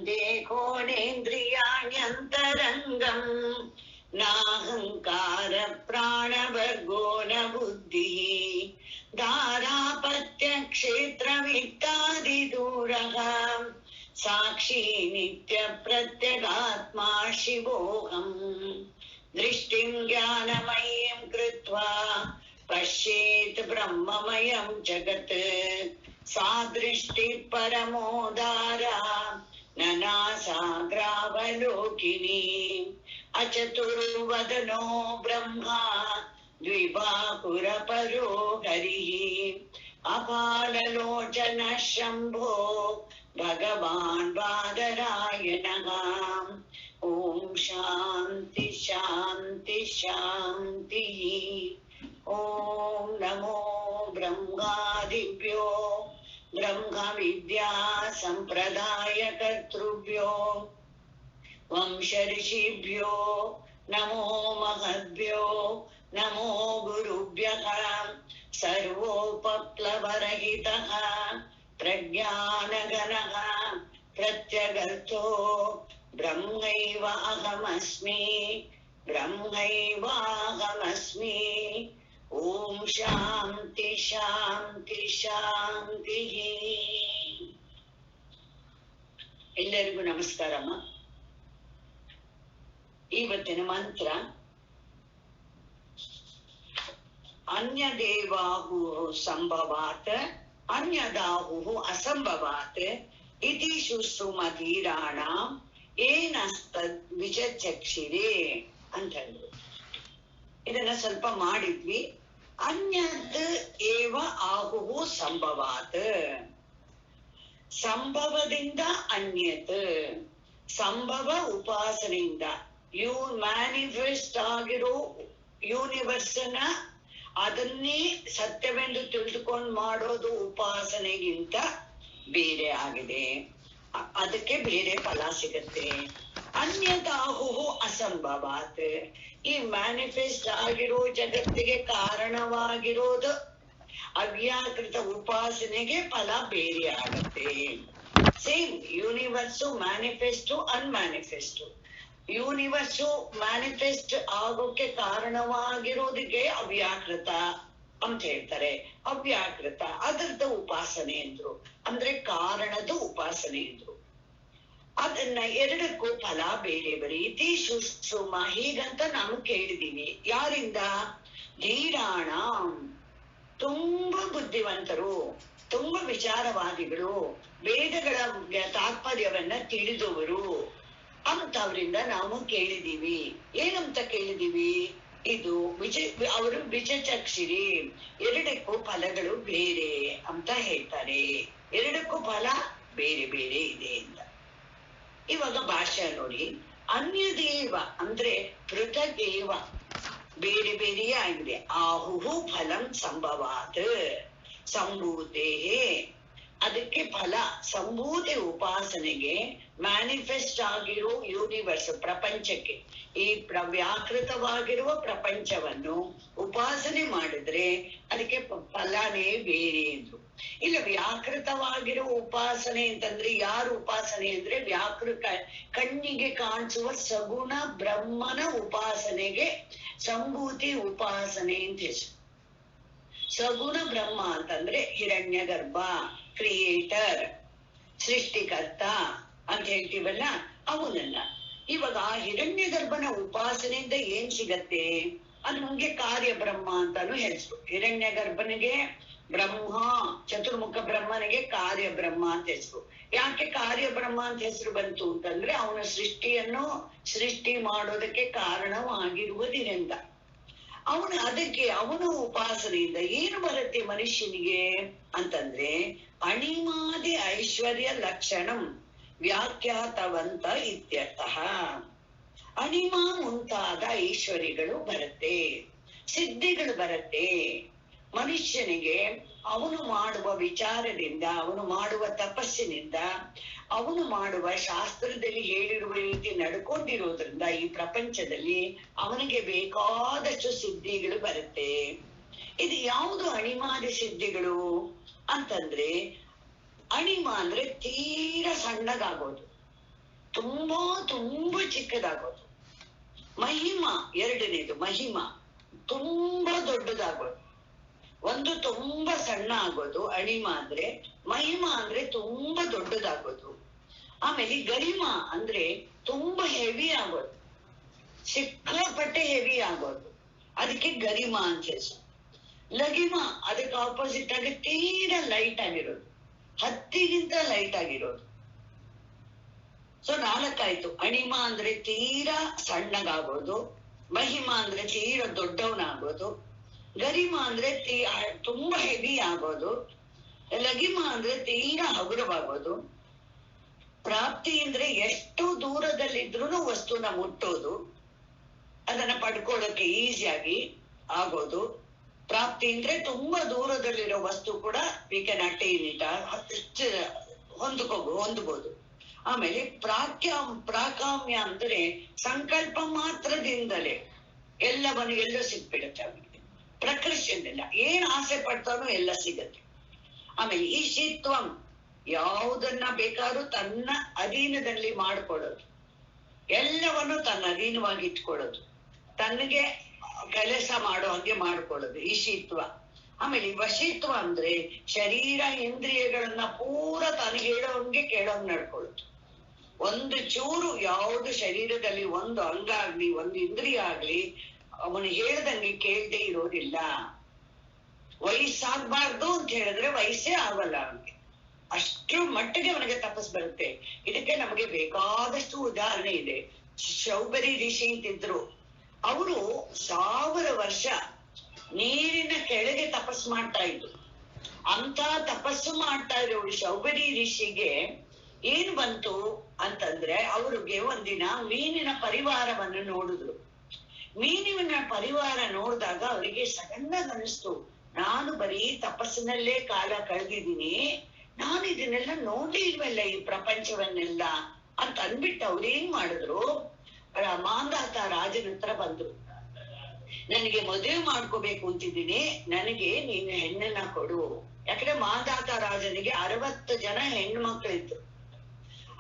देहोनेन्द्रियाण्यन्तरङ्गम् नाहङ्कार प्राणवर्गो न बुद्धिः धारापत्यक्षेत्रवित्तादिदूरः साक्षी नित्यप्रत्यगात्मा शिवोऽहम् दृष्टिं ज्ञानमयीं कृत्वा पश्येत् ब्रह्ममयं जगत् सा दृष्टिः परमोदारा ननासाग्रावलोकिनी अचतुर्वदनो ब्रह्मा द्विबाहुरपरो हरिः अपाललोचनः शम्भो भगवान् बादरायणः। ओम शांति शांति शांति। ओम नमो ब्रह्मादिभ्यो ब्रह्म विद्या संप्रदाय कर्तृभ्यो वंश ऋषिभ्यो नमो महद्भ्यो नमो गुरुभ्यः सर्वोपप्लवरहितः प्रज्ञानघनः प्रत्यगर्थो ब्रह्मैव अहमस्मि ब्रह्मैवाहमस्मि। ओम शांति शांति ಶಾಂತಿ। ಎಲ್ಲರಿಗೂ ನಮಸ್ಕಾರಮ್ಮ। ಇವತ್ತಿನ ಮಂತ್ರ ಅನ್ಯದೇವಾಹು ಸಂಭವಾತ್ ಅನ್ಯದಾಹು ಅಸಂಭವಾತ್ ಇತಿ ಶುಶ್ರುಮಧೀರಾಣಾಂ ಏನಸ್ತದ್ ವಿಚಕ್ಷಿರೆ ಅಂತ ಹೇಳಿದ್ರು. ಇದನ್ನ ಸ್ವಲ್ಪ ಮಾಡಿದ್ವಿ. ಅನ್ಯದ್ ಏವ ಆಹುಹು ಸಂಭವಾತ್, ಸಂಭವದಿಂದ ಅನ್ಯತ್, ಸಂಭವ ಉಪಾಸನೆಯಿಂದ ಯು ಮ್ಯಾನಿಫೆಸ್ಟ್ ಆಗಿರೋ ಯೂನಿವರ್ಸ್ನ ಅದನ್ನೇ ಸತ್ಯವೆಂದು ತಿಳಿದುಕೊಂಡು ಮಾಡೋದು ಉಪಾಸನೆಗಿಂತ ಬೇರೆ ಆಗಿದೆ, ಅದಕ್ಕೆ ಬೇರೆ ಫಲ ಸಿಗತ್ತೆ. ಅನ್ಯದಾಹು ಅಸಂಭವಾತ್, ಈ ಮ್ಯಾನಿಫೆಸ್ಟ್ ಆಗಿರೋ ಜಗತ್ತಿಗೆ ಕಾರಣವಾಗಿರೋದು ಅವ್ಯಾಕೃತ ಉಪಾಸನೆಗೆ ಫಲ ಬೇರೆ ಆಗತ್ತೆ. Same universe manifest unmanifest. Universe manifest ಆಗೋಕೆ ಕಾರಣವಾಗಿರೋದಕ್ಕೆ ಅವ್ಯಾಕೃತ ಅಂತ ಹೇಳ್ತಾರೆ. ಅವ್ಯಾಕೃತ ಅದರದ ಉಪಾಸನೆ ಅಂದ್ರು, ಅಂದ್ರೆ ಕಾರಣದ ಉಪಾಸನೆ ಅಂದ್ರು. ಅದನ್ನ ಎರಡಕ್ಕೂ ಫಲ ಬೇರೆ ಬೇರೆ. ಇತಿ ಶುಶ್ರುಮ ಹೀಗಂತ ನಾವು ಕೇಳಿದೀವಿ. ಯಾರಿಂದ? ಧೀರಾಣ, ತುಂಬಾ ಬುದ್ಧಿವಂತರು, ತುಂಬಾ ವಿಚಾರವಾದಿಗಳು, ವೇದಗಳ ತಾತ್ಪರ್ಯವನ್ನ ತಿಳಿದವರು ಅಂತವ್ರಿಂದ ನಾವು ಕೇಳಿದೀವಿ. ಏನಂತ ಕೇಳಿದೀವಿ? ಇದು ಅವರು ವಿಚಕ್ಷಿರಿ, ಎರಡಕ್ಕೂ ಫಲಗಳು ಬೇರೆ ಅಂತ ಹೇಳ್ತಾರೆ. ಎರಡಕ್ಕೂ ಫಲ ಬೇರೆ ಬೇರೆ ಇದೆ ಅಂತ. ಇವಾಗ ಭಾಷೆ ನೋಡಿ. ಅನ್ಯದೇವ ಅಂದ್ರೆ ಪೃಥಗೇವ, ಬೇರೆ ಬೇರೆ ಆಗಿದೆ. ಆಹುಹು ಫಲಂ ಸಂಭವಾತ್ ಸಂಭೂತೆ, ಅದಕ್ಕೆ ಫಲ ಸಂಭೂತಿ ಉಪಾಸನೆಗೆ ಮ್ಯಾನಿಫೆಸ್ಟ್ ಆಗಿರೋ ಯೂನಿವರ್ಸ್ ಪ್ರಪಂಚಕ್ಕೆ, ಈ ವ್ಯಾಕೃತವಾಗಿರುವ ಪ್ರಪಂಚವನ್ನು ಉಪಾಸನೆ ಮಾಡಿದ್ರೆ ಅದಕ್ಕೆ ಫಲನೇ ಬೇರೆ ಇದ್ರು. ಇಲ್ಲ ವ್ಯಾಕೃತವಾಗಿರೋ ಉಪಾಸನೆ ಅಂತಂದ್ರೆ ಯಾರು ಉಪಾಸನೆ ಅಂದ್ರೆ ಕಣ್ಣಿಗೆ ಕಾಣಿಸುವ ಸಗುಣ ಬ್ರಹ್ಮನ ಉಪಾಸನೆಗೆ ಸಂಭೂತಿ ಉಪಾಸನೆ ಅಂತ ಹೆಸರು. ಸಗುಣ ಬ್ರಹ್ಮ ಅಂತಂದ್ರೆ ಹಿರಣ್ಯ ಗರ್ಭ, ಕ್ರಿಯೇಟರ್, ಸೃಷ್ಟಿಕರ್ತ ಅಂತ ಹೇಳ್ತೀವಲ್ಲ ಅವನನ್ನ. ಇವಾಗ ಆ ಹಿರಣ್ಯ ಗರ್ಭನ ಉಪಾಸನೆಯಿಂದ ಏನ್ ಸಿಗತ್ತೆ? ಅದು ನಮ್ಗೆ ಕಾರ್ಯ ಬ್ರಹ್ಮ ಅಂತಾನು ಹೆಸರು. ಹಿರಣ್ಯ ಗರ್ಭನಿಗೆ ಬ್ರಹ್ಮ, ಚತುರ್ಮುಖ ಬ್ರಹ್ಮನಿಗೆ ಕಾರ್ಯ ಬ್ರಹ್ಮ ಅಂತ ಹೆಸರು. ಯಾಕೆ ಕಾರ್ಯ ಬ್ರಹ್ಮ ಅಂತ ಹೆಸರು ಬಂತು ಅಂತಂದ್ರೆ ಅವನ ಸೃಷ್ಟಿಯನ್ನು ಸೃಷ್ಟಿ ಮಾಡೋದಕ್ಕೆ ಕಾರಣವಾಗಿರುವುದರಿಂದ ಅದಕ್ಕೆ ಅವನ ಉಪಾಸನೆಯಿಂದ ಏನು ಬರುತ್ತೆ ಮನುಷ್ಯನಿಗೆ ಅಂತಂದ್ರೆ ಅಣಿಮಾದಿ ಐಶ್ವರ್ಯ ಲಕ್ಷಣಂ ವ್ಯಾಖ್ಯಾತವಂತ ಇತ್ಯರ್ಥ. ಅಣಿಮ ಮುಂತಾದ ಐಶ್ವರ್ಯಗಳು ಬರುತ್ತೆ, ಸಿದ್ಧಿಗಳು ಬರುತ್ತೆ ಮನುಷ್ಯನಿಗೆ. ಅವನು ಮಾಡುವ ವಿಚಾರದಿಂದ, ಅವನು ಮಾಡುವ ತಪಸ್ಸಿನಿಂದ, ಅವನು ಮಾಡುವ ಶಾಸ್ತ್ರದಲ್ಲಿ ಹೇಳಿರುವ ರೀತಿ ನಡ್ಕೊಂಡಿರೋದ್ರಿಂದ ಈ ಪ್ರಪಂಚದಲ್ಲಿ ಅವನಿಗೆ ಬೇಕಾದಷ್ಟು ಸಿದ್ಧಿಗಳು ಬರುತ್ತೆ. ಇದು ಯಾವುದು ಅಣಿಮಾದಿ ಸಿದ್ಧಿಗಳು ಅಂತಂದ್ರೆ, ಅಣಿಮ ಅಂದ್ರೆ ತೀರಾ ಸಣ್ಣಗಾಗೋದು, ತುಂಬಾ ತುಂಬಾ ಚಿಕ್ಕದಾಗೋದು. ಮಹಿಮಾ ಎರಡನೇದು, ಮಹಿಮಾ ತುಂಬಾ ದೊಡ್ಡದಾಗೋದು. ಒಂದು ತುಂಬಾ ಸಣ್ಣ ಆಗೋದು ಅಣಿಮಾ ಅಂದ್ರೆ, ಮಹಿಮಾ ಅಂದ್ರೆ ತುಂಬಾ ದೊಡ್ಡದಾಗೋದು. ಆಮೇಲೆ ಗರಿಮಾ ಅಂದ್ರೆ ತುಂಬಾ ಹೆವಿ ಆಗೋದು, ಸಿಕ್ಕಾಪಟ್ಟೆ ಹೆವಿ ಆಗೋದು, ಅದಕ್ಕೆ ಗರಿಮಾ ಅಂತ ಹೆಸರು. ಲಘಿಮಾ ಅದಕ್ಕೆ ಆಪೋಸಿಟ್ ಆಗಿ ತೀರಾ ಲೈಟ್ ಆಗಿರೋದು, ಹತ್ತಿಗಿಂತ ಲೈಟ್ ಆಗಿರೋದು. ಸೊ 4 ಆಯ್ತು. ಅಣಿಮಾ ಅಂದ್ರೆ ತೀರಾ ಸಣ್ಣಗಾಗೋದು, ಮಹಿಮಾ ಅಂದ್ರೆ ತೀರಾ ದೊಡ್ಡವನಾಗೋದು, ಗರಿಮಾ ಅಂದ್ರೆ ತುಂಬಾ ಹೆವಿ ಆಗೋದು, ಲಘಿಮಾ ಅಂದ್ರೆ ತೀರಾ ಹಗುರವಾಗೋದು, ಪ್ರಾಪ್ತಿ ಅಂದ್ರೆ ಎಷ್ಟು ದೂರದಲ್ಲಿದ್ರು ವಸ್ತುನ ಮುಟ್ಟೋದು, ಅದನ್ನ ಪಡ್ಕೊಳ್ಳೋಕೆ ಈಸಿಯಾಗಿ ಆಗೋದು. ಪ್ರಾಪ್ತಿ ಅಂದ್ರೆ ತುಂಬಾ ದೂರದಲ್ಲಿರೋ ವಸ್ತು ಕೂಡ ವಿ ಕ್ಯಾನ್ ಅಟೈನ್ ಇಟ್, ಹೊಂದಬಹುದು. ಆಮೇಲೆ ಪ್ರಾಕಾಮ್ಯ ಅಂದ್ರೆ ಸಂಕಲ್ಪ ಮಾತ್ರದಿಂದಲೇ ಎಲ್ಲೋ ಸಿಕ್ಬಿಡುತ್ತೆ ಅವನಿಗೆ, ಪ್ರಕೃತಿಯಿಂದಲ್ಲ ಏನ್ ಆಸೆ ಪಡ್ತಾನೋ ಎಲ್ಲ ಸಿಗತ್ತೆ. ಆಮೇಲೆ ಈಶಿತ್ವಂ ಯಾವುದನ್ನ ಬೇಕಾದ್ರೂ ತನ್ನ ಅಧೀನದಲ್ಲಿ ಮಾಡ್ಕೊಳ್ಳೋದು, ಎಲ್ಲವನ್ನು ತನ್ನ ಅಧೀನವಾಗಿ ಇಟ್ಕೊಳ್ಳೋದು, ತನಗೆ ಕೆಲಸ ಮಾಡೋ ಹಾಗೆ ಮಾಡ್ಕೊಳ್ಳೋದು ಈಶಿತ್ವ. ಆಮೇಲೆ ವಶಿತ್ವ ಅಂದ್ರೆ ಶರೀರ ಇಂದ್ರಿಯಗಳನ್ನ ಪೂರ ತನಗೆ ಹೇಳೋಂಗೆ ಕೇಳೋಂಗ್ ನಡ್ಕೊಳ್ಳೋದು. ಒಂದು ಚೂರು ಯಾವುದು ಶರೀರದಲ್ಲಿ ಒಂದು ಅಂಗ ಆಗ್ಲಿ ಒಂದು ಇಂದ್ರಿಯ ಆಗ್ಲಿ ಅವನು ಹೇಳ್ದಂಗೆ ಕೇಳದೆ ಇರೋದಿಲ್ಲ. ವಯಸ್ಸಾಗ್ಬಾರ್ದು ಅಂತ ಹೇಳಿದ್ರೆ ವಯಸ್ಸೇ ಆಗಲ್ಲ ಅವನಿಗೆ, ಅಷ್ಟ್ರ ಮಟ್ಟಿಗೆ ಅವನಿಗೆ ತಪಸ್ ಬರುತ್ತೆ. ಇದಕ್ಕೆ ನಮಗೆ ಬೇಕಾದಷ್ಟು ಉದಾಹರಣೆ ಇದೆ. ಶೌಬರಿ ಋಷಿ ಅಂತಿದ್ರು, ಅವರು 1000 ವರ್ಷ ನೀರಿನ ಕೆಳಗೆ ತಪಸ್ ಮಾಡ್ತಾ ಇದ್ರು. ಅಂತ ತಪಸ್ಸು ಮಾಡ್ತಾ ಇರೋರು ಶೌಬರಿ ಋಷಿಗೆ ಏನ್ ಬಂತು ಅಂತಂದ್ರೆ, ಅವ್ರಿಗೆ ಒಂದಿನ ಮೀನಿನ ಪರಿವಾರವನ್ನು ನೋಡಿದ್ರು. ಮೀನಿನ ಪರಿವಾರ ನೋಡಿದಾಗ ಅವರಿಗೆ ಸಡನ್ ಆಗಿ ಅನಿಸ್ತು, ನಾನು ಬರೀ ತಪಸ್ಸಿನಲ್ಲೇ ಕಾಲ ಕಳೆದಿದ್ದೀನಿ, ನಾನು ಇದನ್ನೆಲ್ಲ ನೋಡ್ಲೇ ಇಲ್ವಲ್ಲ ಈ ಪ್ರಪಂಚವನ್ನೆಲ್ಲ ಅಂತ ಅಂದ್ಬಿಟ್ಟು ಅವ್ರೇನ್ ಮಾಡಿದ್ರು, ಮಾಂಧಾತ ರಾಜನ ಹತ್ರ ಬಂದ್ರು. ನನಗೆ ಮದುವೆ ಮಾಡ್ಕೋಬೇಕು ಅಂತಿದ್ದೀನಿ, ನನಗೆ ನೀನು ಹೆಣ್ಣನ್ನ ಕೊಡು. ಯಾಕಂದ್ರೆ ಮಾಂಧಾತ ರಾಜನಿಗೆ 60 ಜನ ಹೆಣ್ಣು ಮಕ್ಕಳು ಇದ್ರು.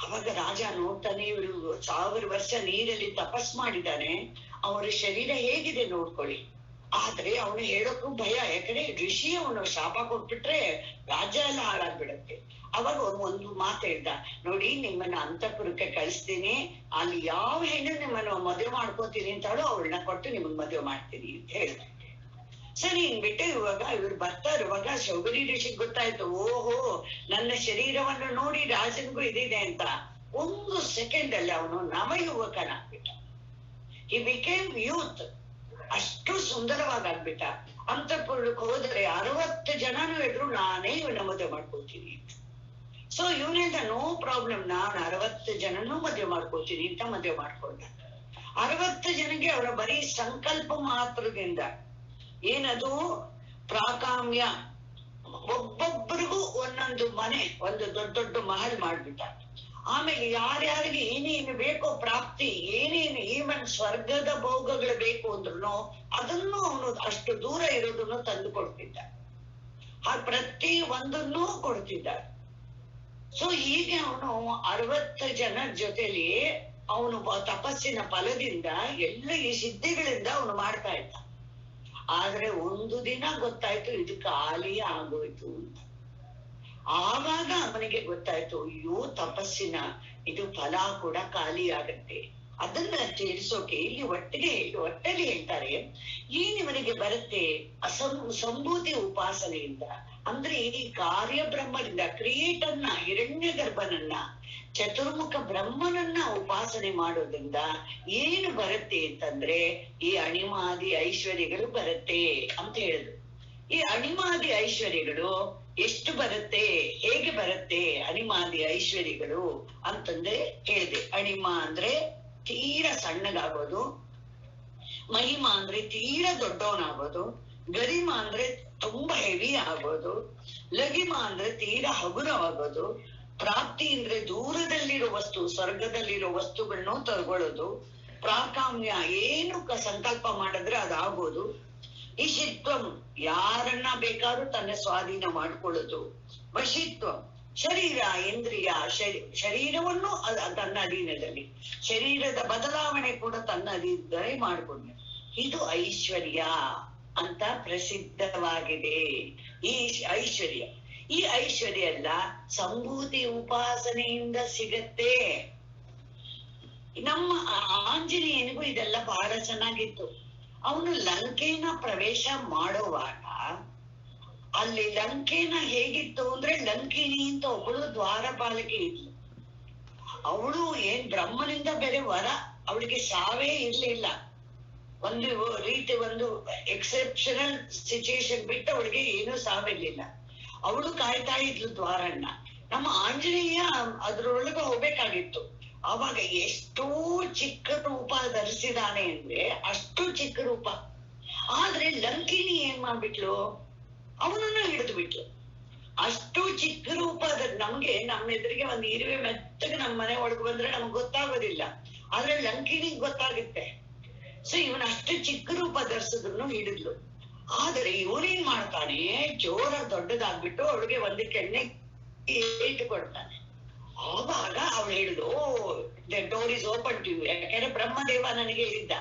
ಅವಾಗ ರಾಜ ನೋಡ್ತಾನೆ, ಇವರು 1000 ವರ್ಷ ನೀರಲ್ಲಿ ತಪಸ್ ಮಾಡಿದ್ದಾನೆ, ಅವರ ಶರೀರ ಹೇಗಿದೆ ನೋಡ್ಕೊಳ್ಳಿ. ಆದ್ರೆ ಅವನು ಹೇಳೋಕ್ಕೂ ಭಯ, ಯಾಕಂದ್ರೆ ಋಷಿ ಅವನು ಶಾಪ ಕೊಟ್ಬಿಟ್ರೆ ರಾಜ್ಯ ಎಲ್ಲ ಹಾಳಾಗ್ಬಿಡತ್ತೆ. ಅವಾಗ ಒಂದು ಮಾತು ಹೇಳ್ದ, ನೋಡಿ ನಿಮ್ಮನ್ನ ಅಂತಃಪುರಕ್ಕೆ ಕಳಿಸ್ತೀನಿ, ಅಲ್ಲಿ ಯಾವ ಹೆಣ್ಣು ನಿಮ್ಮನ್ನು ಮದುವೆ ಮಾಡ್ಕೋತೀನಿ ಅಂತಾಳೋ ಅವಳನ್ನ ಕೊಟ್ಟು ನಿಮಗ್ ಮದುವೆ ಮಾಡ್ತೀನಿ ಅಂತ ಹೇಳ್ದ. ಸರಿ ಬಿಟ್ಟು ಇವಾಗ ಇವ್ರು ಬರ್ತಾರೆ. ಇವಾಗ ಶೌಬರಿ ಋಷಿಗೆ ಗೊತ್ತಾಯ್ತು, ಓಹೋ ನನ್ನ ಶರೀರವನ್ನು ನೋಡಿ ರಾಜನಿಗೂ ಇದಿದೆ ಅಂತ. 1 ಸೆಕೆಂಡ್ ಅಲ್ಲಿ ಅವನು ನವಯುವಕನಾಗ್ಬಿಟ್ಟ. ಹಿ ಬಿಕೇಮ್ ಯೂತ್, ಅಷ್ಟು ಸುಂದರವಾಗ್ಬಿಟ್ಟ. ಅಂತಃಪುರಕ್ಕೆ ಹೋದ್ರೆ 60 ಜನನು ಎದ್ರು ನಾನೇ ಇವನ್ನ ಮದುವೆ ಮಾಡ್ಕೊಳ್ತೀನಿ. ಸೊ ಇವನಿಂದ ನೋ ಪ್ರಾಬ್ಲಮ್, ನಾನು 60 ಜನನೂ ಮದುವೆ ಮಾಡ್ಕೊಳ್ತೀನಿ ಅಂತ ಮದುವೆ ಮಾಡ್ಕೊಂಡ. 60 ಜನಕ್ಕೆ ಅವರ ಬರೀ ಸಂಕಲ್ಪ ಮಾತ್ರದಿಂದ ಏನದು ಪ್ರಾಕಾಮ್ಯ, ಒಬ್ಬೊಬ್ಬರಿಗೂ ಒಂದೊಂದು ಮನೆ, ಒಂದು ದೊಡ್ಡ ದೊಡ್ಡ ಮಹಲ್ ಮಾಡ್ಬಿಟ್ಟ. ಆಮೇಲೆ ಯಾರ್ಯಾರಿಗೆ ಏನೇನು ಬೇಕೋ ಪ್ರಾಪ್ತಿ, ಏನೇನು ಈವನ್ ಸ್ವರ್ಗದ ಭೋಗಗಳು ಬೇಕು ಅಂದ್ರೂ ಅದನ್ನು ಅವನು ಅಷ್ಟು ದೂರ ಇರೋದನ್ನು ತಂದು ಕೊಡ್ತಿದ್ದ. ಆ ಪ್ರತಿ ಒಂದನ್ನೂ ಕೊಡ್ತಿದ್ದ. ಸೊ ಹೀಗೆ ಅವನು 60 ಜನರ ಜೊತೆಲಿ ಅವನು ತಪಸ್ಸಿನ ಫಲದಿಂದ ಎಲ್ಲ ಈ ಸಿದ್ಧಿಗಳಿಂದ ಅವನು ಮಾಡ್ತಾ ಇದ್ದ. ಆದ್ರೆ ಒಂದು ದಿನ ಗೊತ್ತಾಯ್ತು ಇದು ಖಾಲಿ ಆಗೋಯ್ತು ಅಂತ. ಆವಾಗ ಅವನಿಗೆ ಗೊತ್ತಾಯ್ತು, ಅಯ್ಯೋ ತಪಸ್ಸಿನ ಇದು ಫಲ ಕೂಡ ಖಾಲಿ ಆಗತ್ತೆ. ಅದನ್ನ ತೀರಿಸೋಕೆ ಇಲ್ಲಿ ಒಟ್ಟಲ್ಲಿ ಹೇಳ್ತಾರೆ, ಏನಿವನಿಗೆ ಬರುತ್ತೆ ಸಂಭೂತಿ ಉಪಾಸನೆಯಿಂದ, ಅಂದ್ರೆ ಈ ಕಾರ್ಯಬ್ರಹ್ಮದಿಂದ ಕ್ರಿಯೇಟರ್ನ, ಹಿರಣ್ಯ ಗರ್ಭನನ್ನ, ಚತುರ್ಮುಖ ಬ್ರಹ್ಮನನ್ನ ಉಪಾಸನೆ ಮಾಡೋದ್ರಿಂದ ಏನು ಬರುತ್ತೆ ಅಂತಂದ್ರೆ ಈ ಅಣಿಮಾದಿ ಐಶ್ವರ್ಯಗಳು ಬರುತ್ತೆ ಅಂತ ಹೇಳಿದ್ರು. ಈ ಅಣಿಮಾದಿ ಐಶ್ವರ್ಯಗಳು ಎಷ್ಟು ಬರುತ್ತೆ, ಹೇಗೆ ಬರುತ್ತೆ ಅಣಿಮಾದಿ ಐಶ್ವರ್ಯಗಳು ಅಂತಂದ್ರೆ ಹೇಳಿದೆ. ಅಣಿಮಾ ಅಂದ್ರೆ ತೀರಾ ಸಣ್ಣಗಾಗೋದು, ಮಹಿಮಾ ಅಂದ್ರೆ ತೀರಾ ದೊಡ್ಡವನಾಗೋದು, ಗರಿಮಾ ಅಂದ್ರೆ ತುಂಬಾ ಹೆವಿ ಆಗೋದು, ಲಘಿಮಾ ಅಂದ್ರೆ ತೀರಾ ಹಗುರವಾಗೋದು, ಪ್ರಾಪ್ತಿ ಅಂದ್ರೆ ದೂರದಲ್ಲಿರೋ ವಸ್ತು, ಸ್ವರ್ಗದಲ್ಲಿರೋ ವಸ್ತುಗಳನ್ನೂ ತಗೊಳ್ಳೋದು, ಪ್ರಾಕಾಮ್ಯ ಏನು ಸಂಕಲ್ಪ ಮಾಡಿದ್ರೆ ಅದಾಗೋದು, ಈಶಿತ್ವಂ ಯಾರನ್ನ ಬೇಕಾದ್ರೂ ತನ್ನ ಸ್ವಾಧೀನ ಮಾಡ್ಕೊಳ್ಳೋದು, ವಶಿತ್ವ ಶರೀರ ಇಂದ್ರಿಯ ಶರೀರವನ್ನು ತನ್ನ ಅಧೀನದಲ್ಲಿ, ಶರೀರದ ಬದಲಾವಣೆ ಕೂಡ ತನ್ನ ಅಧೀನದಲ್ಲಿ ಮಾಡಿಕೊಂಡ. ಇದು ಐಶ್ವರ್ಯ ಅಂತ ಪ್ರಸಿದ್ಧವಾಗಿದೆ. ಈ ಐಶ್ವರ್ಯ ಎಲ್ಲ ಸಂಭೂತಿ ಉಪಾಸನೆಯಿಂದ ಸಿಗತ್ತೆ. ನಮ್ಮ ಆಂಜನೇಯನಿಗೂ ಇದೆಲ್ಲ ಬಹಳ ಚೆನ್ನಾಗಿತ್ತು. ಅವನು ಲಂಕೆನ ಪ್ರವೇಶ ಮಾಡುವಾಗ ಅಲ್ಲಿ ಲಂಕೆನ ಹೇಗಿತ್ತು ಅಂದ್ರೆ, ಲಂಕಿನಿ ಅಂತ ಒಬ್ಬಳು ದ್ವಾರಪಾಲಕಿ ಇದ್ಲು. ಅವಳು ಏನ್ ಬ್ರಹ್ಮನಿಂದ ಬೇರೆ ವರ, ಅವಳಿಗೆ ಸಾವೇ ಇರ್ಲಿಲ್ಲ. ಒಂದು ರೀತಿ ಒಂದು ಎಕ್ಸೆಪ್ಷನಲ್ ಸಿಚುಯೇಷನ್ ಬಿಟ್ಟು ಅವಳಿಗೆ ಏನೂ ಸಾವಿರ್ಲಿಲ್ಲ. ಅವಳು ಕಾಯ್ತಾ ಇದ್ಲು ದ್ವಾರನ್ನ. ನಮ್ಮ ಆಂಜನೇಯ ಅದ್ರೊಳಗೆ ಹೋಗ್ಬೇಕಾಗಿತ್ತು. ಅವಾಗ ಎಷ್ಟೋ ಚಿಕ್ಕ ರೂಪ ಧರಿಸಿದಾನೆ ಅಂದ್ರೆ ಅಷ್ಟು ಚಿಕ್ಕ ರೂಪ. ಆದ್ರೆ ಲಂಕಿನಿ ಏನ್ ಮಾಡ್ಬಿಟ್ಲು, ಅವನನ್ನ ಹಿಡಿದು ಬಿಟ್ಲು. ಅಷ್ಟು ಚಿಕ್ಕ ರೂಪ. ನಮ್ಗೆ ನಮ್ಮ ಎದುರಿಗೆ ಒಂದು ಇರುವೆ ಮೆತ್ತಗೆ ನಮ್ಮ ಮನೆ ಒಳಗೆ ಬಂದ್ರೆ ನಮ್ಗೆ ಗೊತ್ತಾಗೋದಿಲ್ಲ, ಆದ್ರೆ ಲಂಕಿನಿಗ್ ಗೊತ್ತಾಗುತ್ತೆ. ಸೊ ಇವನ್ ಅಷ್ಟು ಚಿಕ್ಕ ರೂಪ ಧರಿಸಿದ್ರು ಹಿಡಿದ್ಲು. ಆದ್ರೆ ಇವನೇನ್ ಮಾಡ್ತಾನೆ, ಜೋರ ದೊಡ್ಡದಾಗ್ಬಿಟ್ಟು ಅವಳಿಗೆ ಒಂದು ಕೆನ್ನೆ ಏಟು ಕೊಡ್ತಾನೆ. ಆವಾಗ ಅವಳು ಹೇಳಿದು, the door is open to you. ಯಾಕಂದ್ರೆ ಬ್ರಹ್ಮದೇವ ನನಗೆ ಹೇಳಿದ್ದ,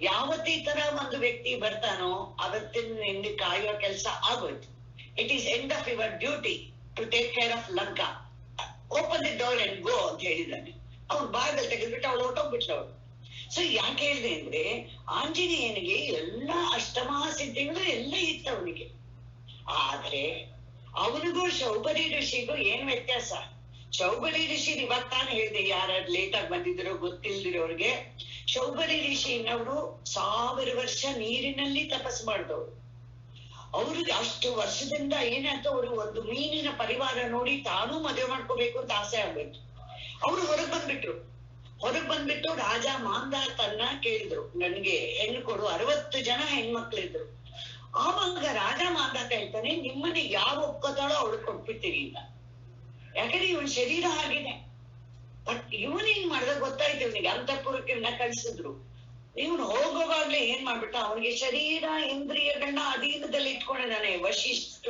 ಯಾವತ್ತಿ ತರ ಒಂದು ವ್ಯಕ್ತಿ ಬರ್ತಾನೋ ಅವತ್ತಿನ ನಿಂದು ಕಾಯುವ ಕೆಲಸ ಆಗೋಯ್ತು. It is end of your duty to take care of Lanka. Open the door and go ಅಂತ ಹೇಳಿದ್ದಾನೆ. ಅವ್ನು ಬಾಯಲ್ಲಿ ತೆಗೆದ್ಬಿಟ್ಟು ಅವಳು ಹೊಟ್ಟೋಗ್ಬಿಟ್ಲು ಅವಳು. ಸೊ ಯಾಕೆ ಹೇಳಿದೆ ಅಂದ್ರೆ, ಆಂಜನೇಯನಿಗೆ ಎಲ್ಲ ಅಷ್ಟಮಾ ಸಿದ್ಧಿಗಳು ಎಲ್ಲ ಇತ್ತು ಅವನಿಗೆ. ಆದ್ರೆ ಅವನಿಗೂ ಶೌಬರಿ ಋಷಿಗೂ ಏನ್ ವ್ಯತ್ಯಾಸ? ಶೌಬರಿ ಋಷಿ ಇವಾಗ ತಾನು ಹೇಳಿದೆ, ಯಾರು ಲೇಟ್ ಆಗಿ ಬಂದಿದ್ರು ಗೊತ್ತಿಲ್ದಿರೋರ್ಗೆ, ಶೌಬರಿ ಋಷಿನವರು 1000 ವರ್ಷ ನೀರಿನಲ್ಲಿ ತಪಸ್ ಮಾಡಿದವರು. ಅವ್ರಿಗೆ ಅಷ್ಟು ವರ್ಷದಿಂದ ಏನಾಯ್ತು, ಅವರು ಒಂದು ಮೀನಿನ ಪರಿವಾರ ನೋಡಿ ತಾನೂ ಮದುವೆ ಮಾಡ್ಕೋಬೇಕು ಅಂತ ಆಸೆ ಆಗ್ಬೇಕು. ಅವ್ರು ಹೊರಗ್ ಬಂದ್ಬಿಟ್ಟು ರಾಜ ಮಾಂಧಾತನ್ನ ಕೇಳಿದ್ರು, ನನ್ಗೆ ಹೆಣ್ಣು ಕೊಡು. 60 ಜನ ಹೆಣ್ಮಕ್ಳಿದ್ರು. ಆವಾಗ ರಾಜ ಮಾಂಧಾತ ಹೇಳ್ತಾನೆ, ನಿಮ್ಮನೆ ಯಾರು ಒಪ್ಕೋತಾಳೋ ಅವಳು ಕೊಟ್ಬಿಡ್ತೀವಿ ಅಂತ. ಯಾಕಂದ್ರೆ ಇವನ್ ಶರೀರ ಆಗಿದೆ. ಬಟ್ ಇವನೇನ್ ಮಾಡ್ದ ಗೊತ್ತಾಯ್ತು, ಇವನಿಗೆ ಅಂತಃಪುರಕ್ಕೆ ಕಳ್ಸಿದ್ರು. ಇವನು ಹೋಗುವಾಗ್ಲೇ ಏನ್ ಮಾಡ್ಬಿಟ್ಟ, ಅವನಿಗೆ ಶರೀರ ಇಂದ್ರಿಯಗಳನ್ನ ಅಧೀನದಲ್ಲಿ ಇಟ್ಕೊಂಡಿದ್ದಾನೆ. ವಶಿಷ್ಠ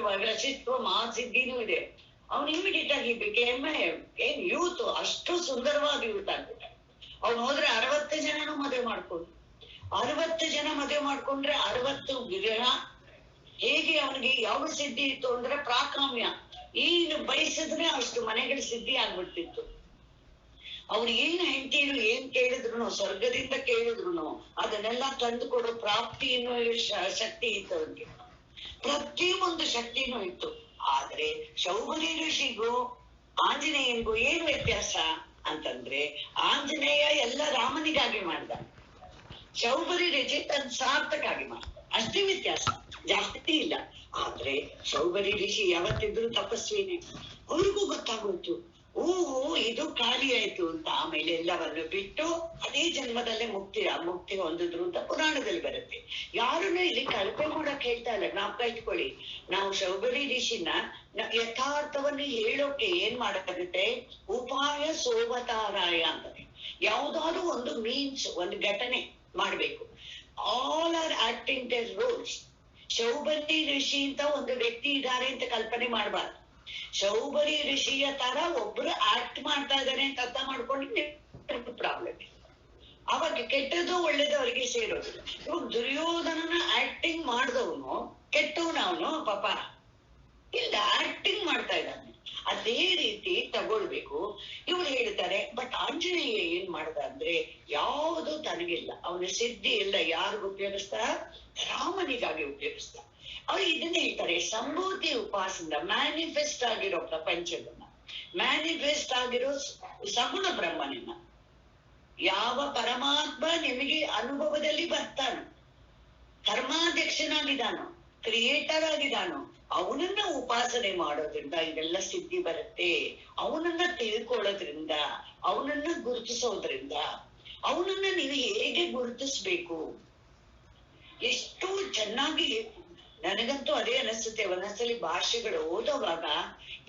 ಮಹಾಸಿದ್ಧಿನೂ ಇದೆ. ಅವನು ಇಮಿಡಿಯೇಟ್ ಆಗಿ ಏನ್ ಯೂತ್, ಅಷ್ಟು ಸುಂದರವಾಗಿ ಯೂತ್ ಆಗ್ಬಿಟ್ಟ. ಅವ್ನು ಹೋದ್ರೆ 60 ಜನನು ಮದುವೆ ಮಾಡ್ಕೊಂಡು, 60 ಜನ ಮದುವೆ ಮಾಡ್ಕೊಂಡ್ರೆ 60 ಗ್ರಹ. ಹೇಗೆ ಅವನಿಗೆ ಯಾವ ಸಿದ್ಧಿ ಇತ್ತು ಅಂದ್ರೆ ಪ್ರಾಕಾಮ್ಯ. ಏನು ಬಯಸಿದ್ರೆ ಅಷ್ಟು ಮನೆಗಳ ಸಿದ್ಧಿ ಆಗ್ಬಿಡ್ತಿತ್ತು. ಅವ್ರು ಏನ್ ಹೆಂಡತಿರು ಏನ್ ಕೇಳಿದ್ರು, ಸ್ವರ್ಗದಿಂದ ಕೇಳಿದ್ರು ಅದನ್ನೆಲ್ಲ ತಂದು ಕೊಡೋ ಪ್ರಾಪ್ತಿ ಅನ್ನೋ ಶಕ್ತಿ ಇತ್ತು ಅವ್ರಿಗೆ. ಪ್ರತಿಯೊಂದು ಶಕ್ತಿನೂ ಇತ್ತು. ಆದ್ರೆ ಶೌಬರಿ ಋಷಿಗೂ ಆಂಜನೇಯನಿಗೂ ಏನ್ ವ್ಯತ್ಯಾಸ ಅಂತಂದ್ರೆ, ಆಂಜನೇಯ ಎಲ್ಲ ರಾಮನಿಗಾಗಿ ಮಾಡ್ದ, ಶೌಬರಿ ಋಷಿ ತನ್ನ ಸಾರ್ಥಕಾಗಿ ಮಾಡ್ದ. ಅಷ್ಟೇ ವ್ಯತ್ಯಾಸ, ಜಾಸ್ತಿ ಇಲ್ಲ. ಆದ್ರೆ ಶೌಬರಿ ಋಷಿ ಯಾವತ್ತಿದ್ರು ತಪಸ್ವಿನೇ. ಅವ್ರಿಗೂ ಗೊತ್ತಾಗೋಯ್ತು, ಓಹೋ ಇದು ಖಾಲಿ ಆಯ್ತು ಅಂತ. ಆಮೇಲೆ ಎಲ್ಲವನ್ನು ಬಿಟ್ಟು ಅದೇ ಜನ್ಮದಲ್ಲೇ ಮುಕ್ತಿ ಹೊಂದಿದ್ರು ಅಂತ ಪುರಾಣದಲ್ಲಿ ಬರುತ್ತೆ. ಯಾರನ್ನು ಇಲ್ಲಿ ಕಲ್ಪೆ ಮಾಡಕ್ ಹೇಳ್ತಾ ಇಲ್ಲ, ಜ್ಞಾಪಕ ಇಟ್ಕೊಳ್ಳಿ. ನಾವು ಶೌಬರಿ ಋಷಿನ ಯಥಾರ್ಥವನ್ನು ಹೇಳೋಕೆ ಏನ್ ಮಾಡಕ್ಕಾಗುತ್ತೆ, ಉಪಾಯ ಸೋವತಾರಾಯ ಅಂತಾರೆ. ಯಾವ್ದಾದ್ರು ಒಂದು ಮೀನ್ಸ್, ಒಂದು ಘಟನೆ ಮಾಡ್ಬೇಕು. All are acting their roles. Saubhari ಋಷಿ ಅಂತ ಒಂದು ವ್ಯಕ್ತಿ ಇದ್ದಾರೆ ಅಂತ ಕಲ್ಪನೆ ಮಾಡಬಾರ್ದು. ಶೌಬರಿ ಋಷಿಯ ತರ ಒಬ್ರು ಆಕ್ಟ್ ಮಾಡ್ತಾ ಇದಾರೆ ಅಂತ ಅರ್ಥ ಮಾಡ್ಕೊಂಡ್ರೆ ಪ್ರಾಬ್ಲಮ್. ಅವಾಗ ಕೆಟ್ಟದ್ದು ಒಳ್ಳೇದು ಅವರಿಗೆ ಸೇರೋದಿಲ್ಲ. ಇವಾಗ ದುರ್ಯೋಧನನ ಆಕ್ಟಿಂಗ್ ಮಾಡಿದವನು ಕೆಟ್ಟವನು, ಅವನು ಪಾಪ ಇಲ್ಲ ಆಕ್ಟಿಂಗ್ ಮಾಡ್ತಾ ಇದ್ದಾನೆ. ಅದೇ ರೀತಿ ತಗೊಳ್ಬೇಕು. ಇವ್ರು ಹೇಳ್ತಾರೆ, ಬಟ್ ಆಂಜನೇಯ ಏನ್ ಮಾಡ್ದ ಅಂದ್ರೆ, ಯಾವುದು ತನಗಿಲ್ಲ, ಅವನ ಸಿದ್ಧಿ ಇಲ್ಲ. ಯಾರಿಗೂ ಉಪಯೋಗಿಸ್ತಾ? ರಾಮನಿಗಾಗಿ ಉಪಯೋಗಿಸ್ತಾ. ಅವ್ರು ಇದನ್ನ ಹೇಳ್ತಾರೆ, ಸಂಭೂತಿ ಉಪಾಸನ ಮ್ಯಾನಿಫೆಸ್ಟ್ ಆಗಿರೋ ಪ್ರಪಂಚವನ್ನ, ಮ್ಯಾನಿಫೆಸ್ಟ್ ಆಗಿರೋ ಸಗುಣ ಬ್ರಹ್ಮನನ್ನ, ಯಾವ ಪರಮಾತ್ಮ ನಿಮಗೆ ಅನುಭವದಲ್ಲಿ ಬರ್ತಾನೋ, ಕರ್ಮಾಧ್ಯಕ್ಷನಾಗಿದ್ದಾನೋ, ಕ್ರಿಯೇಟರ್ ಆಗಿದ್ದಾನೋ, ಅವನನ್ನ ಉಪಾಸನೆ ಮಾಡೋದ್ರಿಂದ ಇದೆಲ್ಲ ಸಿದ್ಧಿ ಬರುತ್ತೆ. ಅವನನ್ನ ತಿಳ್ಕೊಳ್ಳೋದ್ರಿಂದ, ಅವನನ್ನ ಗುರುತಿಸೋದ್ರಿಂದ, ಅವನನ್ನ ನೀವು ಹೇಗೆ ಗುರುತಿಸ್ಬೇಕು, ಎಷ್ಟು ಚೆನ್ನಾಗಿ. ನನಗಂತೂ ಅದೇ ಅನಿಸುತ್ತೆ, ಒಂದೊಂದ್ಸಲಿ ಭಾಷೆಗಳು ಓದೋವಾಗ,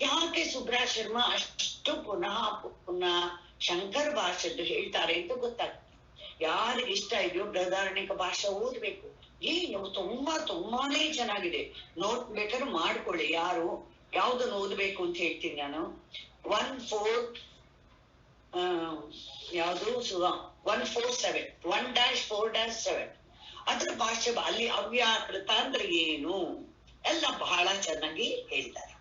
ಯಾಕೆ ಸುಬ್ರಾ ಶರ್ಮಾ ಅಷ್ಟು ಪುನಃ ಶಂಕರ್ ಭಾಷೆದ್ದು ಹೇಳ್ತಾರೆ ಅಂತ ಗೊತ್ತಾಗ್ತದೆ. ಯಾರಿಗೆ ಇಷ್ಟ ಇದೆಯೋ ಬೃಹದಾರಣ್ಯಕ ಭಾಷೆ ಓದ್ಬೇಕು. ಏನು ತುಂಬಾನೇ ಚೆನ್ನಾಗಿದೆ. ನೋಟ್ ಬೇಕಾದ್ರೆ ಮಾಡ್ಕೊಳ್ಳಿ. ಯಾರು ಯಾವ್ದನ್ನು ಓದ್ಬೇಕು ಅಂತ ಹೇಳ್ತೀನಿ ನಾನು. 1/4 ಯಾವುದು 147 1-4-7 ಅದ್ರ ಭಾಷೆ ಅಲ್ಲಿ ಅವ್ಯಾಕೃತ ಅಂದ್ರೆ ಏನು ಎಲ್ಲ ಬಹಳ ಚೆನ್ನಾಗಿ ಹೇಳ್ತಾರೆ.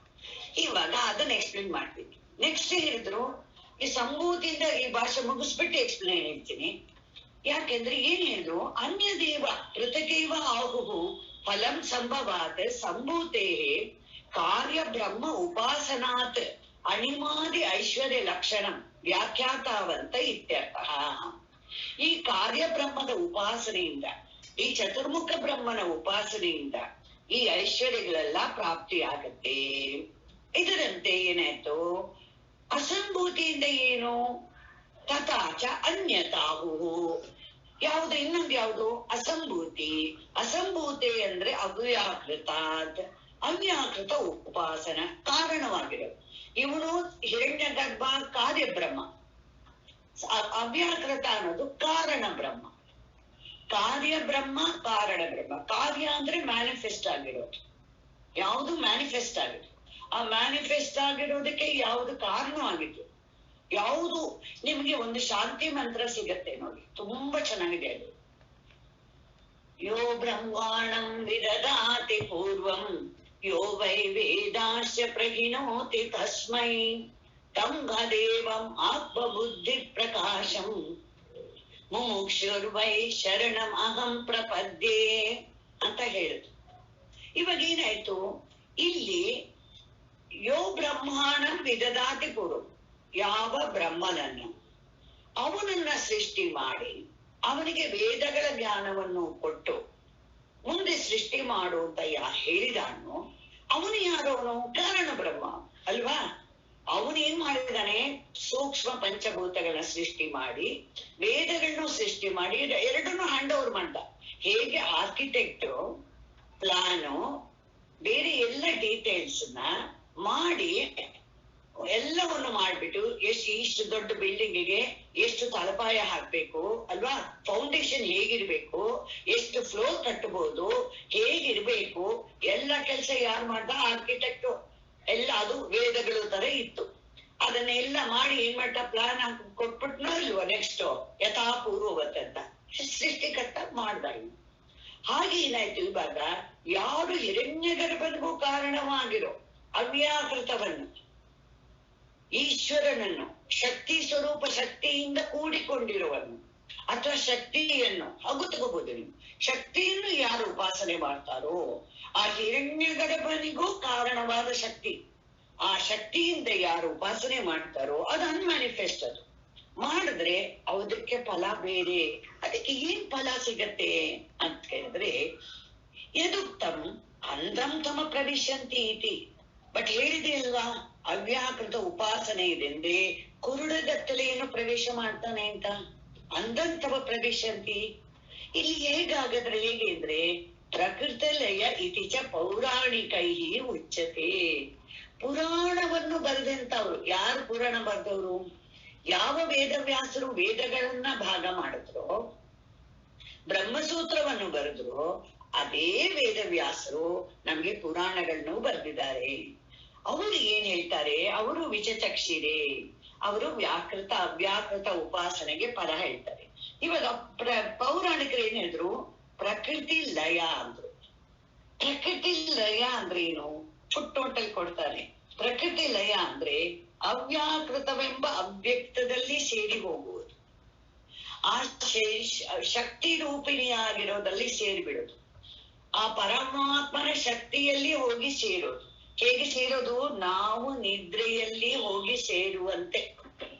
ಇವಾಗ ಅದನ್ನ ಎಕ್ಸ್ಪ್ಲೇನ್ ಮಾಡ್ತೀನಿ. ನೆಕ್ಸ್ಟ್ ಹೇಳಿದ್ರು ಈ ಸಂಭೂತಿಯಿಂದ ಈ ಭಾಷೆ ಮುಗಿಸ್ಬಿಟ್ಟು ಎಕ್ಸ್ಪ್ಲೇನ್ ಹೇಳ್ತೀನಿ. ಯಾಕೆಂದ್ರೆ ಏನ್ ಹೇಳಿದ್ರು, ಅನ್ಯ ದೇವ ಕೃತಕೈವ ಆಹುಹು ಫಲಂ ಸಂಭವಾತ್ ಸಂಭೂತೇ ಕಾರ್ಯ ಬ್ರಹ್ಮ ಉಪಾಸನಾತ್ ಅಣಿಮಾದಿ ಐಶ್ವರ್ಯ ಲಕ್ಷಣಂ ವ್ಯಾಖ್ಯಾತಾವಂತ ಇತ್ಯರ್ಥ. ಈ ಕಾರ್ಯ ಬ್ರಹ್ಮದ ಉಪಾಸನೆಯಿಂದ, ಈ ಚತುರ್ಮುಖ ಬ್ರಹ್ಮನ ಉಪಾಸನೆಯಿಂದ ಈ ಐಶ್ವರ್ಯಗಳೆಲ್ಲ ಪ್ರಾಪ್ತಿಯಾಗತ್ತೆ. ಇದರಂತೆ ಏನಾಯ್ತು, ಅಸಂಭೂತಿಯಿಂದ ಏನು, ತಥಾಚ ಅನ್ಯತಾಹು ಯಾವುದು, ಇನ್ನೊಂದು ಯಾವುದು ಅಸಂಭೂತಿ. ಅಸಂಭೂತಿ ಅಂದ್ರೆ ಅವ್ಯಾಕೃತಾತ್, ಅವ್ಯಾಕೃತ ಉಪಾಸನ ಕಾರಣವಾಗಿರೋದು. ಇವನು ಹಿರಣ್ಯ ಗರ್ಭ ಕಾರ್ಯಬ್ರಹ್ಮ, ಅವ್ಯಾಕೃತ ಅನ್ನೋದು ಕಾರಣ ಬ್ರಹ್ಮ. ಕಾರ್ಯ ಬ್ರಹ್ಮ ಕಾರಣ ಬ್ರಹ್ಮ. ಕಾರ್ಯ ಅಂದ್ರೆ ಮ್ಯಾನಿಫೆಸ್ಟ್ ಆಗಿರೋದು, ಯಾವುದು ಮ್ಯಾನಿಫೆಸ್ಟ್ ಆಗಿತ್ತು. ಆ ಮ್ಯಾನಿಫೆಸ್ಟ್ ಆಗಿರೋದಕ್ಕೆ ಯಾವುದು ಕಾರಣವಾಗಿತ್ತು. ಯಾವುದು ನಿಮ್ಗೆ ಒಂದು ಶಾಂತಿ ಮಂತ್ರ ಸಿಗತ್ತೆ ನೋಡಿ, ತುಂಬಾ ಚೆನ್ನಾಗಿದೆ ಅದು. ಯೋ ಬ್ರಹ್ಮಾಣಂ ವಿದದಾತಿ ಪೂರ್ವಂ ಯೋ ವೈ ವೇದಾಶ್ಚ ಪ್ರಹಿಣೋತಿ ತಸ್ಮೈ ತಂ ದೇವಂ ಆತ್ಮಬುದ್ಧಿ ಪ್ರಕಾಶಂ ಮುಮುಕ್ಷುರ್ವೈ ಶರಣಂ ಅಹಂ ಪ್ರಪದ್ಯೆ ಅಂತ ಹೇಳಿದ್ರು. ಇವಾಗ ಏನಾಯ್ತು, ಇಲ್ಲಿ ಯೋ ಬ್ರಹ್ಮಾಣಂ ವಿದದಾತಿ ಪೂರ್ವಂ, ಯಾವ ಬ್ರಹ್ಮನನ್ನು ಅವನನ್ನ ಸೃಷ್ಟಿ ಮಾಡಿ ಅವನಿಗೆ ವೇದಗಳ ಜ್ಞಾನವನ್ನು ಕೊಟ್ಟು ಮುಂದೆ ಸೃಷ್ಟಿ ಮಾಡು ಅಂತ ಹೇಳಿದಾನು, ಅವನು ಯಾರವನು, ಕಾರಣ ಬ್ರಹ್ಮ ಅಲ್ವಾ. ಅವನು ಏನ್ ಮಾಡಿದಾನೆ, ಸೂಕ್ಷ್ಮ ಪಂಚಭೂತಗಳನ್ನ ಸೃಷ್ಟಿ ಮಾಡಿ ವೇದಗಳನ್ನು ಸೃಷ್ಟಿ ಮಾಡಿ ಎರಡನ್ನು ಹ್ಯಾಂಡ್ ಓವರ್ ಮಾಡ್ದ. ಹೇಗೆ ಆರ್ಕಿಟೆಕ್ಟ್ ಪ್ಲಾನು ಬೇರೆ ಎಲ್ಲ ಡೀಟೇಲ್ಸ್ ನ ಮಾಡಿ ಎಲ್ಲವನ್ನು ಮಾಡ್ಬಿಟ್ಟು ಇಷ್ಟು ದೊಡ್ಡ ಬಿಲ್ಡಿಂಗಿಗೆ ಎಷ್ಟು ತಳಪಾಯ ಹಾಕ್ಬೇಕು ಅಲ್ವಾ, ಫೌಂಡೇಶನ್ ಹೇಗಿರ್ಬೇಕು, ಎಷ್ಟು ಫ್ಲೋರ್ ಕಟ್ಟಬಹುದು, ಹೇಗಿರ್ಬೇಕು, ಎಲ್ಲ ಕೆಲಸ ಯಾರು ಮಾಡ್ದ, ಆರ್ಕಿಟೆಕ್ಟ್. ಎಲ್ಲ ಅದು ವೇದಗಳು ತರ ಇತ್ತು. ಅದನ್ನೆಲ್ಲ ಮಾಡಿ ಏನ್ ಮಾಡ್ತಾ ಪ್ಲಾನ್ ಹಾಕಿ ಕೊಟ್ಬಿಟ್ನೋ ಇಲ್ವಾ, ನೆಕ್ಸ್ಟ್ ಯಥಾಪೂರ್ವವತ್ ಅಂತ ಸೃಷ್ಟಿಕರ್ತ ಮಾಡ್ದ. ಹಾಗೆ ಏನಾಯ್ತು, ಇವಾಗ ಯಾರು ಹಿರಣ್ಯ ಗರ್ಭನಿಗೂ ಕಾರಣವಾಗಿರೋ ಅವ್ಯಾಕೃತವನ್ನು ಈಶ್ವರನನ್ನು, ಶಕ್ತಿ ಸ್ವರೂಪ ಶಕ್ತಿಯಿಂದ ಕೂಡಿಕೊಂಡಿರುವನ್ನು ಅಥವಾ ಶಕ್ತಿಯನ್ನು ಹಾಗೂ ತಗೋಬಹುದು ನೀವು, ಶಕ್ತಿಯನ್ನು ಯಾರು ಉಪಾಸನೆ ಮಾಡ್ತಾರೋ ಆ ಹಿರಣ್ಯ ಗರ್ಭನಿಗೂ ಕಾರಣವಾದ ಶಕ್ತಿ, ಆ ಶಕ್ತಿಯಿಂದ ಯಾರು ಉಪಾಸನೆ ಮಾಡ್ತಾರೋ ಅದು ಅನ್ಮ್ಯಾನಿಫೆಸ್ಟ್. ಅದು ಮಾಡಿದ್ರೆ ಅದಕ್ಕೆ ಫಲ ಬೇರೆ. ಅದಕ್ಕೆ ಏನ್ ಫಲ ಸಿಗತ್ತೆ ಅಂತ ಹೇಳಿದ್ರೆ, ಯದುಕ್ತಂ ಅಂಧಂ ತಮ ಪ್ರವಿಶಂತಿ ಇತಿ. ಬಟ್ ಹೇಳಿದೆ ಅಲ್ವಾ, ಅವ್ಯಾಕೃತ ಉಪಾಸನೆ ಇದೆಂದ್ರೆ ಕುರುಡಗತ್ತಲೆಯನ್ನು ಪ್ರವೇಶ ಮಾಡ್ತಾನೆ ಅಂತ. ಅಂಧಂತವ ಪ್ರವೇಶಂತಿ ಇಲ್ಲಿ ಹೇಗಾಗದ್ರೆ ಹೇಗೆ ಅಂದ್ರೆ, ಪ್ರಕೃತ ಲಯ ಇತಿಚ ಪೌರಾಣಿಕೈ ಉಚ್ಯತೆ. ಪುರಾಣವನ್ನು ಬರೆದಂತವ್ರು ಯಾರು, ಪುರಾಣ ಬರೆದವರು ಯಾವ ವೇದವ್ಯಾಸರು ವೇದಗಳನ್ನ ಭಾಗ ಮಾಡಿದ್ರು, ಬ್ರಹ್ಮಸೂತ್ರವನ್ನು ಬರೆದ್ರು, ಅದೇ ವೇದವ್ಯಾಸರು ನಮ್ಗೆ ಪುರಾಣಗಳನ್ನು ಬರೆದಿದ್ದಾರೆ. ಅವರು ಏನ್ ಹೇಳ್ತಾರೆ, ಅವರು ವಿಚಚಕ್ಷಿರೆ, ಅವರು ವ್ಯಾಕೃತ ಅವ್ಯಾಕೃತ ಉಪಾಸನೆಗೆ ಫಲ ಹೇಳ್ತಾರೆ. ಇವಾಗ ಪೌರಾಣಿಕರು ಏನ್ ಹೇಳಿದ್ರು, ಪ್ರಕೃತಿ ಲಯ ಅಂದ್ರು. ಪ್ರಕೃತಿ ಲಯ ಅಂದ್ರೆ ಏನು, ಫುಟ್ ನೋಟಲ್ಲಿ ಕೊಡ್ತಾರೆ. ಪ್ರಕೃತಿ ಲಯ ಅಂದ್ರೆ ಅವ್ಯಾಕೃತವೆಂಬ ಅವ್ಯಕ್ತದಲ್ಲಿ ಸೇರಿ ಹೋಗುವುದು, ಆ ಶಕ್ತಿ ರೂಪಿಣಿಯಾಗಿರೋದಲ್ಲಿ ಸೇರಿಬಿಡೋದು, ಆ ಪರಮಾತ್ಮನ ಶಕ್ತಿಯಲ್ಲಿ ಹೋಗಿ ಸೇರೋದು. ಹೇಗೆ ಸೇರೋದು, ನಾವು ನಿದ್ರೆಯಲ್ಲಿ ಹೋಗಿ ಸೇರುವಂತೆ,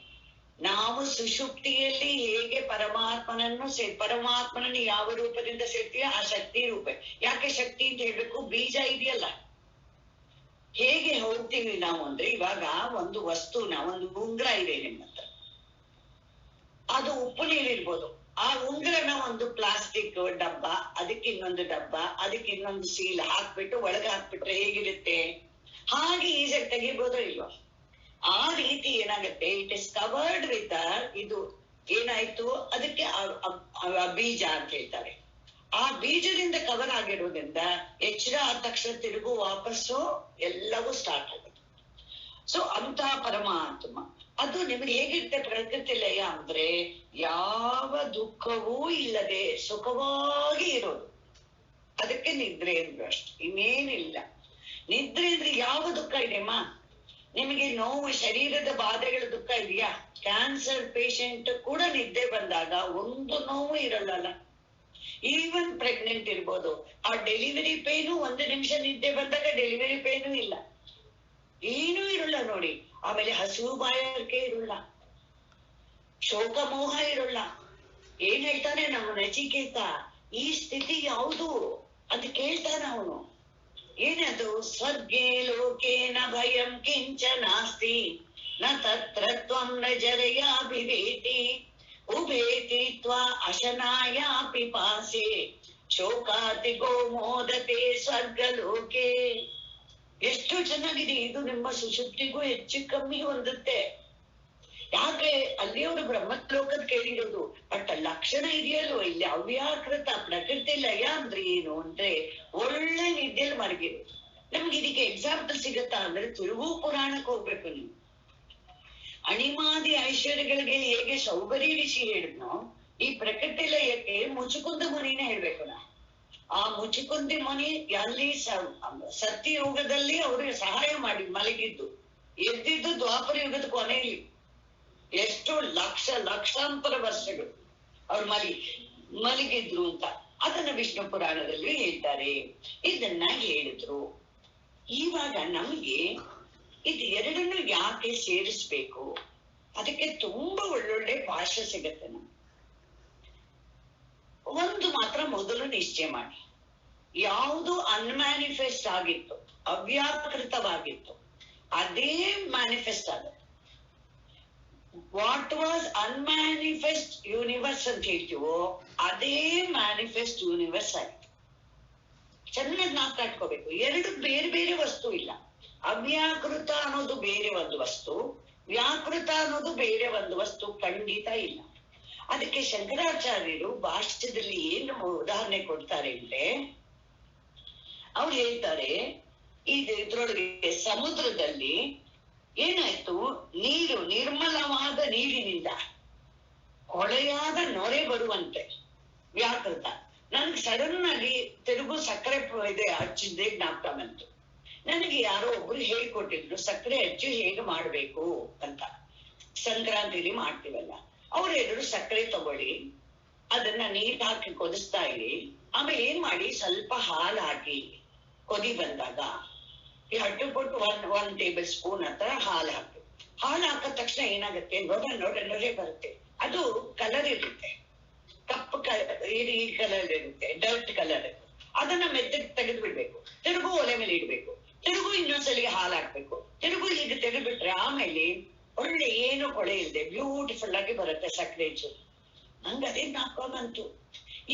ನಾವು ಸುಷುಪ್ತಿಯಲ್ಲಿ ಹೇಗೆ ಪರಮಾತ್ಮನನ್ನು ಯಾವ ರೂಪದಿಂದ ಸೇರ್ತೀವಿ, ಆ ಶಕ್ತಿ ರೂಪ. ಯಾಕೆ ಶಕ್ತಿ ಅಂತ ಹೇಳ್ಬೇಕು, ಬೀಜ ಇದೆಯಲ್ಲ. ಹೇಗೆ ಹೋಗ್ತೀವಿ ನಾವು ಅಂದ್ರೆ, ಇವಾಗ ಒಂದು ವಸ್ತುನ, ಒಂದು ಉಂಗ್ರ ಇದೆ ನಿಮ್ಮ ಹತ್ರ, ಅದು ಉಪ್ಪು ನೀರಿರ್ಬೋದು. ಆ ಉಂಗ್ರನ ಒಂದು ಪ್ಲಾಸ್ಟಿಕ್ ಡಬ್ಬ, ಅದಕ್ಕೆ ಇನ್ನೊಂದು ಡಬ್ಬ, ಅದಕ್ಕೆ ಇನ್ನೊಂದು ಸೀಲ್ ಹಾಕ್ಬಿಟ್ಟು ಒಳಗೆ ಹಾಕ್ಬಿಟ್ರೆ ಹೇಗಿರುತ್ತೆ, ಹಾಗೆ ಈಸಿಯಾಗಿ ತೆಗಿಬೋದೋ ಇಲ್ವಾ. ಆ ರೀತಿ ಏನಾಗುತ್ತೆ, ಇಟ್ ಇಸ್ ಕವರ್ಡ್ ವಿತ್ ಇದು ಏನಾಯ್ತು, ಅದಕ್ಕೆ ಬೀಜ ಅಂತ ಹೇಳ್ತಾರೆ. ಆ ಬೀಜದಿಂದ ಕವರ್ ಆಗಿರೋದ್ರಿಂದ ಎಚ್ಚರ ಆದ ತಕ್ಷಣ ತಿರುಗು ವಾಪಸ್ಸು ಎಲ್ಲವೂ ಸ್ಟಾರ್ಟ್ ಆಗುತ್ತೆ. ಸೊ ಅಂತ ಪರಮಾತ್ಮ ಅದು ನಿಮ್ಗೆ ಹೇಗಿರುತ್ತೆ ಪ್ರಕೃತಿ ಲಯ ಅಂದ್ರೆ ಯಾವ ದುಃಖವೂ ಇಲ್ಲದೆ ಸುಖವಾಗಿ ಇರೋದು. ಅದಕ್ಕೆ ನಿದ್ರೆ ಅಂದ್ರು ಅಷ್ಟೆ, ಇನ್ನೇನಿಲ್ಲ. ನಿದ್ರೆ ಅಂದ್ರೆ ಯಾವ ದುಃಖ ಇದೆಯಮ್ಮ? ನಿಮಗೆ ನೋವು, ಶರೀರದ ಬಾಧೆಗಳ ದುಃಖ ಇದೆಯಾ? ಕ್ಯಾನ್ಸರ್ ಪೇಷಂಟ್ ಕೂಡ ನಿದ್ದೆ ಬಂದಾಗ ಒಂದು ನೋವು ಇರಲ್ಲ. ಈವನ್ ಪ್ರೆಗ್ನೆಂಟ್ ಇರ್ಬೋದು, ಆ ಡೆಲಿವರಿ ಪೇನು 1 ನಿಮಿಷ ನಿದ್ದೆ ಬಂದಾಗ ಡೆಲಿವರಿ ಪೇನು ಇಲ್ಲ, ಏನೂ ಇರಲ್ಲ ನೋಡಿ. ಆಮೇಲೆ ಹಸಿವು ಬಾಯಾರಿಕೆ ಇರಲ್ಲ, ಶೋಕ ಮೋಹ ಇರಲ್ಲ. ಏನ್ ಹೇಳ್ತಾನೆ ನಮ್ಮ ನಚಿಕೇತ, ಈ ಸ್ಥಿತಿ ಯಾವುದು ಅಂತ ಕೇಳ್ತಾನ ಅವನು. ಏನದು? ಸ್ವರ್ಗೇ ಲೋಕೆ ನ ಭಯಂ ಕಿಂಚ ನಾಸ್ತಿ ನ ತತ್ರ ತ್ವಂ ನ ಜರಯಾಭಿವೇತಿ ಉಭೇತಿ ತ್ವಾ ಅಶನಾಯ ಪಿಪಾಸೆ ಶೋಕಾತಿ ಗೋ ಮೋದತೆ ಸ್ವರ್ಗ ಲೋಕೆ. ಎಷ್ಟು ಚೆನ್ನಾಗಿದೆ ಇದು. ನಿಮ್ಮ ಸುಶುದ್ಧಿಗೂ ಹೆಚ್ಚು ಕಮ್ಮಿ ಹೊಂದುತ್ತೆ. ಯಾಕೆ? ಅಲ್ಲಿಯವರು ಬ್ರಹ್ಮಲೋಕದ ಕೇಳಿರೋದು, ಬಟ್ ಲಕ್ಷಣ ಇದೆಯಲ್ವ ಇಲ್ಲಿ ಅವ್ಯಾಕೃತ ಪ್ರಕೃತಿ ಲಯ ಅಂದ್ರೆ ಏನು ಅಂದ್ರೆ ಒಳ್ಳೆ ನಿದ್ದೆಯಲ್ಲಿ ಮಲಗಿರು. ನಮ್ಗೆ ಇದಕ್ಕೆ ಎಕ್ಸಾಂಪಲ್ ಸಿಗತ್ತಾ ಅಂದ್ರೆ ತಿರುಗೂ ಪುರಾಣಕ್ಕೆ ಹೋಗ್ಬೇಕು ನೀವು. ಅಣಿಮಾದಿ ಐಶ್ವರ್ಯಗಳಿಗೆ ಹೇಗೆ ಶೌಬರಿ ಋಷಿ ಹೇಳಿದ್ನೋ, ಈ ಪ್ರಕೃತಿ ಲಯಕ್ಕೆ ಮುಚುಕುಂದ ಮುನಿನೇ ಹೇಳ್ಬೇಕು ನಾವು. ಆ ಮುಚುಕುಂದಿ ಮುನಿ ಅಲ್ಲಿ ಸತ್ಯಯುಗದಲ್ಲಿ ಅವ್ರಿಗೆ ಸಹಾಯ ಮಾಡಿ ಮಲಗಿದ್ದು, ಎದ್ದಿದ್ದು ದ್ವಾಪರ ಯುಗದ ಕೊನೆಯಲ್ಲಿ. ಎಷ್ಟು ಲಕ್ಷಾಂತರ ವರ್ಷಗಳು ಅವ್ರು ಮಲಗಿದ್ರು ಅಂತ ಅದನ್ನ ವಿಷ್ಣು ಪುರಾಣದಲ್ಲಿ ಹೇಳ್ತಾರೆ. ಇದನ್ನ ಹೇಳಿದ್ರು. ಇವಾಗ ನಮ್ಗೆ ಇದು ಎರಡನ್ನು ಯಾಕೆ ಸೇರಿಸ್ಬೇಕು? ಅದಕ್ಕೆ ತುಂಬಾ ಒಳ್ಳೊಳ್ಳೆ ಭಾಷೆ ಸಿಗತ್ತೆ ನಮ್ಗೆ. ಒಂದು ಮಾತ್ರ ಮೊದಲು ನಿಶ್ಚಯ ಮಾಡಿ, ಯಾವುದು ಅನ್ಮ್ಯಾನಿಫೆಸ್ಟ್ ಆಗಿತ್ತು, ಅವ್ಯಾಕೃತವಾಗಿತ್ತು, ಅದೇ ಮ್ಯಾನಿಫೆಸ್ಟ್ ಆಗುತ್ತೆ. ವಾಟ್ ವಾಸ್ ಅನ್ಮ್ಯಾನಿಫೆಸ್ಟ್ ಯೂನಿವರ್ಸ್ ಅಂತ ಹೇಳ್ತೀವೋ ಅದೇ ಮ್ಯಾನಿಫೆಸ್ಟ್ ಯೂನಿವರ್ಸ್ ಆಯ್ತು. ಚೆನ್ನಾಗಿ ನಾವು ಕಾಟ್ಕೋಬೇಕು. ಎರಡು ಬೇರೆ ಬೇರೆ ವಸ್ತು ಇಲ್ಲ. ಅವ್ಯಾಕೃತ ಅನ್ನೋದು ಬೇರೆ ಒಂದು ವಸ್ತು, ವ್ಯಾಕೃತ ಅನ್ನೋದು ಬೇರೆ ಒಂದು ವಸ್ತು ಖಂಡಿತ ಇಲ್ಲ. ಅದಕ್ಕೆ ಶಂಕರಾಚಾರ್ಯರು ಭಾಷ್ಯದಲ್ಲಿ ಏನು ಉದಾಹರಣೆ ಕೊಡ್ತಾರೆ ಅಂದ್ರೆ, ಅವ್ರು ಹೇಳ್ತಾರೆ, ಇದ್ರೊಳಗೆ ಸಮುದ್ರದಲ್ಲಿ ಏನಾಯ್ತು, ನೀರು ನಿರ್ಮಲವಾದ ನೀರಿನಿಂದ ಹೊಳೆಯಾದ ನೊರೆ ಬರುವಂತೆ ವ್ಯಾಕೃತ. ನನ್ಗೆ ಸಡನ್ ಆಗಿ ತಿರುಗು ಸಕ್ಕರೆ ಇದೆ ಹಚ್ಚಿದ್ದೆ ಜ್ಞಾಪಕ ಬಂತು. ನನಗೆ ಯಾರೋ ಒಬ್ರು ಹೇಳ್ಕೊಟ್ಟಿದ್ರು ಸಕ್ಕರೆ ಹಚ್ಚಿ ಹೇಗೆ ಮಾಡ್ಬೇಕು ಅಂತ. ಸಂಕ್ರಾಂತಿಲಿ ಮಾಡ್ತೀವಲ್ಲ, ಅವ್ರು ಹೇಳಿದ್ರು ಸಕ್ಕರೆ ತಗೊಳ್ಳಿ, ಅದನ್ನ ನೀರ್ ಹಾಕಿ ಕೊದಿಸ್ತಾ ಇರಿ, ಆಮೇಲೆ ಏನ್ ಮಾಡಿ ಸ್ವಲ್ಪ ಹಾಲು ಹಾಕಿ ಕೊದಿ ಬಂದಾಗ ಈ ಹಟ್ಟು ಕೊಟ್ಟು 1 ಟೇಬಲ್ ಸ್ಪೂನ್ ಹತ್ರ ಹಾಲು ಹಾಕಿ. ಹಾಲು ಹಾಕಿದ ತಕ್ಷಣ ಏನಾಗುತ್ತೆ, ನೊರೆ ಬರುತ್ತೆ. ಅದು ಕಲರ್ ಇರುತ್ತೆ, ಕಪ್ಪು ಈ ಕಲರ್ ಇರುತ್ತೆ, ಡರ್ಟ್ ಕಲರ್. ಅದನ್ನ ಮೆತ್ತಗೆ ತೆಗೆದು ಬಿಡ್ಬೇಕು, ತಿರುಗು ಒಲೆ ಮೇಲೆ ಇಡ್ಬೇಕು, ತಿರುಗು ಇನ್ನೊಂದ್ಸಲಿಗೆ ಹಾಲು ಹಾಕ್ಬೇಕು, ತಿರುಗು ಹೀಗೆ ತೆಗೆದ್ಬಿಟ್ರೆ ಆಮೇಲೆ ಒಳ್ಳೆ ಏನು ಕೊಳೆ ಇಲ್ಲದೆ ಬ್ಯೂಟಿಫುಲ್ ಆಗಿ ಬರುತ್ತೆ ಸಕ್ಕರೆ ಚೂರು. ನಂಗೆ ಅದೇ ನಾಲ್ಕೋ ಬಂತು.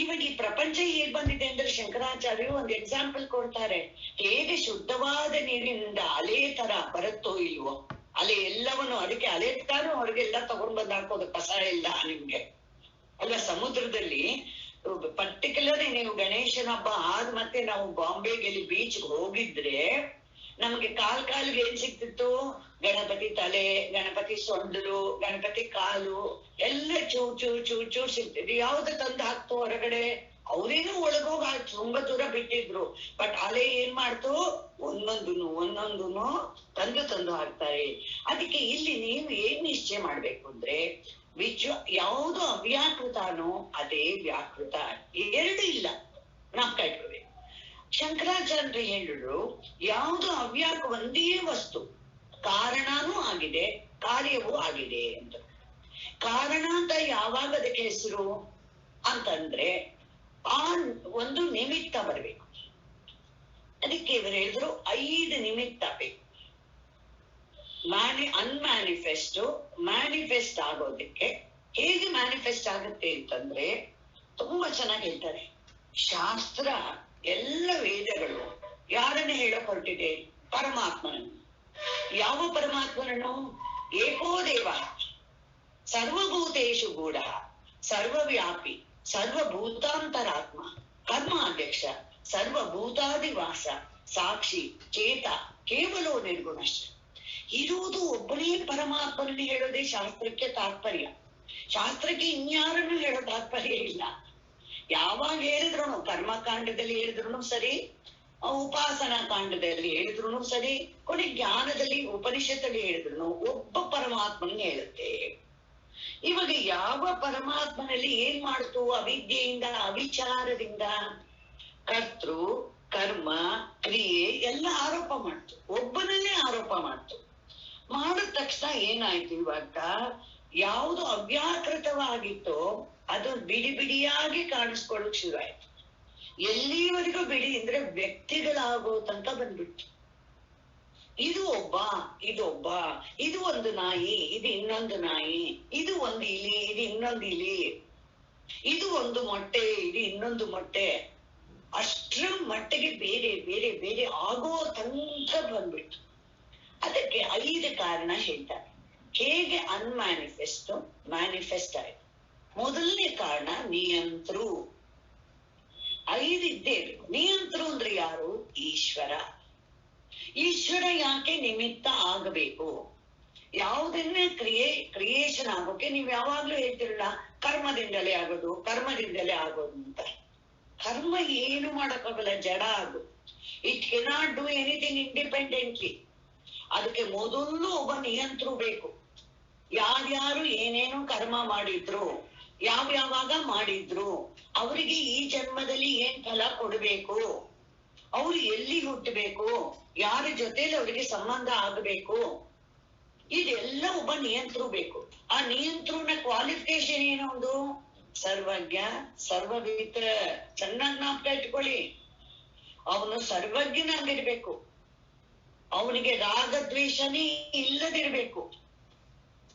ಇವಾಗ ಈ ಪ್ರಪಂಚ ಹೇಗ್ ಬಂದಿದೆ ಅಂದ್ರೆ ಶಂಕರಾಚಾರ್ಯರು ಒಂದು ಎಕ್ಸಾಂಪಲ್ ಕೊಡ್ತಾರೆ. ಹೇಗೆ ಶುದ್ಧವಾದ ನೀರಿನಿಂದ ಅಲೆ ತರ ಬರುತ್ತೋ ಇಲ್ವೋ, ಅಲೆ ಎಲ್ಲವನ್ನು, ಅದಕ್ಕೆ ಅಲೆ ತರ ಹೊರಗೆಲ್ಲ ತಗೊಂಡ್ ಬಂದ್ ಹಾಕೋದು, ಕಸ ಇಲ್ಲ ನಿಮ್ಗೆ ಅಲ್ವಾ. ಸಮುದ್ರದಲ್ಲಿ ಪರ್ಟಿಕ್ಯುಲರ್ ನೀವು ಗಣೇಶನ ಹಬ್ಬ ಆದ್ ಮತ್ತೆ ನಾವು ಬಾಂಬೆಗೆ ಬೀಚ್ಗೆ ಹೋಗಿದ್ರೆ ನಮ್ಗೆ ಕಾಲ್ಗೆ ಏನ್ ಸಿಕ್ತಿತ್ತು, ಗಣಪತಿ ತಲೆ, ಗಣಪತಿ ಸೊಂಡಲು, ಗಣಪತಿ ಕಾಲು ಎಲ್ಲ ಚೂರ್ ಸಿಗ್ತಿದ್ರು. ಯಾವ್ದು ತಂದು ಹಾಕ್ತು ಹೊರಗಡೆ, ಅವ್ರೇನು ಒಳಗೋಗ ತುಂಬಾ ದೂರ ಬಿಟ್ಟಿದ್ರು. ಬಟ್ ಅಲೆ ಏನ್ ಮಾಡ್ತು, ಒಂದೊಂದುನು ತಂದು ಹಾಕ್ತಾರೆ. ಅದಕ್ಕೆ ಇಲ್ಲಿ ನೀವು ಏನ್ ನಿಶ್ಚಯ ಮಾಡ್ಬೇಕು ಅಂದ್ರೆ, ಯಾವುದು ಅವ್ಯಾಕೃತನೋ ಅದೇ ವ್ಯಾಕೃತ, ಎರಡು ಇಲ್ಲ, ನಾವ್ ಕಟ್ಕೋಬೇಕು. ಶಂಕರಾಚಾರ್ಯ ಹೇಳಿದ್ರು ಯಾವುದು ಒಂದೇ ವಸ್ತು ಕಾರಣನೂ ಆಗಿದೆ ಕಾರ್ಯವೂ ಆಗಿದೆ ಅಂತ. ಕಾರಣ ಅಂತ ಯಾವಾಗ ಅದಕ್ಕೆ ಹೆಸರು ಅಂತಂದ್ರೆ ಆ ಒಂದು ನಿಮಿತ್ತ ಬರ್ಬೇಕು. ಅದಕ್ಕೆ ಇವರು ಹೇಳಿದ್ರು 5 ನಿಮಿತ್ತ ಬೇಕು. ಅನ್ಮ್ಯಾನಿಫೆಸ್ಟ್ ಮ್ಯಾನಿಫೆಸ್ಟ್ ಆಗೋದಕ್ಕೆ ಹೇಗೆ ಮ್ಯಾನಿಫೆಸ್ಟ್ ಆಗುತ್ತೆ ಅಂತಂದ್ರೆ ತುಂಬಾ ಚೆನ್ನಾಗಿ ಹೇಳ್ತಾರೆ. ಶಾಸ್ತ್ರ ಎಲ್ಲ ವೇದಗಳು ಯಾರನ್ನ ಹೇಳಕ್ ಹೊರಟಿದೆ, ಪರಮಾತ್ಮನನ್ನು. ಯಾವ ಪರಮಾತ್ಮನನ್ನು? ಏಕೋ ದೇವ ಸರ್ವಭೂತೇಶು ಗೂಢ ಸರ್ವವ್ಯಾಪಿ ಸರ್ವಭೂತಾಂತರಾತ್ಮ ಕರ್ಮಾಧ್ಯಕ್ಷ, ಸರ್ವಭೂತಾದಿವಾಸ, ಸಾಕ್ಷಿ, ಚೇತ, ಕೇವಲೋ ನಿರ್ಗುಣಶ್ಚ. ಇರುವುದು ಒಬ್ಬನೇ ಪರಮಾತ್ಮನಲ್ಲಿ ಹೇಳೋದೇ ಶಾಸ್ತ್ರಕ್ಕೆ ತಾತ್ಪರ್ಯ. ಶಾಸ್ತ್ರಕ್ಕೆ ಇನ್ಯಾರನ್ನು ಹೇಳೋ ತಾತ್ಪರ್ಯ ಇಲ್ಲ. ಯಾವಾಗ ಹೇಳಿದ್ರು, ಕರ್ಮಕಾಂಡದಲ್ಲಿ ಹೇಳಿದ್ರು ಸರಿ, ಉಪಾಸನಾ ಕಾಂಡದಲ್ಲಿ ಹೇಳಿದ್ರು ಸರಿ, ಕೊನೆ ಜ್ಞಾನದಲ್ಲಿ ಉಪನಿಷತ್ತಲ್ಲಿ ಹೇಳಿದ್ರು ಒಬ್ಬ ಪರಮಾತ್ಮನ ಹೇಳುತ್ತೆ. ಇವಾಗ ಯಾವ ಪರಮಾತ್ಮನಲ್ಲಿ ಏನ್ ಮಾಡ್ತು? ಅವಿದ್ಯೆಯಿಂದ, ಅವಿಚಾರದಿಂದ ಕರ್ತೃ, ಕರ್ಮ, ಕ್ರಿಯೆ ಎಲ್ಲ ಆರೋಪ ಮಾಡ್ತು. ಒಬ್ಬನನ್ನೇ ಆರೋಪ ಮಾಡ್ತು. ಮಾಡಿದ ತಕ್ಷಣ ಏನಾಯ್ತು? ಇವಾಗ ಯಾವುದು ಅವ್ಯಾಕೃತವಾಗಿತ್ತೋ ಅದು ಬಿಡಿ ಬಿಡಿಯಾಗಿ ಕಾಣಿಸ್ಕೊಳ್ಳಕ್ ಶುರು ಆಯ್ತು. ಎಲ್ಲಿವರೆಗೂ ಬಿಡಿ ಅಂದ್ರೆ ವ್ಯಕ್ತಿಗಳಾಗೋ ತನಕ ಬಂದ್ಬಿಟ್ಟು, ಇದು ಒಬ್ಬ, ಇದೊಬ್ಬ, ಇದು ಒಂದು ನಾಯಿ, ಇದು ಇನ್ನೊಂದು ನಾಯಿ, ಇದು ಒಂದು ಇಲಿ, ಇದು ಇನ್ನೊಂದು ಇಲಿ, ಇದು ಒಂದು ಮೊಟ್ಟೆ, ಇದು ಇನ್ನೊಂದು ಮೊಟ್ಟೆ, ಅಷ್ಟ್ರ ಮಟ್ಟಿಗೆ ಬೇರೆ ಬೇರೆ ಬೇರೆ ಆಗೋ ತನಕ ಬಂದ್ಬಿಟ್ಟು. ಅದಕ್ಕೆ 5 ಕಾರಣ ಹೇಳ್ತಾರೆ ಹೇಗೆ ಅನ್ಮ್ಯಾನಿಫೆಸ್ಟ್ ಮ್ಯಾನಿಫೆಸ್ಟ್ ಆಯ್ತು. ಮೊದಲನೇ ಕಾರಣ ನಿಯಂತ್ರು. 5 ಇದ್ದೇ ಇರ್ಬೇಕು. ನಿಯಂತ್ರು ಅಂದ್ರೆ ಯಾರು? ಈಶ್ವರ. ಈಶ್ವರ ಯಾಕೆ ನಿಮಿತ್ತ ಆಗಬೇಕು? ಯಾವುದನ್ನೇ ಕ್ರಿಯೇಷನ್ ಆಗೋಕೆ ನೀವ್ ಯಾವಾಗ್ಲೂ ಹೇಳ್ತಿರಲ್ಲ, ಕರ್ಮದಿಂದಲೇ ಆಗೋದು, ಕರ್ಮದಿಂದಲೇ ಆಗೋದು ಅಂತ. ಕರ್ಮ ಏನು ಮಾಡಕ್ಕಾಗಲ್ಲ, ಜಡ ಆಗು. It cannot do anything independently. ಅದಕ್ಕೆ ಮೊದಲು ಒಬ್ಬ ನಿಯಂತ್ರು ಬೇಕು. ಯಾರ್ಯಾರು ಏನೇನು ಕರ್ಮ ಮಾಡಿದ್ರು, ಯಾವಾಗ ಮಾಡಿದ್ರು, ಅವರಿಗೆ ಈ ಜನ್ಮದಲ್ಲಿ ಏನ್ ಫಲ ಕೊಡ್ಬೇಕು, ಅವ್ರು ಎಲ್ಲಿ ಹುಟ್ಟಬೇಕು, ಯಾರ ಜೊತೆಲಿ ಅವ್ರಿಗೆ ಸಂಬಂಧ ಆಗಬೇಕು, ಇದೆಲ್ಲ ಒಬ್ಬ ನಿಯಂತ್ರು ಬೇಕು. ಆ ನಿಯಂತ್ರನ ಕ್ವಾಲಿಫಿಕೇಶನ್ ಏನೊಂದು? ಸರ್ವಜ್ಞ, ಸರ್ವವಿತ್ರ. ಚೆನ್ನಾಗಿ ಜ್ಞಾಪಕ ಇಟ್ಕೊಳ್ಳಿ, ಅವನು ಸರ್ವಜ್ಞನಾಗಿರ್ಬೇಕು, ಅವನಿಗೆ ರಾಗದ್ವೇಷನೇ ಇಲ್ಲದಿರ್ಬೇಕು,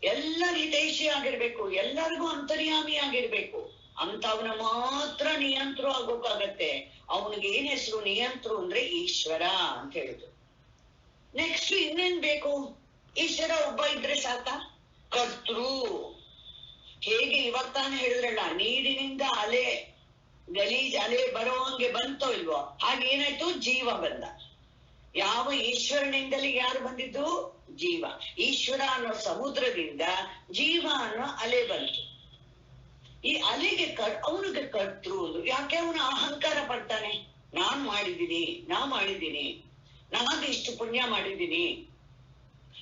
ಎಲ್ಲ ಹಿತೈಷಿ ಆಗಿರ್ಬೇಕು, ಎಲ್ಲರಿಗೂ ಅಂತರ್ಯಾಮಿ ಆಗಿರ್ಬೇಕು. ಅಂತವನ ಮಾತ್ರ ನಿಯಂತ್ರು ಆಗೋಕ್ಕಾಗತ್ತೆ. ಅವನಿಗೆ ಏನ್ ಹೆಸರು? ನಿಯಂತ್ರು ಅಂದ್ರೆ ಈಶ್ವರ ಅಂತ ಹೇಳಿದ್ರು. ನೆಕ್ಸ್ಟ್ ಇನ್ನೇನ್ ಬೇಕು? ಈಶ್ವರ ಒಬ್ಬ ಇದ್ರೆ ಸಾಕ? ಕರ್ತೃ. ಹೇಗೆ ಇವಾಗ ತಾನು ಹೇಳಿದ್ರಲ್ಲ, ನೀರಿನಿಂದ ಅಲೆ, ಗಲೀಜ್ ಅಲೆ ಬರೋ ಹಂಗೆ ಬಂತೋ ಇಲ್ವೋ, ಹಾಗೇನಾಯ್ತು? ಜೀವ ಬಂದ. ಯಾವ ಈಶ್ವರನಿಂದಲೇ ಯಾರು ಬಂದಿದ್ದು? ಜೀವ. ಈಶ್ವರ ಅನ್ನೋ ಸಮುದ್ರದಿಂದ ಜೀವ ಅನ್ನೋ ಅಲೆ ಬಂತು. ಈ ಅಲೆಗೆ ಅವನಿಗೆ ಕರ್ತೃ. ಯಾಕೆ? ಅವನು ಅಹಂಕಾರ ಪಡ್ತಾನೆ, ನಾನ್ ಮಾಡಿದ್ದೀನಿ, ನಾನು ಇಷ್ಟು ಪುಣ್ಯ ಮಾಡಿದ್ದೀನಿ,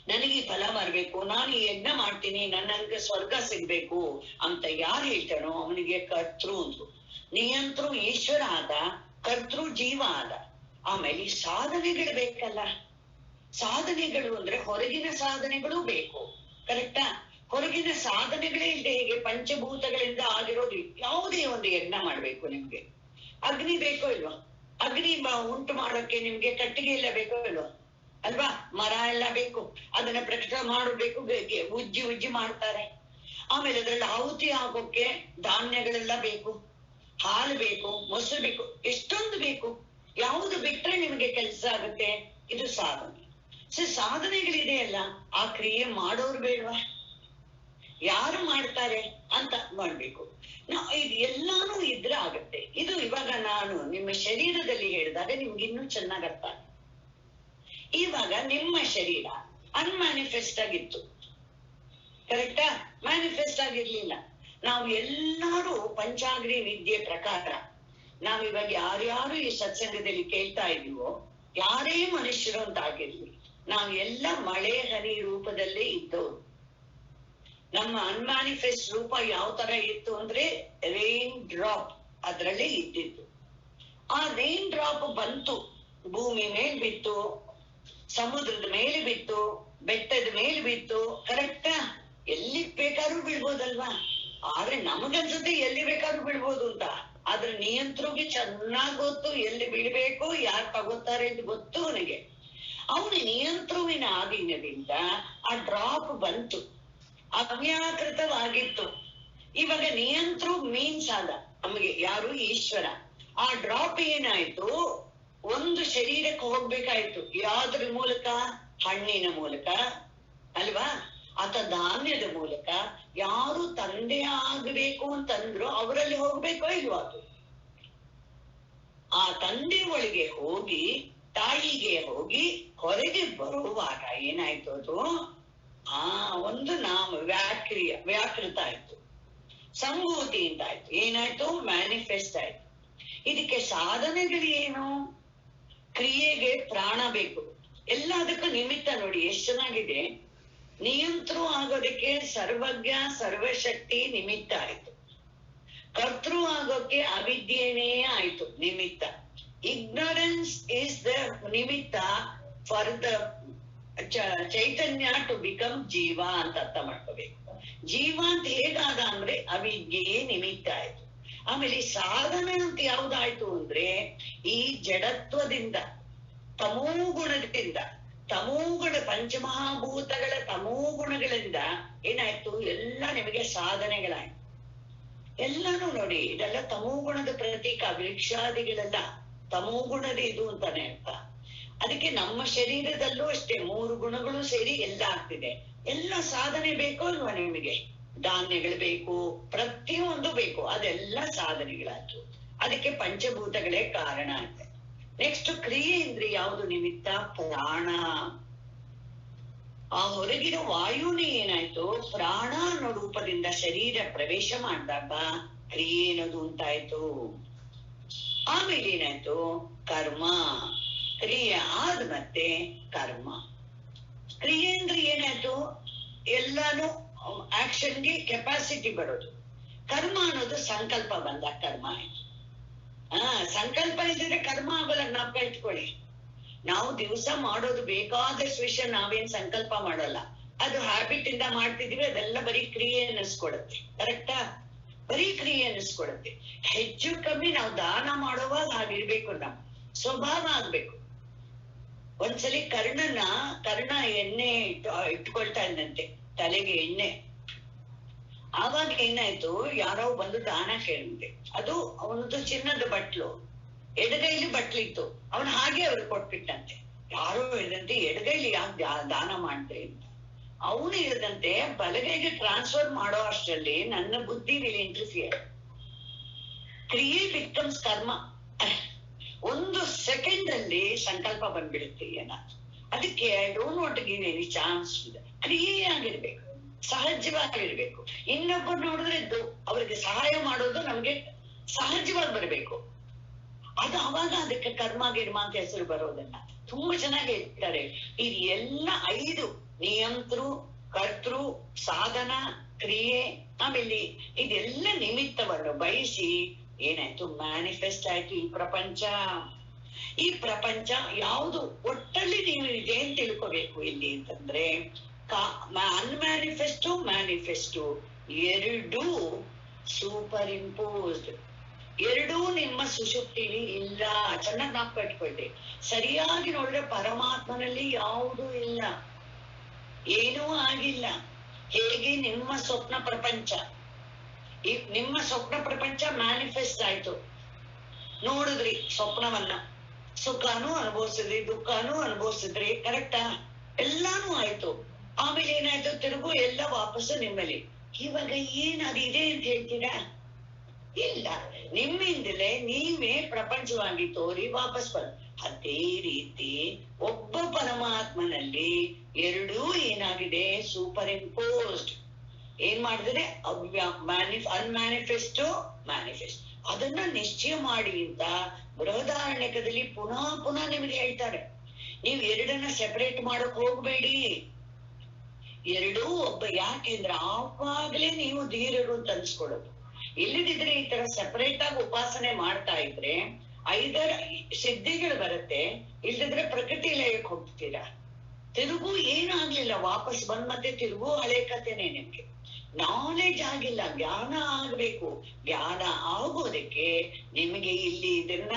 ನನಗೆ ಈ ಫಲ ಬರ್ಬೇಕು, ನಾನು ಈ ಯಜ್ಞ ಮಾಡ್ತೀನಿ, ನನಗೆ ಸ್ವರ್ಗ ಸಿಗ್ಬೇಕು ಅಂತ ಯಾರು ಹೇಳ್ತಾನೋ ಅವನಿಗೆ ಕರ್ತೃ ಅಂದ್ರು. ನಿಯಂತ್ರು ಈಶ್ವರ ಆದ, ಕರ್ತೃ ಜೀವ ಆದ. ಆಮೇಲೆ ಈ ಸಾಧನೆಗಳು ಬೇಕಲ್ಲ. ಸಾಧನೆಗಳು ಅಂದ್ರೆ ಹೊರಗಿನ ಸಾಧನೆಗಳು ಬೇಕು, ಕರೆಕ್ಟಾ? ಹೊರಗಿನ ಸಾಧನೆಗಳೇ ಇಲ್ಲದೆ ಹೇಗೆ? ಪಂಚಭೂತಗಳಿಂದ ಆಗಿರೋದು ಯಾವುದೇ ಒಂದು ಯಜ್ಞ ಮಾಡ್ಬೇಕು, ನಿಮ್ಗೆ ಅಗ್ನಿ ಬೇಕೋ ಇಲ್ವಾ? ಅಗ್ನಿ ಉಂಟು ಮಾಡೋಕೆ ನಿಮ್ಗೆ ಕಟ್ಟಿಗೆ ಎಲ್ಲ ಬೇಕೋ ಇಲ್ವಾ? ಅಲ್ವಾ? ಮರ ಎಲ್ಲ ಬೇಕು, ಅದನ್ನ ಪ್ರಕಟ ಮಾಡಬೇಕು, ಉಜ್ಜಿ ಮಾಡ್ತಾರೆ. ಆಮೇಲೆ ಅದ್ರಲ್ಲಿ ಆಹುತಿ ಆಗೋಕೆ ಧಾನ್ಯಗಳೆಲ್ಲ ಬೇಕು, ಹಾಲು ಬೇಕು, ಮೊಸರು ಬೇಕು, ಎಷ್ಟೊಂದು ಬೇಕು. ಯಾವುದು ಬಿಟ್ರೆ ನಿಮಗೆ ಕೆಲಸ ಆಗುತ್ತೆ? ಇದು ಸಾಧನೆ. ಸಾಧನೆಗಳಿದೆ ಅಲ್ಲ, ಆ ಕ್ರಿಯೆ ಮಾಡೋರು ಬೇಡವಾ? ಯಾರು ಮಾಡ್ತಾರೆ ಅಂತ ಮಾಡ್ಬೇಕು. ಇದು ಎಲ್ಲಾನು ಇದ್ರೆ ಆಗತ್ತೆ. ಇದು ಇವಾಗ ನಾನು ನಿಮ್ಮ ಶರೀರದಲ್ಲಿ ಹೇಳಿದಾಗ ನಿಮ್ಗೆ ಇನ್ನೂ ಚೆನ್ನಾಗ್ ಅರ್ಥ. ಇವಾಗ ನಿಮ್ಮ ಶರೀರ ಅನ್ಮ್ಯಾನಿಫೆಸ್ಟ್ ಆಗಿತ್ತು, ಕರೆಕ್ಟಾ? ಮ್ಯಾನಿಫೆಸ್ಟ್ ಆಗಿರ್ಲಿಲ್ಲ. ನಾವು ಎಲ್ಲರೂ ಪಂಚಾಗ್ನಿ ವಿದ್ಯೆ ಪ್ರಕಾರ ನಾವಿವಾಗ ಯಾರ್ಯಾರು ಈ ಸತ್ಸಂಗದಲ್ಲಿ ಕೇಳ್ತಾ ಇದೀವೋ, ಯಾರೇ ಮನುಷ್ಯರು ಅಂತ ಆಗಿರ್ಲಿ, ನಾವು ಎಲ್ಲ ಮಳೆ ಹನಿ ರೂಪದಲ್ಲೇ ಇದ್ದವರು. ನಮ್ಮ ಅನ್ಮ್ಯಾನಿಫೆಸ್ಟ್ ರೂಪ ಯಾವ ತರ ಇತ್ತು ಅಂದ್ರೆ ರೈನ್ ಡ್ರಾಪ್, ಅದ್ರಲ್ಲೇ ಇದ್ದಿತ್ತು. ಆ ರೈನ್ ಡ್ರಾಪ್ ಬಂತು, ಭೂಮಿ ಮೇಲ್ ಬಿತ್ತು, ಸಮುದ್ರದ ಮೇಲೆ ಬಿತ್ತು, ಬೆಟ್ಟದ ಮೇಲೆ ಬಿತ್ತು, ಕರೆಕ್ಟಾ? ಎಲ್ಲಿ ಬೇಕಾದ್ರೂ ಬೀಳ್ಬೋದಲ್ವಾ? ಆದ್ರೆ ನಮಗನ್ಸುತ್ತೆ ಎಲ್ಲಿ ಬೇಕಾದ್ರೂ ಬೀಳ್ಬೋದು ಅಂತ. ಆದ್ರೆ ನಿಯಂತ್ರಿಗೆ ಚೆನ್ನಾಗ್ ಗೊತ್ತು ಎಲ್ಲಿ ಬೀಳ್ಬೇಕು, ಯಾರು ತಗೋತಾರೆ ಅಂತ ಗೊತ್ತು ಅವನಿಗೆ. ಅವನ ನಿಯಂತ್ರುವಿನ ಆಧೀನದಿಂದ ಆ ಡ್ರಾಪ್ ಬಂತು, ಅವ್ಯಾಕೃತವಾಗಿತ್ತು. ಇವಾಗ ನಿಯಂತ್ರು ಮೀನ್ಸ್ ಆದ ನಮಗೆ ಯಾರು? ಈಶ್ವರ. ಆ ಡ್ರಾಪ್ ಏನಾಯ್ತು? ಒಂದು ಶರೀರಕ್ಕೆ ಹೋಗ್ಬೇಕಾಯ್ತು. ಯಾವ್ದ್ರ ಮೂಲಕ? ಹಣ್ಣಿನ ಮೂಲಕ ಅಲ್ವಾ? ಅಥವಾ ಧಾನ್ಯದ ಮೂಲಕ. ಯಾರು ತಂದೆ ಆಗ್ಬೇಕು ಅಂತಂದ್ರು ಅವರಲ್ಲಿ ಹೋಗ್ಬೇಕೋ ಇಲ್ವಾ? ಅದು ಆ ತಂದೆ ಒಳಗೆ ಹೋಗಿ ತಾಯಿಗೆ ಹೋಗಿ ಹೊರಗೆ ಬರುವಾಗ ಏನಾಯ್ತು ಅದು ಒಂದು ನಾಮ ವ್ಯಾಕೃತ ಆಯ್ತು, ಸಂಭೂತಿ ಅಂತ ಆಯ್ತು. ಏನಾಯ್ತು? ಮ್ಯಾನಿಫೆಸ್ಟ್ ಆಯ್ತು. ಇದಕ್ಕೆ ಸಾಧನೆಗಳು ಏನು? ಕ್ರಿಯೆಗೆ ಪ್ರಾಣ ಬೇಕು, ಎಲ್ಲದಕ್ಕೂ ನಿಮಿತ್ತ. ನೋಡಿ ಎಷ್ಟು ಚೆನ್ನಾಗಿದೆ. ನಿಯಂತ್ರು ಆಗೋದಕ್ಕೆ ಸರ್ವಜ್ಞ ಸರ್ವಶಕ್ತಿ ನಿಮಿತ್ತ ಆಯ್ತು. ಕರ್ತೃ ಆಗೋಕೆ ಅವಿದ್ಯೆನೇ ಆಯ್ತು ನಿಮಿತ್ತ. ಇಗ್ನೋರೆನ್ಸ್ ಈಸ್ ದ ನಿಮಿತ್ತ ಫಾರ್ ದ ಚೈತನ್ಯ ಟು ಬಿಕಮ್ ಜೀವ ಅಂತ ಅರ್ಥ ಮಾಡ್ಕೋಬೇಕು. ಜೀವ ಅಂತ ಹೇಗಾದ ಅಂದ್ರೆ ಅವಿದ್ಯೆಯೇ ನಿಮಿತ್ತ ಆಯ್ತು. ಆಮೇಲೆ ಸಾಧನೆ ಅಂತ ಯಾವ್ದಾಯ್ತು ಅಂದ್ರೆ ಈ ಜಡತ್ವದಿಂದ, ತಮೋಗುಣದಿಂದ, ತಮೋಗುಣ ಪಂಚಮಹಾಭೂತಗಳ ತಮೋಗುಣಗಳಿಂದ ಏನಾಯ್ತು? ಎಲ್ಲ ನಿಮಗೆ ಸಾಧನೆಗಳಾಯ್ತು. ಎಲ್ಲಾನು ನೋಡಿ, ಇದೆಲ್ಲ ತಮೋಗುಣದ ಪ್ರತೀಕ. ವೃಕ್ಷಾದಿಗಳೆಲ್ಲ ತಮೋಗುಣದ ಇದು ಅಂತಾನೆ ಅರ್ಥ. ಅದಕ್ಕೆ ನಮ್ಮ ಶರೀರದಲ್ಲೂ ಅಷ್ಟೇ 3 ಗುಣಗಳು ಸೇರಿ ಎಲ್ಲ ಆಗ್ತಿದೆ. ಎಲ್ಲ ಸಾಧನೆ ಬೇಕೋ ಅಲ್ವಾ ನಿಮಗೆ? ಧಾನ್ಯಗಳು ಬೇಕು, ಪ್ರತಿಯೊಂದು ಬೇಕು, ಅದೆಲ್ಲ ಸಾಧನೆಗಳಾಯ್ತು. ಅದಕ್ಕೆ ಪಂಚಭೂತಗಳೇ ಕಾರಣ ಆಯ್ತು. ನೆಕ್ಸ್ಟ್ ಕ್ರಿಯೆ ಅಂದ್ರೆ ಯಾವುದು ನಿಮಿತ್ತ? ಪ್ರಾಣ. ಆ ಹೊರಗಿನ ವಾಯುನೇ ಏನಾಯ್ತು? ಪ್ರಾಣ ಅನ್ನೋ ರೂಪದಿಂದ ಶರೀರ ಪ್ರವೇಶ ಮಾಡಿದಾಗ ಕ್ರಿಯೆ ಅನ್ನೋದು ಉಂಟಾಯ್ತು. ಆಮೇಲೆ ಏನಾಯ್ತು? ಕರ್ಮ. ಕ್ರಿಯೆ ಆದ ಮತ್ತೆ ಕರ್ಮ. ಕ್ರಿಯೆ ಅಂದ್ರೆ ಏನಾಯ್ತು? ಎಲ್ಲಾನು ಆಕ್ಷನ್ಗೆ ಕೆಪಾಸಿಟಿ ಬರೋದು. ಕರ್ಮ ಅನ್ನೋದು ಸಂಕಲ್ಪ ಬಂದಾಗ ಕರ್ಮ ಆಯ್ತು. ಸಂಕಲ್ಪ ಇದ್ರೆ ಕರ್ಮ ಆಗಲ್ಲ. ನಾವ್ ಕಲ್ತ್ಕೊಳ್ಳಿ, ನಾವು ದಿವಸ ಮಾಡೋದು ಬೇಕಾದಷ್ಟು ವಿಷಯ ನಾವೇನ್ ಸಂಕಲ್ಪ ಮಾಡಲ್ಲ, ಅದು ಹ್ಯಾಬಿಟ್ ಇಂದ ಮಾಡ್ತಿದೀವಿ. ಅದೆಲ್ಲ ಬರೀ ಕ್ರಿಯೆ ಅನ್ನಿಸ್ಕೊಡುತ್ತೆ. ಕರೆಕ್ಟಾ? ಬರೀ ಕ್ರಿಯೆ ಅನ್ನಿಸ್ಕೊಡುತ್ತೆ. ಹೆಚ್ಚು ಕಮ್ಮಿ ನಾವು ದಾನ ಮಾಡುವಾಗ ಹಾಗಿರ್ಬೇಕು, ನಮ್ ಸ್ವಭಾವ ಆಗ್ಬೇಕು. ಒಂದ್ಸಲಿ ಕರ್ಣ ಎಣ್ಣೆ ಇಟ್ಕೊಳ್ತಾ ಇದ್ದಂತೆ, ತಲೆಗೆ ಎಣ್ಣೆ. ಆವಾಗ ಏನಾಯ್ತು? ಯಾರೋ ಬಂದು ದಾನ ಕೇಳಿದೆ. ಅದು ಅವನದು ಚಿನ್ನದ ಬಟ್ಲು, ಎಡಗೈಲಿ ಬಟ್ಲಿತ್ತು. ಅವನು ಹಾಗೆ ಅವ್ರು ಕೊಟ್ಬಿಟ್ಟಂತೆ. ಯಾರೋ ಹೇಳಿದಂತೆ ಎಡಗೈಲಿ ಯಾಕೆ ದಾನ ಮಾಡಿದ್ರಿ ಅಂತ. ಅವನು ಹೇಳಿದಂತೆ ಬಲಗೈಗೆ ಟ್ರಾನ್ಸ್ಫರ್ ಮಾಡೋ ಅಷ್ಟರಲ್ಲಿ ನನ್ನ ಬುದ್ಧಿ ವಿಲ್ ಇಂಟರ್ಫಿಯರ್. ಕ್ರಿಯೆ ಬಿಕಮ್ಸ್ ಕರ್ಮ. 1 ಸೆಕೆಂಡ್ ಅಲ್ಲಿ ಸಂಕಲ್ಪ ಬಂದ್ಬಿಡುತ್ತೆ ಏನಾದ್ರು. ಅದಕ್ಕೆ I don't want to give any chance. ಕ್ರಿಯೆ ಆಗಿರ್ಬೇಕು, ಸಹಜವಾಗಿರ್ಬೇಕು. ಇನ್ನೊಬ್ಬರು ನೋಡಿದ್ರೆ ಅವ್ರಿಗೆ ಸಹಾಯ ಮಾಡೋದು ನಮ್ಗೆ ಸಹಜವಾಗಿ ಬರ್ಬೇಕು. ಅದು ಅವಾಗ ಅದಕ್ಕೆ ಕರ್ಮ ಗಿರ್ಮ ಅಂತ ಹೆಸರು ಬರೋದನ್ನ ತುಂಬಾ ಚೆನ್ನಾಗಿ ಹೇಳ್ತಾರೆ. ಇದು ಎಲ್ಲ 5 ನಿಯಂತೃ, ಕರ್ತೃ, ಸಾಧನ, ಕ್ರಿಯೆ, ಆಮೇಲೆ ಇದೆಲ್ಲ ನಿಮಿತ್ತವನ್ನು ಬಯಸಿ ಏನಾಯ್ತು? ಮ್ಯಾನಿಫೆಸ್ಟ್ ಆಯ್ತು ಈ ಪ್ರಪಂಚ. ಈ ಪ್ರಪಂಚ ಯಾವುದು? ಒಟ್ಟಲ್ಲಿ ನೀವು ಇದೇನ್ ತಿಳ್ಕೋಬೇಕು ಇಲ್ಲಿ ಅಂತಂದ್ರೆ, ಅನ್ಮ್ಯಾನಿಫೆಸ್ಟು ಮ್ಯಾನಿಫೆಸ್ಟು ಎರಡೂ ಸೂಪರ್ ಇಂಪೋಸ್ಡ್. ಎರಡೂ ನಿಮ್ಮ ಸುಷುಪ್ತಿಲಿ ಇಲ್ಲ. ಚೆನ್ನಾಗಿ ನಾಲ್ಕು ಕಟ್ಕೊಳ್ರಿ. ಸರಿಯಾಗಿ ನೋಡಿದ್ರೆ ಪರಮಾತ್ಮನಲ್ಲಿ ಯಾವುದೂ ಇಲ್ಲ, ಏನೂ ಆಗಿಲ್ಲ. ಹೇಗೆ ನಿಮ್ಮ ಸ್ವಪ್ನ ಪ್ರಪಂಚ, ನಿಮ್ಮ ಸ್ವಪ್ನ ಪ್ರಪಂಚ ಮ್ಯಾನಿಫೆಸ್ಟ್ ಆಯ್ತು. ನೋಡಿದ್ರಿ ಸ್ವಪ್ನವನ್ನ, ಸುಖನೂ ಅನುಭವಿಸಿದ್ರಿ, ದುಃಖನೂ ಅನುಭವಿಸಿದ್ರಿ. ಕರೆಕ್ಟಾ? ಎಲ್ಲಾನು ಆಯ್ತು. ಆಮೇಲೆ ಏನಾಯ್ತು? ತಿರುಗು ಎಲ್ಲ ವಾಪಸ್ಸು ನಿಮ್ಮಲ್ಲಿ. ಇವಾಗ ಏನಾಗಿದೆ ಅಂತ ಹೇಳ್ತೀರಾ? ಇಲ್ಲ, ನಿಮ್ಮಿಂದಲೇ ನೀವೇ ಪ್ರಪಂಚವಾಗಿ ತೋರಿ ವಾಪಸ್ ಬರ. ಅದೇ ರೀತಿ ಒಬ್ಬ ಪರಮಾತ್ಮನಲ್ಲಿ ಎರಡೂ ಏನಾಗಿದೆ? Super imposed. ಏನ್ ಮಾಡಿದ್ರೆ ಅನ್ಮ್ಯಾನಿಫೆಸ್ಟು ಮ್ಯಾನಿಫೆಸ್ಟ್. ಅದನ್ನ ನಿಶ್ಚಯ ಮಾಡಿ ಅಂತ ಬೃಹದಾರಣ್ಯಕದಲ್ಲಿ ಪುನಃ ಪುನಃ ನಿಮ್ಗೆ ಹೇಳ್ತಾರೆ. ನೀವ್ ಎರಡನ್ನ ಸೆಪರೇಟ್ ಮಾಡಕ್ ಹೋಗ್ಬೇಡಿ. ಎರಡೂ ಒಬ್ಬ. ಯಾಕೆಂದ್ರೆ ಆವಾಗ್ಲೇ ನೀವು ಧೀರರು ಅಂತ ಅನ್ಸ್ಕೊಳ್ಳೋದು. ಇಲ್ಲದಿದ್ರೆ ಈ ತರ ಸೆಪರೇಟ್ ಆಗಿ ಉಪಾಸನೆ ಮಾಡ್ತಾ ಇದ್ರೆ ಐದರ ಸಿದ್ಧಿಗಳು ಬರುತ್ತೆ, ಇಲ್ಲದಿದ್ರೆ ಪ್ರಕೃತಿ ಲಯಕ್ಕೆ ಹೋಗ್ತೀರಾ. ತಿರುಗು ಏನಾಗ್ಲಿಲ್ಲ, ವಾಪಸ್ ಬಂದ್ ಮತ್ತೆ ತಿರುಗು ಹಳೆ ಕಥೆನೆ. ನಿಮ್ಗೆ ನಾಲೆಜ್ ಆಗಿಲ್ಲ, ಜ್ಞಾನ ಆಗ್ಬೇಕು. ಜ್ಞಾನ ಆಗೋದಕ್ಕೆ ನಿಮಗೆ ಇಲ್ಲಿ ಇದನ್ನ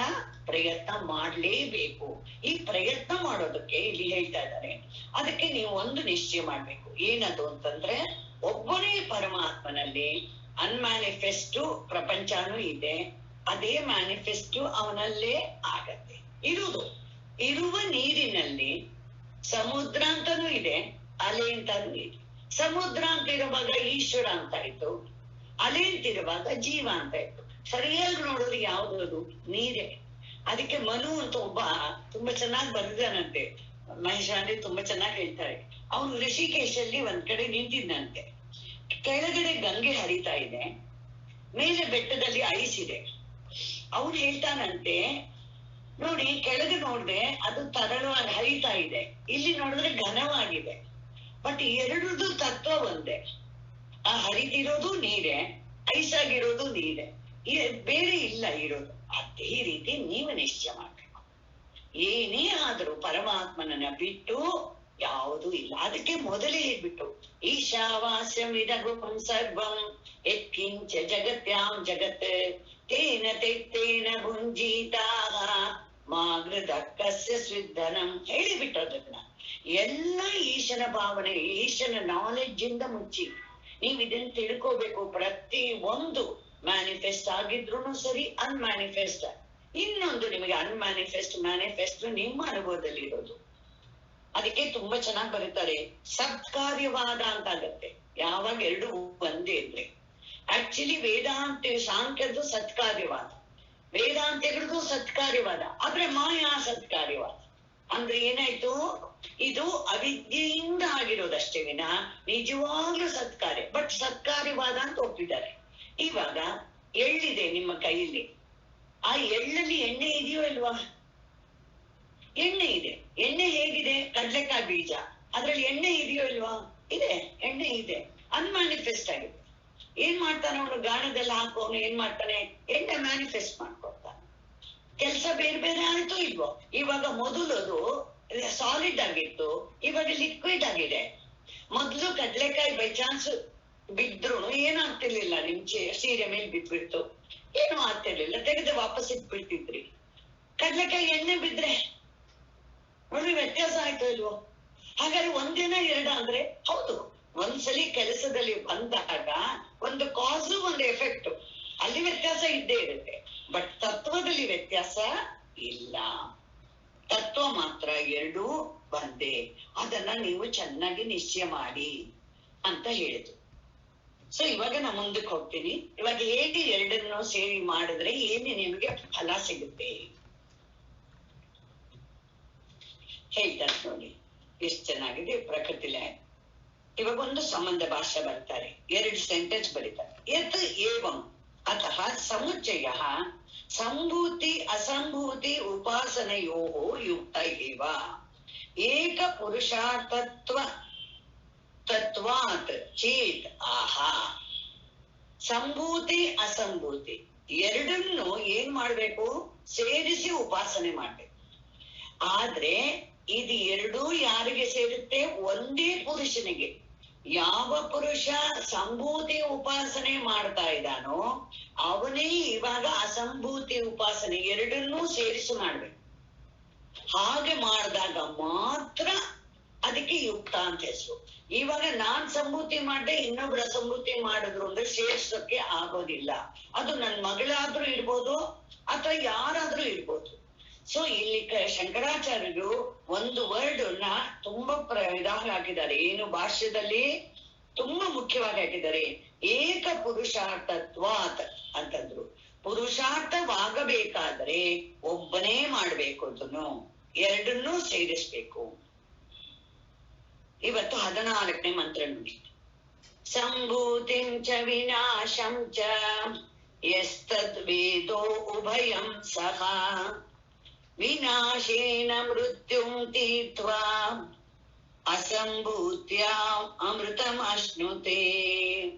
ಪ್ರಯತ್ನ ಮಾಡ್ಲೇಬೇಕು. ಈ ಪ್ರಯತ್ನ ಮಾಡೋದಕ್ಕೆ ಇಲ್ಲಿ ಹೇಳ್ತಾ ಇದ್ದಾರೆ. ಅದಕ್ಕೆ ನೀವು ಒಂದು ನಿಶ್ಚಯ ಮಾಡ್ಬೇಕು. ಏನದು ಅಂತಂದ್ರೆ, ಒಬ್ಬನೇ ಪರಮಾತ್ಮನಲ್ಲಿ ಅನ್ಮ್ಯಾನಿಫೆಸ್ಟು ಪ್ರಪಂಚನೂ ಇದೆ, ಅದೇ ಮ್ಯಾನಿಫೆಸ್ಟು ಅವನಲ್ಲೇ ಆಗತ್ತೆ. ಇರುವ ನೀರಿನಲ್ಲಿ ಸಮುದ್ರ ಅಂತಾನೂ ಇದೆ, ಅಲೆ ಅಂತಾನೂ ಇದೆ. ಸಮುದ್ರ ಅಂತ ಇರುವಾಗ ಈಶ್ವರ ಅಂತ ಇತ್ತು, ಅಲೆ ಅಂತಿರುವಾಗ ಜೀವ ಅಂತ ಇತ್ತು. ಸರಿಯಾಗಿ ನೋಡೋದು ಯಾವ್ದು? ನೀರೇ. ಅದಕ್ಕೆ ಮನು ಅಂತ ಒಬ್ಬ ತುಂಬಾ ಚೆನ್ನಾಗಿ ಬರೆದಾನಂತೆ. ಮಹೇಶ್ ಆಂಡೆ ತುಂಬಾ ಚೆನ್ನಾಗಿ ಹೇಳ್ತಾರೆ. ಅವನು ಋಷಿಕೇಶಲ್ಲಿ ಒಂದ್ ಕಡೆ ನಿಂತಿದ್ದಂತೆ. ಕೆಳಗಡೆ ಗಂಗೆ ಹರಿತಾ ಇದೆ, ಮೇಲೆ ಬೆಟ್ಟದಲ್ಲಿ ಐಸ್ ಇದೆ. ಅವನು ಹೇಳ್ತಾನಂತೆ, ನೋಡಿ ಕೆಳಗೆ ನೋಡ್ದೆ ಅದು ತರಳವಾಗಿ ಹರಿತಾ ಇದೆ, ಇಲ್ಲಿ ನೋಡಿದ್ರೆ ಘನವಾಗಿದೆ. ಬಟ್ ಎರಡರದ್ದು ತತ್ವ ಒಂದೇ. ಆ ಹರಿತಿರೋದು ನೀರೇ, ಐಸ್ ಆಗಿರೋದು ನೀರೇ, ಬೇರೆ ಇಲ್ಲ ಇರೋದು. ಅದೇ ರೀತಿ ನೀವು ನಿಶ್ಚಯ ಮಾಡ್ಬೇಕು. ಏನೇ ಆದ್ರೂ ಪರಮಾತ್ಮನನ್ನ ಬಿಟ್ಟು ಯಾವುದೂ ಇಲ್ಲ. ಅದಕ್ಕೆ ಮೊದಲೇ ಹೇಳ್ಬಿಟ್ಟು ಈಶಾವಾಸ್ಯಮಿದಗುಂ ಸರ್ವಂ ಯತ್ಕಿಂಚ ಜಗತ್ಯಾಂ ಜಗತ್ ತೇನ ತೆತ್ತೇನ ಭುಂಜೀತಾಃ ಮಾ ಗೃಧಕ್ಕಸ್ಯ ಸ್ವಿಧನಂ ಹೇಳಿಬಿಟ್ಟು ಅದನ್ನ ಎಲ್ಲ ಈಶನ ಭಾವನೆ, ಈಶನ ನಾಲೆಡ್ಜ್ ಇಂದ ಮುಚ್ಚಿ ನೀವ್ ಇದನ್ನ ತಿಳ್ಕೋಬೇಕು. ಪ್ರತಿ ಒಂದು ಮ್ಯಾನಿಫೆಸ್ಟ್ ಆಗಿದ್ರು ಸರಿ, ಅನ್ಮ್ಯಾನಿಫೆಸ್ಟ್. ಇನ್ನೊಂದು ನಿಮಗೆ ಅನ್ಮ್ಯಾನಿಫೆಸ್ಟ್, ಮ್ಯಾನಿಫೆಸ್ಟ್ ನಿಮ್ಮ ಅನುಭವದಲ್ಲಿ ಇರೋದು. ಅದಕ್ಕೆ ತುಂಬಾ ಚೆನ್ನಾಗಿ ಬರೀತಾರೆ. ಸತ್ಕಾರ್ಯವಾದ ಅಂತ ಆಗತ್ತೆ ಯಾವಾಗ ಎರಡು ಒಂದೇ ಇದ್ರೆ. ಆಕ್ಚುಲಿ ವೇದಾಂತ ಸಾಂಖ್ಯದ್ದು ಸತ್ಕಾರ್ಯವಾದ, ವೇದಾಂತಗಳದ್ದು ಸತ್ಕಾರ್ಯವಾದ, ಆದ್ರೆ ಮಾಯಾ ಸತ್ಕಾರ್ಯವಾದ. ಅಂದ್ರೆ ಏನಾಯ್ತು, ಇದು ಅವಿದ್ಯೆಯಿಂದ ಆಗಿರೋದಷ್ಟೇ ವಿನ ನಿಜವಾಗ್ಲೂ ಸತ್ಕಾರ್ಯ. ಬಟ್ ಸತ್ಕಾರ್ಯವಾದ ಅಂತ ಒಪ್ಪಿದ್ದಾರೆ. ಇವಾಗ ಎಳ್ಳಿದೆ ನಿಮ್ಮ ಕೈಯಲ್ಲಿ, ಆ ಎಳ್ಳಲ್ಲಿ ಎಣ್ಣೆ ಇದೆಯೋ ಇಲ್ವಾ? ಎಣ್ಣೆ ಇದೆ. ಎಣ್ಣೆ ಹೇಗಿದೆ? ಕಡ್ಲೆಕಾಯಿ ಬೀಜ, ಅದ್ರಲ್ಲಿ ಎಣ್ಣೆ ಇದೆಯೋ ಇಲ್ವಾ? ಇದೆ, ಎಣ್ಣೆ ಇದೆ. ಅನ್ಮ್ಯಾನಿಫೆಸ್ಟ್ ಆಗಿದೆ. ಏನ್ ಮಾಡ್ತಾನೆ ಅವನು? ಗಾಣದಲ್ಲಿ ಹಾಕೋನು ಏನ್ ಮಾಡ್ತಾನೆ? ಎಣ್ಣೆ ಮ್ಯಾನಿಫೆಸ್ಟ್ ಮಾಡ್ಕೊಡ್ತಾನೆ. ಕೆಲ್ಸ ಬೇರೆ ಬೇರೆ ಆಯ್ತು ಇಲ್ವೋ? ಇವಾಗ ಮೊದಲು ಅದು ಸಾಲಿಡ್ ಆಗಿತ್ತು, ಇವಾಗ ಲಿಕ್ವಿಡ್ ಆಗಿದೆ. ಮೊದ್ಲು ಕಡ್ಲೆಕಾಯಿ ಬೈ ಚಾನ್ಸ್ ಬಿದ್ರು ಏನಾಗ್ತಿರ್ಲಿಲ್ಲ, ನಿಮ್ ಸೀರೆ ಮೇಲೆ ಬಿದ್ಬಿಡ್ತು, ಏನು ಆಗ್ತಿರ್ಲಿಲ್ಲ, ತೆಗೆದು ವಾಪಸ್ ಇಟ್ಬಿಡ್ತಿದ್ರಿ. ಕಡ್ಲೆಕಾಯಿ ಎಣ್ಣೆ ಬಿದ್ರೆ ನೋಡಿ ವ್ಯತ್ಯಾಸ ಆಯ್ತು ಇಲ್ವೋ? ಹಾಗಾದ್ರೆ ಒಂದಿನ ಎರಡ ಅಂದ್ರೆ ಹೌದು, ಒಂದ್ಸಲಿ ಕೆಲಸದಲ್ಲಿ ಬಂದಾಗ ಒಂದು ಕಾಸು ಒಂದು ಎಫೆಕ್ಟ್, ಅಲ್ಲಿ ವ್ಯತ್ಯಾಸ ಇದ್ದೇ ಇರುತ್ತೆ. ಬಟ್ ತತ್ವದಲ್ಲಿ ವ್ಯತ್ಯಾಸ ಇಲ್ಲ. ತತ್ವ ಮಾತ್ರ ಎರಡೂ ಒಂದೇ. ಅದನ್ನ ನೀವು ಚೆನ್ನಾಗಿ ನಿಶ್ಚಯ ಮಾಡಿ ಅಂತ ಹೇಳಿದ್ರು. ಸೊ ಇವಾಗ ನಾ ಮುಂದಕ್ಕೆ ಹೋಗ್ತೀನಿ. ಇವಾಗ ಹೇಗೆ ಎರಡನ್ನು ಸೇರಿ ಮಾಡಿದ್ರೆ ಏನು ನಿಮಗೆ ಫಲ ಸಿಗುತ್ತೆ ಹೇಳ್ತಾರೆ ನೋಡಿ. ಎಷ್ಟು ಚೆನ್ನಾಗಿದೆ ಪ್ರಕೃತಿಲೇ. ಇವಾಗ ಒಂದು ಸಂಬಂಧ ಭಾಷೆ ಬರ್ತಾರೆ, ಎರಡು ಸೆಂಟೆನ್ಸ್ ಬರೀತಾರೆ. ಯತ್ ಏವಂ ಅತಃ ಸಮುಚ್ಚಯ ಸಂಭೂತಿ ಅಸಂಭೂತಿ ಉಪಾಸನೆಯೋ ಯುಕ್ತ ಏವ ಏಕ ಪುರುಷಾರ್ಥತ್ವ ತತ್ವಾತ್ ಚೇತ್ ಆಹಾ. ಸಂಭೂತಿ ಅಸಂಭೂತಿ ಎರಡನ್ನು ಏನ್ ಮಾಡ್ಬೇಕು? ಸೇರಿಸಿ ಉಪಾಸನೆ ಮಾಡ್ಬೇಕು. ಆದ್ರೆ ಇದು ಎರಡೂ ಯಾರಿಗೆ ಸೇರುತ್ತೆ? ಒಂದೇ ಪುರುಷನಿಗೆ. ಯಾವ ಪುರುಷ ಸಂಭೂತಿ ಉಪಾಸನೆ ಮಾಡ್ತಾ ಇದ್ದಾನೋ ಅವನೇ ಇವಾಗ ಅಸಂಭೂತಿ ಉಪಾಸನೆ ಎರಡನ್ನೂ ಸೇರಿಸಿ ಮಾಡ್ಬೇಕು. ಹಾಗೆ ಮಾಡಿದಾಗ ಮಾತ್ರ ಅದಕ್ಕೆ ಯುಕ್ತ ಅಂತ ಹೆಸರು. ಇವಾಗ ನಾನ್ ಸಂಭೂತಿ ಮಾಡ್ದೆ, ಇನ್ನೊಬ್ರು ಅಸಂಭೂತಿ ಮಾಡಿದ್ರು ಅಂದ್ರೆ ಸೇರ್ಸೋಕೆ ಆಗೋದಿಲ್ಲ. ಅದು ನನ್ ಮಗಳಾದ್ರೂ ಇರ್ಬೋದು ಅಥವಾ ಯಾರಾದ್ರೂ ಇರ್ಬೋದು. ಸೊ ಇಲ್ಲಿ ಶಂಕರಾಚಾರ್ಯರು ಒಂದು ವರ್ಡ್ ನ ತುಂಬಾ ಇದಾಗಿ ಹಾಕಿದ್ದಾರೆ. ಏನು ಭಾಷ್ಯದಲ್ಲಿ ತುಂಬಾ ಮುಖ್ಯವಾಗಿ ಹಾಕಿದ್ದಾರೆ. ಏಕ ಪುರುಷಾರ್ಥತ್ವಾತ್ ಅಂತಂದ್ರು. ಪುರುಷಾರ್ಥವಾಗಬೇಕಾದ್ರೆ ಒಬ್ಬನೇ ಮಾಡ್ಬೇಕು, ಅದನ್ನು ಎರಡನ್ನೂ ಸೇರಿಸ್ಬೇಕು. ಇವತ್ತು 14ನೇ ಮಂತ್ರ ನೋಡಿ. ಸಂಭೂತಿಂ ಚ ವಿನಾಶಂ ಚ ಯಸ್ತದ್ ವೇದೋ ಉಭಯಂ ಸಹ ವಿನಾಶೇನ ಮೃತ್ಯುಂ ತೀತ್ವಾ ಅಸಂಭೂತ್ಯಾಂ ಅಮೃತಂ ಅಶ್ನುತೆ.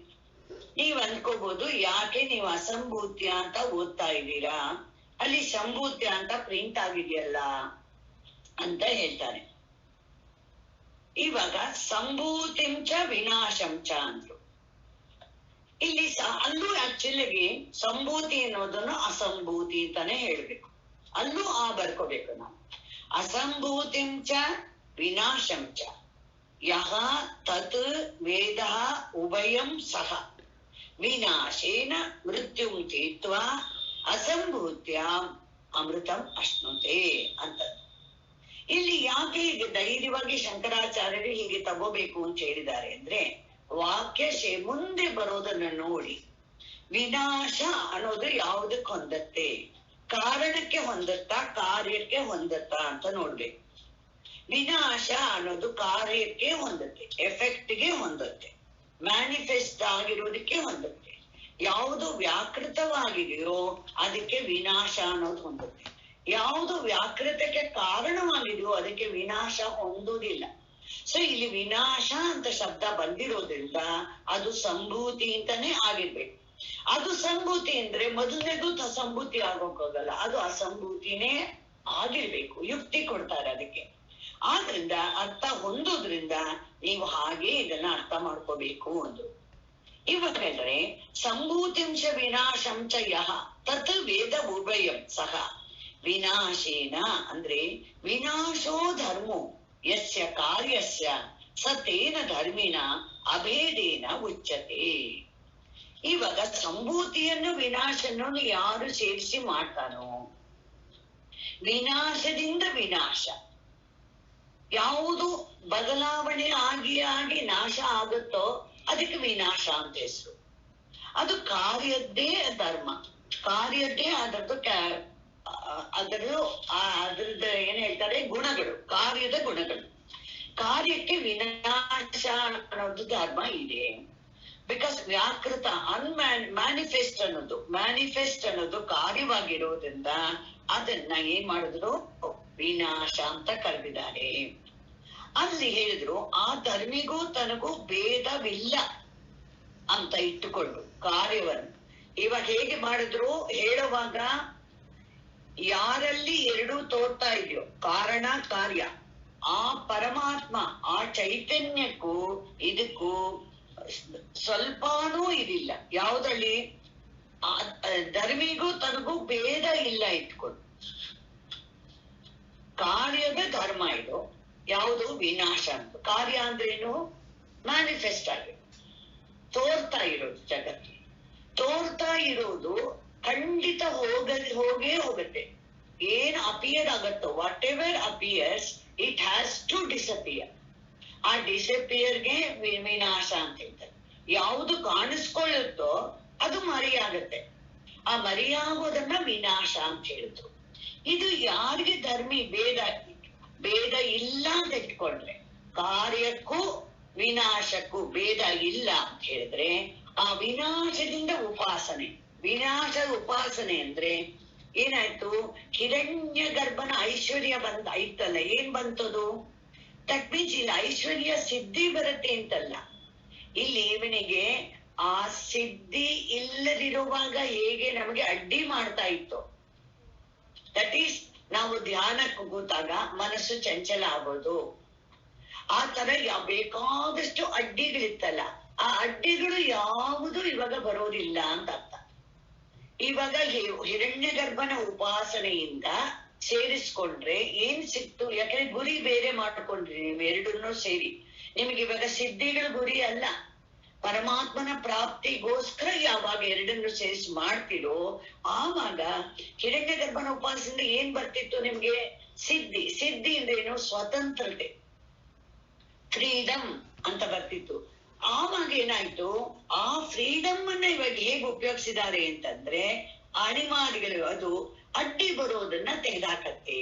ನೀವ್ ಅನ್ಕೋಬಹುದು ಯಾಕೆ ನೀವು ಅಸಂಭೂತ್ಯ ಅಂತ ಓದ್ತಾ ಇದ್ದೀರಾ, ಅಲ್ಲಿ ಸಂಭೂತ್ಯ ಅಂತ ಪ್ರಿಂಟ್ ಆಗಿದೆಯಲ್ಲ ಅಂತ ಹೇಳ್ತಾರೆ. ಇವಾಗ ಸಂಭೂತಿಂಚ ವಿನಾಶಂಚ ಅಂದ್ರು. ಇಲ್ಲಿ ಅಲ್ಲೂ ಆಕ್ಚುಲಿ ಸಂಭೂತಿ ಅನ್ನೋದನ್ನು ಅಸಂಭೂತಿ ಅಂತಾನೆ ಹೇಳ್ಬೇಕು. ಅಲ್ಲೂ ಬರ್ಕೋಬೇಕು ನಾವು. ಅಸಂಭೂತಿಂಚ ವಿನಾಶಂಚ ಯಹ ತತ್ ವೇದ ಉಭಯಂ ಸಹ ವಿನಾಶೇನ ಮೃತ್ಯುಂ ತೀತ್ವಾ ಅಸಂಭೂತ್ಯಾಂ ಅಮೃತಂ ಅಶ್ನುತೆ ಅಂತ. ಇಲ್ಲಿ ಯಾಕೆ ಈಗ ಧೈರ್ಯವಾಗಿ ಶಂಕರಾಚಾರ್ಯರು ಹೀಗೆ ತಗೋಬೇಕು ಅಂತ ಹೇಳಿದ್ದಾರೆ ಅಂದ್ರೆ, ವಾಕ್ಯ ಮುಂದೆ ಬರೋದನ್ನ ನೋಡಿ ವಿನಾಶ ಅನ್ನೋದು ಯಾವುದಕ್ಕೆ ಹೊಂದತ್ತೆ, ಕಾರಣಕ್ಕೆ ಹೊಂದುತ್ತಾ ಕಾರ್ಯಕ್ಕೆ ಹೊಂದುತ್ತಾ ಅಂತ ನೋಡ್ಬೇಕು. ವಿನಾಶ ಅನ್ನೋದು ಕಾರ್ಯಕ್ಕೆ ಹೊಂದುತ್ತೆ, ಎಫೆಕ್ಟ್ಗೆ ಹೊಂದುತ್ತೆ, ಮ್ಯಾನಿಫೆಸ್ಟ್ ಆಗಿರೋದಕ್ಕೆ ಹೊಂದುತ್ತೆ. ಯಾವುದು ವ್ಯಾಕೃತವಾಗಿದೆಯೋ ಅದಕ್ಕೆ ವಿನಾಶ ಅನ್ನೋದು ಹೊಂದುತ್ತೆ. ಯಾವುದು ವ್ಯಾಕೃತಕ್ಕೆ ಕಾರಣವಾಗಿದೆಯೋ ಅದಕ್ಕೆ ವಿನಾಶ ಹೊಂದುವುದಿಲ್ಲ. ಸೊ ಇಲ್ಲಿ ವಿನಾಶ ಅಂತ ಶಬ್ದ ಬಂದಿರೋದ್ರಿಂದ ಅದು ಸಂಭೂತಿ ಅಂತಾನೆ ಆಗಿರ್ಬೇಕು. ಅದು ಸಂಭೂತಿ ಅಂದ್ರೆ ಮೊದಲನೇದು ಸಂಭೂತಿ ಆಗೋಕ್ಕೋಗಲ್ಲ, ಅದು ಅಸಂಭೂತಿನೇ ಆಗಿರ್ಬೇಕು. ಯುಕ್ತಿ ಕೊಡ್ತಾರೆ ಅದಕ್ಕೆ. ಆದ್ರಿಂದ ಅರ್ಥ ಹೊಂದೋದ್ರಿಂದ ನೀವು ಹಾಗೆ ಇದನ್ನ ಅರ್ಥ ಮಾಡ್ಕೋಬೇಕು. ಒಂದು ಇವಾಗ ಹೇಳಿದ್ರೆ ಸಂಭೂತಿಂಶ ವಿನಾಶಂಚ ಯಹ ತತ್ ವೇದ ಉಭಯಂ ಸಹ ವಿನಾಶೇನ ಅಂದ್ರೆ ವಿನಾಶೋ ಧರ್ಮೋ ಯಸ್ಯ ಕಾರ್ಯಸ್ಯ ಸತೇನ ಧರ್ಮಿನ ಅಭೇದೇನ ಉಚ್ಯತೆ. ಇವಾಗ ಸಂಭೂತಿಯನ್ನು ವಿನಾಶನ್ನು ಯಾರು ಸೇರಿಸಿ ಮಾಡ್ತಾನೋ, ವಿನಾಶದಿಂದ ವಿನಾಶ ಯಾವುದು ಬದಲಾವಣೆ ಆಗಿ ನಾಶ ಆಗುತ್ತೋ ಅದಕ್ಕೆ ವಿನಾಶ ಅಂತ ಹೆಸರು. ಅದು ಕಾರ್ಯದ್ದೇ ಧರ್ಮ, ಕಾರ್ಯದ್ದೇ ಅದ್ರದ್ದು ಏನ್ ಹೇಳ್ತಾರೆ ಗುಣಗಳು, ಕಾರ್ಯದ ಗುಣಗಳು. ಕಾರ್ಯಕ್ಕೆ ವಿನಾಶ ಅನ್ನೋದು ಧರ್ಮ ಇದೆ. ಬಿಕಾಸ್ ವ್ಯಾಕೃತ ಮ್ಯಾನಿಫೆಸ್ಟ್ ಅನ್ನೋದು ಕಾರ್ಯವಾಗಿರೋದ್ರಿಂದ ಅದನ್ನ ಏನ್ ಮಾಡಿದ್ರು ವಿನಾಶ ಅಂತ ಕರೆದಿದ್ದಾರೆ. ಅಲ್ಲಿ ಹೇಳಿದ್ರು ಆ ಧರ್ಮಿಗೂ ತನಗೂ ಭೇದವಿಲ್ಲ ಅಂತ ಇಟ್ಟುಕೊಂಡು ಕಾರ್ಯವನ್ನು ಇವಾಗ ಹೇಗೆ ಮಾಡಿದ್ರು ಹೇಳುವಾಗ, ಯಾರಲ್ಲಿ ಎರಡೂ ತೋರ್ತಾ ಇದೆಯೋ ಕಾರಣ ಕಾರ್ಯ, ಆ ಪರಮಾತ್ಮ ಆ ಚೈತನ್ಯಕ್ಕೂ ಇದಕ್ಕೂ ಸ್ವಲ್ಪನೂ ಇದಿಲ್ಲ. ಯಾವ್ದ್ರಲ್ಲಿ ಧರ್ಮಿಗೂ ತನಗೂ ಭೇದ ಇಲ್ಲ ಇಟ್ಕೊಂಡು. ಕಾರ್ಯದ ಧರ್ಮ ಇದು, ಯಾವುದು ವಿನಾಶ ಅಂತ. ಕಾರ್ಯ ಅಂದ್ರೇನು? ಮ್ಯಾನಿಫೆಸ್ಟ್ ಆಗಿ ತೋರ್ತಾ ಇರೋದು, ಜಗತ್ತು ತೋರ್ತಾ ಇರೋದು ಖಂಡಿತ ಹೋಗೇ ಹೋಗುತ್ತೆ. ಏನ್ ಅಪಿಯರ್ ಆಗತ್ತೋ, whatever appears it has to disappear. ಆ ಡಿಸಪಿಯರ್ಗೆ ವಿನಾಶ ಅಂತ ಹೇಳ್ತಾರೆ. ಯಾವುದು ಕಾಣಿಸ್ಕೊಳ್ಳುತ್ತೋ ಅದು ಮರೆಯಾಗತ್ತೆ, ಆ ಮರೆಯಾಗೋದನ್ನ ವಿನಾಶ ಅಂತ ಹೇಳಿದ್ರು. ಇದು ಯಾರಿಗೆ ಧರ್ಮಿ ಭೇದ ಇಲ್ಲ ಅಂತ ಇಟ್ಕೊಂಡ್ರೆ, ಕಾರ್ಯಕ್ಕೂ ವಿನಾಶಕ್ಕೂ ಭೇದ ಇಲ್ಲ ಅಂತ ಹೇಳಿದ್ರೆ ಆ ವಿನಾಶದಿಂದ ಉಪಾಸನೆ. ವಿನಾಶದ ಉಪಾಸನೆ ಅಂದ್ರೆ ಏನಾಯ್ತು? ಹಿರಣ್ಯ ಗರ್ಭನ ಐಶ್ವರ್ಯ ಐತಲ್ಲ, ಏನ್ ಬಂತದು? ದಟ್ ಮೀನ್ಸ್ ಇಲ್ಲಿ ಐಶ್ವರ್ಯ ಸಿದ್ಧಿ ಬರುತ್ತೆ ಅಂತಲ್ಲ. ಇಲ್ಲಿ ಇವನಿಗೆ ಆ ಸಿದ್ಧಿ ಇಲ್ಲದಿರುವಾಗ ಹೇಗೆ ನಮಗೆ ಅಡ್ಡಿ ಮಾಡ್ತಾ ಇತ್ತು, ದಟ್ ಈಸ್ ನಾವು ಧ್ಯಾನಕ್ಕೆ ಕೂತಾಗ ಮನಸ್ಸು ಚಂಚಲ ಆಗೋದು. ಆ ತರ ಬೇಕಾದಷ್ಟು ಅಡ್ಡಿಗಳಿತ್ತಲ್ಲ, ಆ ಅಡ್ಡಿಗಳು ಯಾವುದು ಇವಾಗ ಬರೋದಿಲ್ಲ ಅಂತ ಅರ್ಥ. ಇವಾಗ ಹಿರಣ್ಯ ಗರ್ಭನ ಉಪಾಸನೆಯಿಂದ ಸೇರಿಸ್ಕೊಂಡ್ರೆ ಏನ್ ಸಿಕ್ತು? ಯಾಕಂದ್ರೆ ಗುರಿ ಬೇರೆ ಮಾಡ್ಕೊಂಡ್ರಿ ನೀವು ಎರಡನ್ನೂ ಸೇರಿ. ನಿಮ್ಗೆ ಇವಾಗ ಸಿದ್ಧಿಗಳ ಗುರಿ ಅಲ್ಲ, ಪರಮಾತ್ಮನ ಪ್ರಾಪ್ತಿಗೋಸ್ಕರ ಯಾವಾಗ ಎರಡನ್ನು ಸೇರಿಸಿ ಮಾಡ್ತಿರೋ ಆವಾಗ ಹಿರಣ್ಯ ಗರ್ಭನ ಉಪಾಸನೆಯಿಂದ ಏನ್ ಬರ್ತಿತ್ತು ನಿಮ್ಗೆ? ಸಿದ್ಧಿ. ಸಿದ್ಧಿ ಅಂದ್ರೇನು? ಸ್ವತಂತ್ರತೆ, ಫ್ರೀಡಮ್ ಅಂತ ಬರ್ತಿತ್ತು. ಆವಾಗ ಏನಾಯ್ತು? ಆ ಫ್ರೀಡಮ್ ಅನ್ನ ಇವಾಗ ಹೇಗೆ ಉಪಯೋಗಿಸಿದ್ದಾರೆ ಅಂತಂದ್ರೆ ಅಣಿಮಾದಿಗಳು ಅದು ಅಡ್ಡಿ ಬರೋದನ್ನ ತೆಗೆದಾಕತ್ತೆ.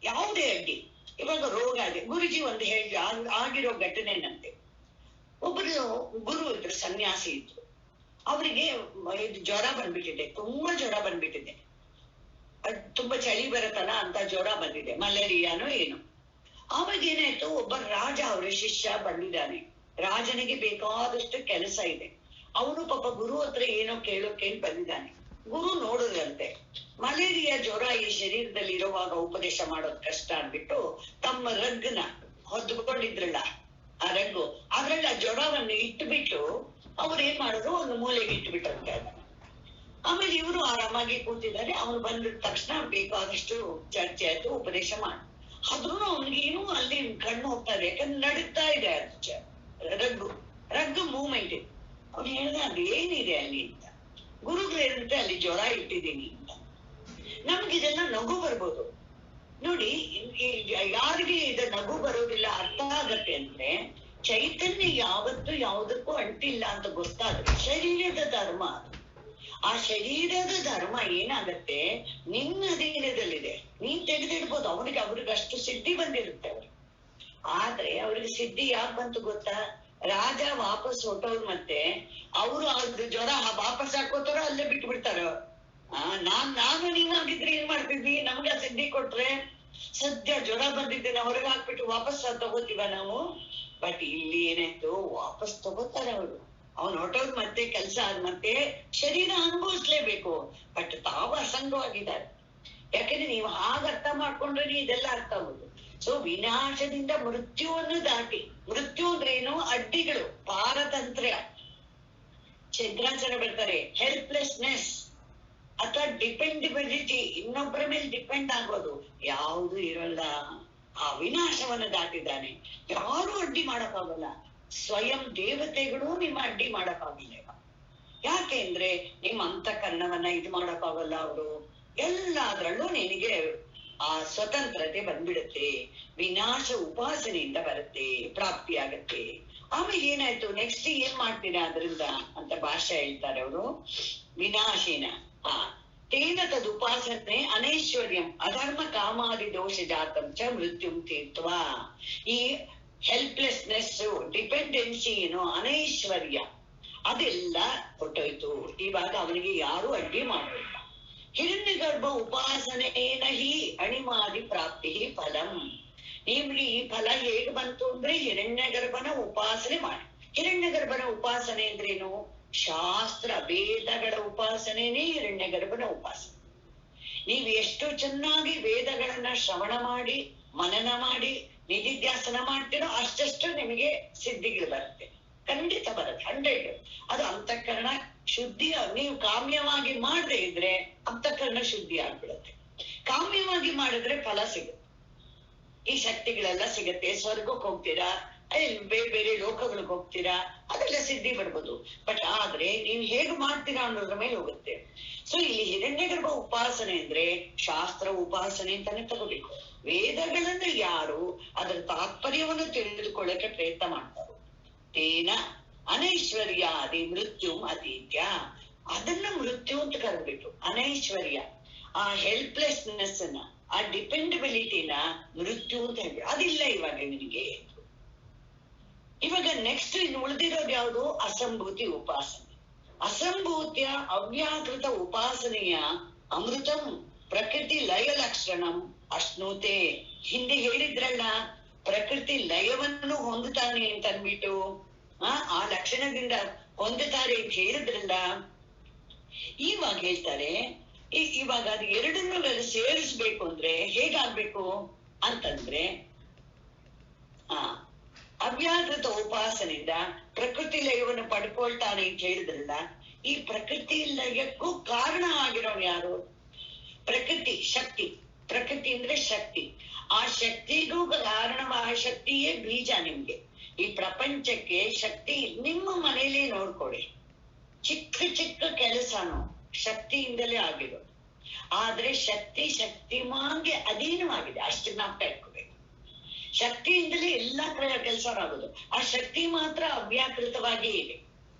ಯಾವುದೇ ಅಡ್ಡಿ, ಇವಾಗ ರೋಗ ಇದೆ, ಗುರುಜಿ ಒಂದು ಹೇಳಿ ಆಗಿರೋ ಘಟನೆನಂತೆ. ಒಬ್ಬರು ಗುರು ಇದ್ರು, ಸನ್ಯಾಸಿ ಇದ್ರು. ಅವರಿಗೆ ಇದು ಜ್ವರ ಬಂದ್ಬಿಟ್ಟಿದೆ, ತುಂಬಾ ಜ್ವರ ಬಂದ್ಬಿಟ್ಟಿದೆ. ತುಂಬಾ ಚಳಿ ಬರುತ್ತಲ್ಲ ಅಂತ ಜ್ವರ ಬಂದಿದೆ, ಮಲೇರಿಯಾನೋ ಏನು. ಆವಾಗ ಏನಾಯ್ತು? ಒಬ್ಬ ರಾಜ ಅವರ ಶಿಷ್ಯ ಬಂದಿದ್ದಾನೆ. ರಾಜನಿಗೆ ಬೇಕಾದಷ್ಟು ಕೆಲಸ ಇದೆ. ಅವನು ಪಾಪ ಗುರು ಹತ್ರ ಏನೋ ಕೇಳೋಕೆ ಬಂದಿದ್ದಾನೆ. ಗುರು ನೋಡುದಂತೆ ಮಲೇರಿಯಾ ಜ್ವರ ಈ ಶರೀರದಲ್ಲಿ ಇರುವಾಗ ಉಪದೇಶ ಮಾಡೋದ್ ಕಷ್ಟ ಅಂದ್ಬಿಟ್ಟು ತಮ್ಮ ರಗ್ಗನ ಹೊದ್ಕೊಂಡಿದ್ರಲ್ಲ, ಆ ರಗ್ಗು, ಅದ್ರಲ್ಲಿ ಆ ಜ್ವರವನ್ನು ಇಟ್ಟುಬಿಟ್ಟು ಅವ್ರು ಏನ್ ಮಾಡಿದ್ರು, ಒಂದು ಮೂಲೆಗೆ ಇಟ್ಟುಬಿಟ್ಟಂತೆ ಅದನ್ನ. ಆಮೇಲೆ ಇವರು ಆರಾಮಾಗಿ ಕೂತಿದ್ದಾರೆ. ಅವನು ಬಂದ ತಕ್ಷಣ ಬೇಕಾದಷ್ಟು ಚರ್ಚೆ ಆಯ್ತು, ಉಪದೇಶ ಮಾಡಿ. ಆದ್ರೂ ಅವನಿಗೇನು ಅಲ್ಲಿ ಕಣ್ಣು ಹೋಗ್ತಾ ಇದೆ, ಯಾಕಂದ್ರೆ ನಡೀತಾ ಇದೆ ರಗ್ಗು ಮೂವ್ಮೆಂಟ್. ಅವ್ನು ಹೇಳ್ದ ಅದು ಏನಿದೆ ಅಲ್ಲಿ ಅಂತ. ಗುರುಗಳು ಏನಂತೆ ಅಲ್ಲಿ ಜ್ವರ ಇಟ್ಟಿದ್ದೀನಿ ಅಂತ. ನಮ್ಗಿದೆಲ್ಲ ನಗು ಬರ್ಬೋದು ನೋಡಿ. ಯಾರಿಗೆ ಇದ ನಗು ಬರೋದಿಲ್ಲ ಅರ್ಥ ಆಗತ್ತೆ ಅಂದ್ರೆ, ಚೈತನ್ಯ ಯಾವತ್ತೂ ಯಾವುದಕ್ಕೂ ಅಂಟಿಲ್ಲ ಅಂತ ಗೊತ್ತಾದ್ರೆ ಶರೀರದ ಧರ್ಮ ಅದು. ಆ ಶರೀರದ ಧರ್ಮ ಏನಾಗತ್ತೆ ನಿನ್ನ ಅಧೀನದಲ್ಲಿದೆ. ನೀನ್ ತೆಗೆದಿಡ್ಬೋದು, ಅವ್ರಿಗೆ ಅಷ್ಟು ಸಿದ್ಧಿ ಬಂದಿರುತ್ತೆ ಅವ್ರಿಗೆ. ಆದ್ರೆ ಅವ್ರಿಗೆ ಸಿದ್ಧಿ ಯಾಕೆ ಬಂತು ಗೊತ್ತಾ? ರಾಜ ವಾಪಸ್ ಹೊಟ್ಟವ್ರು, ಮತ್ತೆ ಅವರು ಅದ್ರ ಜ್ವರ ವಾಪಸ್ ಹಾಕೋತಾರ, ಅಲ್ಲೇ ಬಿಟ್ಟು ಬಿಡ್ತಾರ. ನಾನು ನೀವಾಗಿದ್ರೆ ಏನ್ ಮಾಡ್ತಿದ್ವಿ? ನಮ್ಗೆ ಸಿದ್ಧಿ ಕೊಟ್ರೆ ಸದ್ಯ ಜ್ವರ ಬಂದಿದ್ದೇನೆ ಹೊರಗೆ ಹಾಕ್ಬಿಟ್ಟು ವಾಪಸ್ ತಗೋತೀವ ನಾವು. ಬಟ್ ಇಲ್ಲಿ ಏನಾಯ್ತು, ವಾಪಸ್ ತಗೋತಾರ ಅವರು. ಅವ್ನು ಹೊಟ್ಟೋದ್ ಮತ್ತೆ ಕೆಲ್ಸ ಆದ್ ಮತ್ತೆ ಶರೀರ ಅನುಭವಿಸ್ಲೇಬೇಕು. ಬಟ್ ತಾವು ಅಸಂಗವಾಗಿದ್ದಾರೆ. ಯಾಕಂದ್ರೆ ನೀವು ಹಾಗ ಅರ್ಥ ಮಾಡ್ಕೊಂಡ್ರೆ ಇದೆಲ್ಲ ಅರ್ಥ ಆಗುದು. ಸೊ ವಿನಾಶದಿಂದ ಮೃತ್ಯುವನ್ನು ದಾಟಿ, ಮೃತ್ಯು ಅಂದ್ರೆ ಏನು? ಅಡ್ಡಿಗಳು, ಪಾರತಂತ್ರ್ಯ. ಶಂಕರಾಚಾರ್ಯ ಬರ್ತಾರೆ, ಹೆಲ್ಪ್ಲೆಸ್ನೆಸ್ ಅಥವಾ ಡಿಪೆಂಡಿಬಿಲಿಟಿ, ಇನ್ನೊಬ್ಬರ ಮೇಲೆ ಡಿಪೆಂಡ್ ಆಗೋದು ಯಾವುದು ಇರಲ್ಲ. ಆ ವಿನಾಶವನ್ನು ದಾಟಿದ್ದಾನೆ, ಯಾರು ಅಡ್ಡಿ ಮಾಡಕ್ಕಾಗಲ್ಲ. ಸ್ವಯಂ ದೇವತೆಗಳು ನಿಮ್ಮ ಅಡ್ಡಿ ಮಾಡಕ್ಕಾಗಿಲ್ಲ. ಯಾಕೆ ಅಂದ್ರೆ ನಿಮ್ಮ ಅಂತಃಕರಣವನ್ನ ಇದು ಮಾಡಕ್ಕಾಗಲ್ಲ ಅವರು. ಎಲ್ಲಾದ್ರಲ್ಲೂ ನಿನಗೆ ಆ ಸ್ವತಂತ್ರತೆ ಬಂದ್ಬಿಡುತ್ತೆ. ವಿನಾಶ ಉಪಾಸನೆಯಿಂದ ಬರುತ್ತೆ, ಪ್ರಾಪ್ತಿ ಆಗತ್ತೆ. ಆಮೇಲೆ ಏನಾಯ್ತು, ನೆಕ್ಸ್ಟ್ ಏನ್ ಮಾಡ್ತೀರಾ ಅದ್ರಿಂದ ಅಂತ ಭಾಷೆ ಹೇಳ್ತಾರೆ ಅವರು. ವಿನಾಶಿನ ತೇನ ತದುಪಾಸನೆ ಅನೈಶ್ವರ್ಯಂ ಅಧರ್ಮ ಕಾಮಾದಿ ದೋಷ ಜಾತಂ ಚ ಮೃತ್ಯುಂ ತೀರ್ತ್ವ. ಈ ಹೆಲ್ಪ್ಲೆಸ್ನೆಸ್, ಡಿಪೆಂಡೆನ್ಸಿ ಏನು, ಅನೈಶ್ವರ್ಯ, ಅದೆಲ್ಲ ಹೊಟ್ಟೋಯ್ತು. ಇವಾಗ ಅವನಿಗೆ ಯಾರು ಅಡ್ಡಿ ಮಾಡಬೇಕು. ಹಿರಣ್ಯ ಗರ್ಭ ಉಪಾಸನೆನ ಹಿ ಅಣಿಮಾದಿ ಪ್ರಾಪ್ತಿ ಫಲಂ. ನಿಮ್ಗೆ ಈ ಫಲ ಹೇಗೆ ಬಂತು ಅಂದ್ರೆ ಹಿರಣ್ಯ ಗರ್ಭನ ಉಪಾಸನೆ ಮಾಡಿ. ಹಿರಣ್ಯ ಗರ್ಭನ ಉಪಾಸನೆ ಅಂದ್ರೇನು? ಶಾಸ್ತ್ರ ವೇದಗಳ ಉಪಾಸನೆನೇ ಹಿರಣ್ಯ ಗರ್ಭನ ಉಪಾಸನೆ. ನೀವು ಎಷ್ಟು ಚೆನ್ನಾಗಿ ವೇದಗಳನ್ನ ಶ್ರವಣ ಮಾಡಿ ಮನನ ಮಾಡಿ ನಿಧಿಧ್ಯಾಸನ ಮಾಡ್ತೀರೋ ಅಷ್ಟಷ್ಟು ನಿಮಗೆ ಸಿದ್ಧಿಗಳು ಬರುತ್ತೆ. ಖಂಡಿತ ಬರುತ್ತೆ, 100. ಅದು ಅಂತಃಕರಣ ಶುದ್ಧಿ. ನೀವು ಕಾಮ್ಯವಾಗಿ ಮಾಡದೇ ಇದ್ರೆ ಅಂತಃಕರಣ ಶುದ್ಧಿ ಆಗ್ಬಿಡುತ್ತೆ. ಕಾಮ್ಯವಾಗಿ ಮಾಡಿದ್ರೆ ಫಲ ಸಿಗುತ್ತೆ, ಈ ಶಕ್ತಿಗಳೆಲ್ಲ ಸಿಗತ್ತೆ. ಸ್ವರ್ಗಕ್ಕೆ ಹೋಗ್ತೀರಾ, ಬೇರೆ ಬೇರೆ ಲೋಕಗಳಿಗೆ ಹೋಗ್ತೀರಾ, ಅದೆಲ್ಲ ಸಿದ್ಧಿ ಬರ್ಬೋದು. ಬಟ್ ಆದ್ರೆ ನೀವು ಹೇಗೆ ಮಾಡ್ತೀರಾ ಅನ್ನೋದ್ರ ಮೇಲೆ ಹೋಗುತ್ತೆ. ಸೊ ಇಲ್ಲಿ ಹಿರಣ್ಯಗರ್ಭ ಉಪಾಸನೆ ಅಂದ್ರೆ ಶಾಸ್ತ್ರ ಉಪಾಸನೆ ಅಂತಾನೆ ತಗೋಬೇಕು. ವೇದಗಳನ್ನ ಯಾರು ಅದರ ತಾತ್ಪರ್ಯವನ್ನು ತಿಳಿದುಕೊಳ್ಳಕ್ಕೆ ಪ್ರಯತ್ನ ಮಾಡ್ತಾರೋ ತೇನ ಅನೈಶ್ವರ್ಯಾದಿ ಮೃತ್ಯು ಅತೀತ್ಯ, ಅದನ್ನ ಮೃತ್ಯು ಅಂತ ಕರೆದ್ಬಿಟ್ಟು ಅನೈಶ್ವರ್ಯ, ಆ ಹೆಲ್ಪ್ಲೆಸ್ನೆಸ್ ನ, ಆ ಡಿಪೆಂಡಬಿಲಿಟಿನ ಮೃತ್ಯು ಅಂತ ಹೇಳ್ಬಿಟ್ಟು ಅದಿಲ್ಲ ಇವಾಗ ನಿನಗೆ. ಇವಾಗ ನೆಕ್ಸ್ಟ್ ಇನ್ನು ಉಳಿದಿರೋದು ಯಾವುದು? ಅಸಂಭೂತಿ ಉಪಾಸನೆ. ಅಸಂಭೂತಿಯ ಅವ್ಯಾಕೃತ ಉಪಾಸನೆಯ ಅಮೃತಂ ಪ್ರಕೃತಿ ಲಯ ಲಕ್ಷಣಂ ಅಶ್ನುತೆ. ಹಿಂದೆ ಹೇಳಿದ್ರಲ್ಲ, ಪ್ರಕೃತಿ ಲಯವನ್ನು ಹೊಂದುತ್ತಾನೆ ಅಂತ ಅಂದ್ಬಿಟ್ಟು ಆ ಲಕ್ಷಣದಿಂದ ಹೊಂದುತ್ತಾರೆ ಅಂತ ಹೇಳಿದ್ರಲ್ಲ. ಇವಾಗ ಹೇಳ್ತಾರೆ, ಇವಾಗ ಅದು ಎರಡನ್ನೂ ಸೇರಿಸ್ಬೇಕು ಅಂದ್ರೆ ಹೇಗಾಗ್ಬೇಕು ಅಂತಂದ್ರೆ, ಅವ್ಯಾಕೃತ ಉಪಾಸನೆಯಿಂದ ಪ್ರಕೃತಿ ಲಯವನ್ನು ಪಡ್ಕೊಳ್ತಾನೆ ಅಂತ ಹೇಳಿದ್ರಲ್ಲ. ಈ ಪ್ರಕೃತಿ ಲಯಕ್ಕೂ ಕಾರಣ ಆಗಿರೋನು ಯಾರು? ಪ್ರಕೃತಿ ಶಕ್ತಿ. ಪ್ರಕೃತಿ ಅಂದ್ರೆ ಶಕ್ತಿ. ಆ ಶಕ್ತಿಗೂ ಕಾರಣವಾದ ಶಕ್ತಿಯೇ ಬೀಜ ನಿಮ್ಗೆ. ಈ ಪ್ರಪಂಚಕ್ಕೆ ಶಕ್ತಿ ನಿಮ್ಮ ಮನೇಲಿ ನೋಡ್ಕೊಡಿ. ಚಿಕ್ಕ ಚಿಕ್ಕ ಕೆಲಸನೂ ಶಕ್ತಿಯಿಂದಲೇ ಆಗಿರೋದು. ಆದ್ರೆ ಶಕ್ತಿಮಾನ್ಗೆ ಅಧೀನವಾಗಿದೆ, ಅಷ್ಟು ಜ್ಞಾಪಕ ಇಟ್ಕೋಬೇಕು. ಶಕ್ತಿಯಿಂದಲೇ ಎಲ್ಲಾ ಕೆಲಸ ಆಗೋದು. ಆ ಶಕ್ತಿ ಮಾತ್ರ ಅವ್ಯಾಕೃತವಾಗಿ ಇದೆ,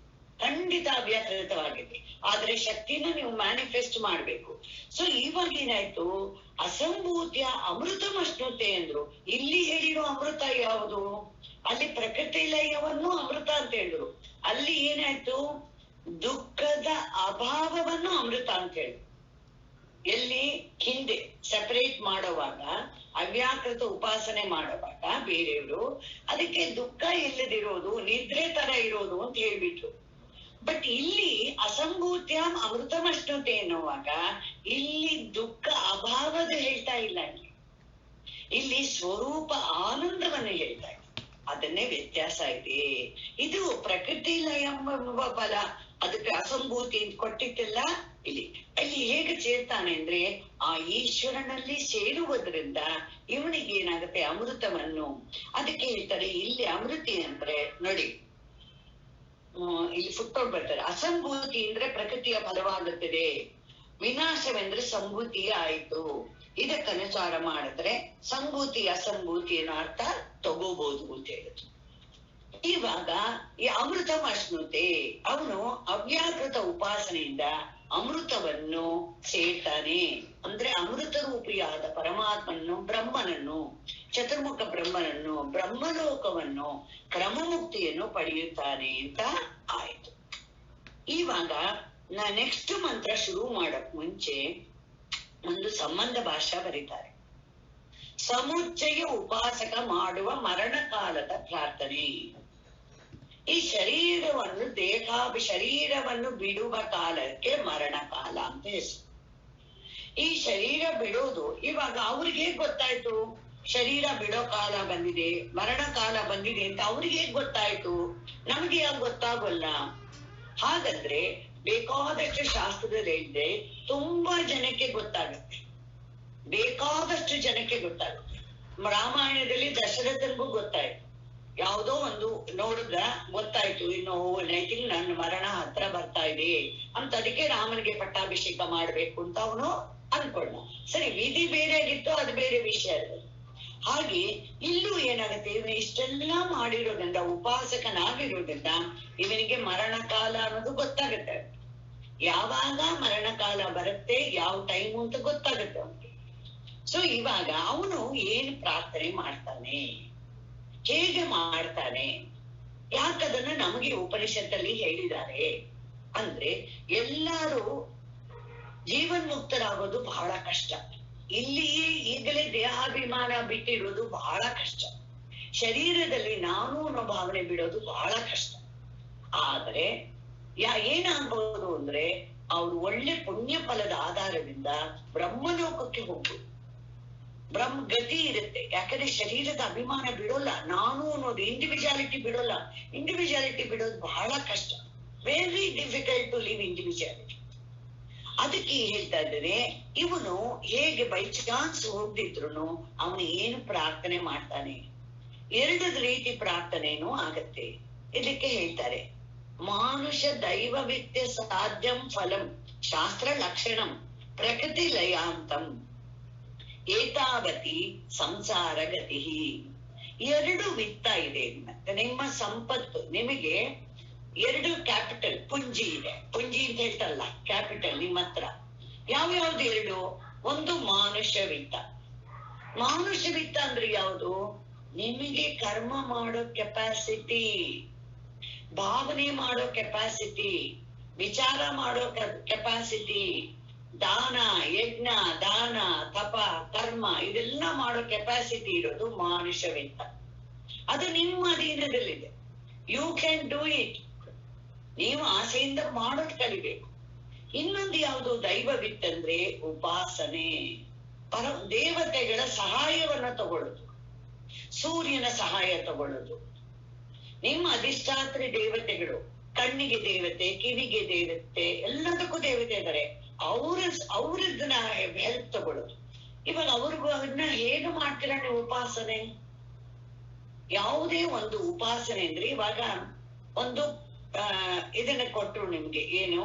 ಖಂಡಿತ ಅವ್ಯಾಕೃತವಾಗಿದೆ. ಆದ್ರೆ ಶಕ್ತಿನ ನೀವು ಮ್ಯಾನಿಫೆಸ್ಟ್ ಮಾಡ್ಬೇಕು. ಸೊ ಇವಾಗ ಏನಾಯ್ತು, ಅಸಂಭೂತಿಯ ಅಮೃತಮಶ್ನುತೆ ಅಂದ್ರು. ಇಲ್ಲಿ ಹೇಳಿರೋ ಅಮೃತ ಯಾವುದು? ಅಲ್ಲಿ ಪ್ರಕೃತಿ ಲಯವನ್ನು ಅಮೃತ ಅಂತ ಹೇಳಿದ್ರು. ಅಲ್ಲಿ ಏನಾಯ್ತು, ದುಃಖದ ಅಭಾವವನ್ನು ಅಮೃತ ಅಂತ ಹೇಳಿದ್ರು. ಎಲ್ಲಿ ಹಿಂದೆ ಸೆಪರೇಟ್ ಮಾಡುವಾಗ, ಅವ್ಯಾಕೃತ ಉಪಾಸನೆ ಮಾಡುವಾಗ ಬೇರೆಯವರು ಅದಕ್ಕೆ ದುಃಖ ಇಲ್ಲದಿರೋದು, ನಿದ್ರೆ ತರ ಇರೋದು ಅಂತ ಹೇಳ್ಬಿಟ್ರು. ಬಟ್ ಇಲ್ಲಿ ಅಸಂಭೂತ್ಯ ಅಮೃತಮಶ್ನುತೆ ಎನ್ನುವಾಗ ಇಲ್ಲಿ ದುಃಖ ಅಭಾವದ ಹೇಳ್ತಾ ಇಲ್ಲ, ಇಲ್ಲಿ ಸ್ವರೂಪ ಆನಂದವನ್ನು ಹೇಳ್ತಾ ಇದೆ. ಅದನ್ನೇ ವ್ಯತ್ಯಾಸ ಇದೆ. ಇದು ಪ್ರಕೃತಿ ಲಯ ಎಂಬ ಫಲ, ಅದಕ್ಕೆ ಅಸಂಭೂತಿ ಅಂತ ಕೊಟ್ಟಿದ್ದೆಲ್ಲ ಇಲ್ಲಿ ಹೇಗೆ ಸೇರ್ತಾನೆ ಅಂದ್ರೆ ಆ ಈಶ್ವರನಲ್ಲಿ ಸೇರುವುದರಿಂದ ಇವನಿಗೆ ಏನಾಗುತ್ತೆ, ಅಮೃತವನ್ನು. ಅದಕ್ಕೆ ಹೇಳ್ತಾರೆ ಇಲ್ಲಿ ಅಮೃತಿ ಅಂದ್ರೆ ನೋಡಿ, ಇಲ್ಲಿ ಫುಟ್ನೋಟ್ ಬರ್ತಾರೆ. ಅಸಂಭೂತಿ ಅಂದ್ರೆ ಪ್ರಕೃತಿಯ ಫಲವಾಗುತ್ತದೆ, ವಿನಾಶವೆಂದ್ರೆ ಸಂಭೂತಿಯೇ ಆಯ್ತು. ಇದಕ್ಕನುಸಾರ ಮಾಡಿದ್ರೆ ಸಂಭೂತಿ ಅಸಂಭೂತಿ ಅನ್ನೋ ಅರ್ಥ ತಗೋಬಹುದು ಅಂತ ಹೇಳಿದ್ರು. ಇವಾಗ ಈ ಅಮೃತ ಅಶ್ನುತೆ, ಅವನು ಅವ್ಯಾಕೃತ ಉಪಾಸನೆಯಿಂದ ಅಮೃತವನ್ನು ಸೇರ್ತಾನೆ. ಅಂದ್ರೆ ಅಮೃತ ರೂಪಿಯಾದ ಪರಮಾತ್ಮನ್ನು, ಬ್ರಹ್ಮನನ್ನು, ಚತುರ್ಮುಖ ಬ್ರಹ್ಮನನ್ನು, ಬ್ರಹ್ಮಲೋಕವನ್ನು, ಕ್ರಮಮುಕ್ತಿಯನ್ನು ಪಡೆಯುತ್ತಾನೆ ಅಂತ ಆಯ್ತು. ಇವಾಗ ನೆಕ್ಸ್ಟ್ ಮಂತ್ರ ಶುರು ಮಾಡಕ್ ಮುಂಚೆ ಒಂದು ಸಂಬಂಧ ಭಾಷಾ ಬರೀತಾರೆ. ಸಮುಚ್ಚಯ ಉಪಾಸಕ ಮಾಡುವ ಮರಣ ಕಾಲದ ಪ್ರಾರ್ಥನೆ. ಈ ಶರೀರವನ್ನು ಬಿಡುವ ಕಾಲಕ್ಕೆ ಮರಣ ಕಾಲ ಅಂತ ಹೆಸರು. ಈ ಶರೀರ ಬಿಡೋದು ಇವಾಗ ಅವ್ರಿಗೆ ಹೇಗ್ ಗೊತ್ತಾಯ್ತು ಶರೀರ ಬಿಡೋ ಕಾಲ ಬಂದಿದೆ, ಮರಣ ಕಾಲ ಬಂದಿದೆ ಅಂತ ಅವ್ರಿಗೆ ಹೇಗ್ ಗೊತ್ತಾಯ್ತು? ನಮ್ಗೆ ಯಾಕೆ ಗೊತ್ತಾಗಲ್ಲ? ಹಾಗಂದ್ರೆ ಬೇಕಾದಷ್ಟು ಶಾಸ್ತ್ರದಲ್ಲಿ ಹೇಳಿದೆ, ತುಂಬಾ ಜನಕ್ಕೆ ಗೊತ್ತಾಗುತ್ತೆ, ಬೇಕಾದಷ್ಟು ಜನಕ್ಕೆ ಗೊತ್ತಾಗುತ್ತೆ. ರಾಮಾಯಣದಲ್ಲಿ ದಶರಥನ್ಗೂ ಗೊತ್ತಾಯ್ತು, ಯಾವುದೋ ಒಂದು ನೋಡಿದ್ರ ಗೊತ್ತಾಯ್ತು, ಇನ್ನು ಐ ಥಿಂಕ್ ನನ್ನ ಮರಣ ಹತ್ರ ಬರ್ತಾ ಇದೆ ಅಂತ, ಅದಕ್ಕೆ ರಾಮನಿಗೆ ಪಟ್ಟಾಭಿಷೇಕ ಮಾಡ್ಬೇಕು ಅಂತ ಅವನು ಅನ್ಕೊಂಡ. ಸರಿ, ವಿಧಿ ಬೇರೆ ಆಗಿತ್ತು, ಅದು ಬೇರೆ ವಿಷಯ ಅದು. ಹಾಗೆ ಇಲ್ಲೂ ಏನಾಗುತ್ತೆ, ಇವನು ಇಷ್ಟೆಲ್ಲ ಮಾಡಿರೋದ್ರಿಂದ, ಉಪಾಸಕನಾಗಿರೋದ್ರಿಂದ ಇವನಿಗೆ ಮರಣ ಕಾಲ ಅನ್ನೋದು ಗೊತ್ತಾಗುತ್ತೆ. ಯಾವಾಗ ಮರಣ ಕಾಲ ಬರುತ್ತೆ, ಯಾವ ಟೈಮು ಅಂತ ಗೊತ್ತಾಗುತ್ತೆ ಅವನಿಗೆ. ಸೊ ಇವಾಗ ಅವನು ಏನ್ ಪ್ರಾರ್ಥನೆ ಮಾಡ್ತಾನೆ, ಹೇಗೆ ಮಾಡ್ತಾನೆ, ಯಾಕದನ್ನ ನಮಗೆ ಉಪನಿಷತ್ತಲ್ಲಿ ಹೇಳಿದ್ದಾರೆ ಅಂದ್ರೆ, ಎಲ್ಲರೂ ಜೀವನ್ಮುಕ್ತರಾಗೋದು ಬಹಳ ಕಷ್ಟ. ಇಲ್ಲಿಯೇ ಈಗಲೇ ದೇಹಾಭಿಮಾನ ಬಿಟ್ಟಿರೋದು ಬಹಳ ಕಷ್ಟ. ಶರೀರದಲ್ಲಿ ನಾನು ಅನ್ನೋ ಭಾವನೆ ಬಿಡೋದು ಬಹಳ ಕಷ್ಟ. ಆದ್ರೆ ಏನಾಗ್ಬಹುದು ಅಂದ್ರೆ, ಅವ್ರು ಒಳ್ಳೆ ಪುಣ್ಯ ಫಲದ ಆಧಾರದಿಂದ ಬ್ರಹ್ಮಲೋಕಕ್ಕೆ ಹೋಗ್ಬೋದು, ಗತಿ ಇರುತ್ತೆ. ಯಾಕಂದ್ರೆ ಶರೀರದ ಅಭಿಮಾನ ಬಿಡೋಲ್ಲ, ನಾನು ಅನ್ನೋದು ಇಂಡಿವಿಜುವಾಲಿಟಿ ಬಿಡೋಲ್ಲ. ಇಂಡಿವಿಜುವಾಲಿಟಿ ಬಿಡೋದು ಬಹಳ ಕಷ್ಟ, very difficult to live individuality. ಅದಕ್ಕೆ ಹೇಳ್ತಾ ಇದ್ದಾರೆ, ಇವನು ಹೇಗೆ ಬೈ ಚಾನ್ಸ್ ಹೋಗ್ದಿದ್ರು ಅವನು ಏನು ಪ್ರಾರ್ಥನೆ ಮಾಡ್ತಾನೆ, ಎರಡು ರೀತಿ ಪ್ರಾರ್ಥನೆನೂ ಆಗತ್ತೆ. ಇದಕ್ಕೆ ಹೇಳ್ತಾರೆ, ಮಾನುಷ ದೈವವಿತ್ಯ ಸಾಧ್ಯಂ ಫಲಂ ಶಾಸ್ತ್ರ ಲಕ್ಷಣಂ ಪ್ರಕೃತಿ ಲಯಾಂತಂ ಏತಾವತಿ ಸಂಸಾರ ಗತಿ. ಎರಡು ವಿತ್ತ ಇದೆ. ಮತ್ತೆ ನಿಮ್ಮ ಸಂಪತ್ತು, ನಿಮಗೆ ಎರಡು ಕ್ಯಾಪಿಟಲ್ ಪುಂಜಿ ಇದೆ. ಪುಂಜಿ ಅಂತ ಹೇಳ್ತಾರಲ್ಲ, ಕ್ಯಾಪಿಟಲ್ ನಿಮ್ಮ ಹತ್ರ ಯಾವ್ಯಾವ್ದು ಎರಡು? ಒಂದು ಮಾನುಷ ವಿತ್ತ. ಮಾನುಷ ವಿತ್ತ ಅಂದ್ರೆ ಯಾವುದು? ನಿಮಗೆ ಕರ್ಮ ಮಾಡೋ ಕೆಪಾಸಿಟಿ, ಭಾವನೆ ಮಾಡೋ ಕೆಪಾಸಿಟಿ, ವಿಚಾರ ಮಾಡೋ ಕೆಪಾಸಿಟಿ, ದಾನ ಯಜ್ಞ, ದಾನ ತಪ ಕರ್ಮ ಇದೆಲ್ಲ ಮಾಡೋ ಕೆಪಾಸಿಟಿ ಇರೋದು ಮಾನುಷ ವಿತ್ತ. ಅದು ನಿಮ್ಮ ಅಧೀನದಲ್ಲಿದೆ. You can do it. ನೀವು ಆಸೆಯಿಂದ ಮಾಡೋದು ಕಲಿಬೇಕು. ಇನ್ನೊಂದು ಯಾವುದು? ದೈವವಿತ್ತಂದ್ರೆ ಉಪಾಸನೆ, ದೇವತೆಗಳ ಸಹಾಯವನ್ನ ತಗೊಳ್ಳೋದು, ಸೂರ್ಯನ ಸಹಾಯ ತಗೊಳ್ಳೋದು. ನಿಮ್ಮ ಅಧಿಷ್ಠಾತ್ರಿ ದೇವತೆಗಳು, ಕಣ್ಣಿಗೆ ದೇವತೆ, ಕಿವಿಗೆ ದೇವತೆ, ಎಲ್ಲದಕ್ಕೂ ದೇವತೆ ಇದ್ದಾರೆ. ಅವ್ರದನ್ನ ಹೆಲ್ಪ್ ತಗೊಳ್ಳೋದು. ಇವಾಗ ಅವ್ರಿಗೂ ಅದನ್ನ ಹೇಗೆ ಮಾಡ್ತೀರಾ ನೀವು ಉಪಾಸನೆ? ಯಾವುದೇ ಒಂದು ಉಪಾಸನೆ ಅಂದ್ರೆ, ಇವಾಗ ಒಂದು ಇದನ್ನ ಕೊಟ್ರು ನಿಮ್ಗೆ, ಏನು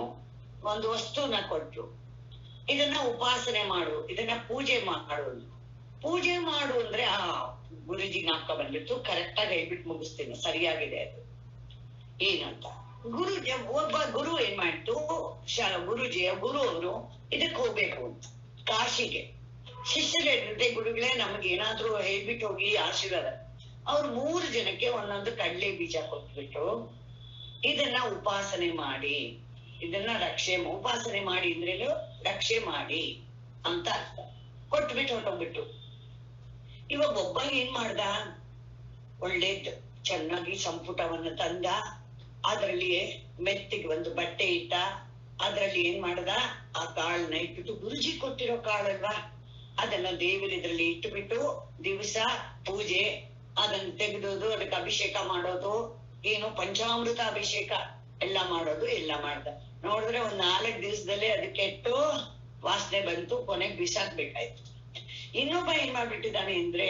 ಒಂದು ವಸ್ತುನ ಕೊಟ್ರು, ಇದನ್ನ ಉಪಾಸನೆ ಮಾಡು, ಇದನ್ನ ಪೂಜೆ ಮಾಡೋದು. ಪೂಜೆ ಮಾಡು ಅಂದ್ರೆ ಗುರುಜಿ ನಾಕ ಬಂದ್ಬಿಟ್ಟು ಕರೆಕ್ಟ್ ಆಗಿ ಹೇಳ್ಬಿಟ್ಟು ಮುಗಿಸ್ತೀನಿ, ಸರಿಯಾಗಿದೆ ಅದು ಏನಂತ. ಒಬ್ಬ ಗುರು ಏನ್ ಮಾಡ್ತು, ಗುರು ಅವರು ಇದಕ್ಕೆ ಹೋಗ್ಬೇಕು ಅಂತ ಕಾಶಿಗೆ. ಶಿಷ್ಯರು ಹೇಳಿದ್ರೆ, ಗುರುಗಳೇ ನಮ್ಗೆ ಏನಾದ್ರೂ ಹೇಳ್ಬಿಟ್ಟು ಹೋಗಿ ಆಶೀರ್ವಾದ. ಅವ್ರು 3 ಜನಕ್ಕೆ ಒಂದೊಂದು ಕಡ್ಲೆ ಬೀಜ ಕೊಟ್ಬಿಟ್ಟು, ಇದನ್ನ ಉಪಾಸನೆ ಮಾಡಿ, ಇದನ್ನ ಉಪಾಸನೆ ಮಾಡಿ ಅಂದ್ರೆ ರಕ್ಷೆ ಮಾಡಿ ಅಂತ ಅರ್ಥ. ಕೊಟ್ಬಿಟ್ಟು ಹೊಟ್ಟೋಗ್ಬಿಟ್ಟು. ಇವಾಗ ಒಬ್ಬ ಏನ್ ಮಾಡ್ದ, ಒಳ್ಳೇದ್ ಚೆನ್ನಾಗಿ ಸಂಪುಟವನ್ನು ತಂದ, ಅದರಲ್ಲಿ ಮೆತ್ತಿಗೆ ಒಂದು ಬಟ್ಟೆ ಇಟ್ಟ, ಅದ್ರಲ್ಲಿ ಏನ್ ಮಾಡ್ದ, ಆ ಕಾಳನ್ನ ಇಟ್ಬಿಟ್ಟು, ಗುರುಜಿ ಕೊಟ್ಟಿರೋ ಕಾಳಲ್ವಾ, ಅದನ್ನ ದೇವರಿದ್ರಲ್ಲಿ ಇಟ್ಟುಬಿಟ್ಟು ದಿವಸ ಪೂಜೆ, ಅದನ್ನ ತೆಗೆದೋದು, ಅದಕ್ಕೆ ಅಭಿಷೇಕ ಮಾಡೋದು, ಏನು ಪಂಚಾಮೃತ ಅಭಿಷೇಕ ಎಲ್ಲ ಮಾಡೋದು ಎಲ್ಲ ಮಾಡ್ದ. ನೋಡಿದ್ರೆ 4 ದಿವಸದಲ್ಲೇ ಅದಕ್ಕೆ ಕೆಟ್ಟು ವಾಸನೆ ಬಂತು, ಕೊನೆಗೆ ಬಿಸಾಕ್ಬೇಕಾಯ್ತು. ಇನ್ನೊಬ್ಬ ಏನ್ ಮಾಡ್ಬಿಟ್ಟಿದ್ದಾನೆ ಅಂದ್ರೆ,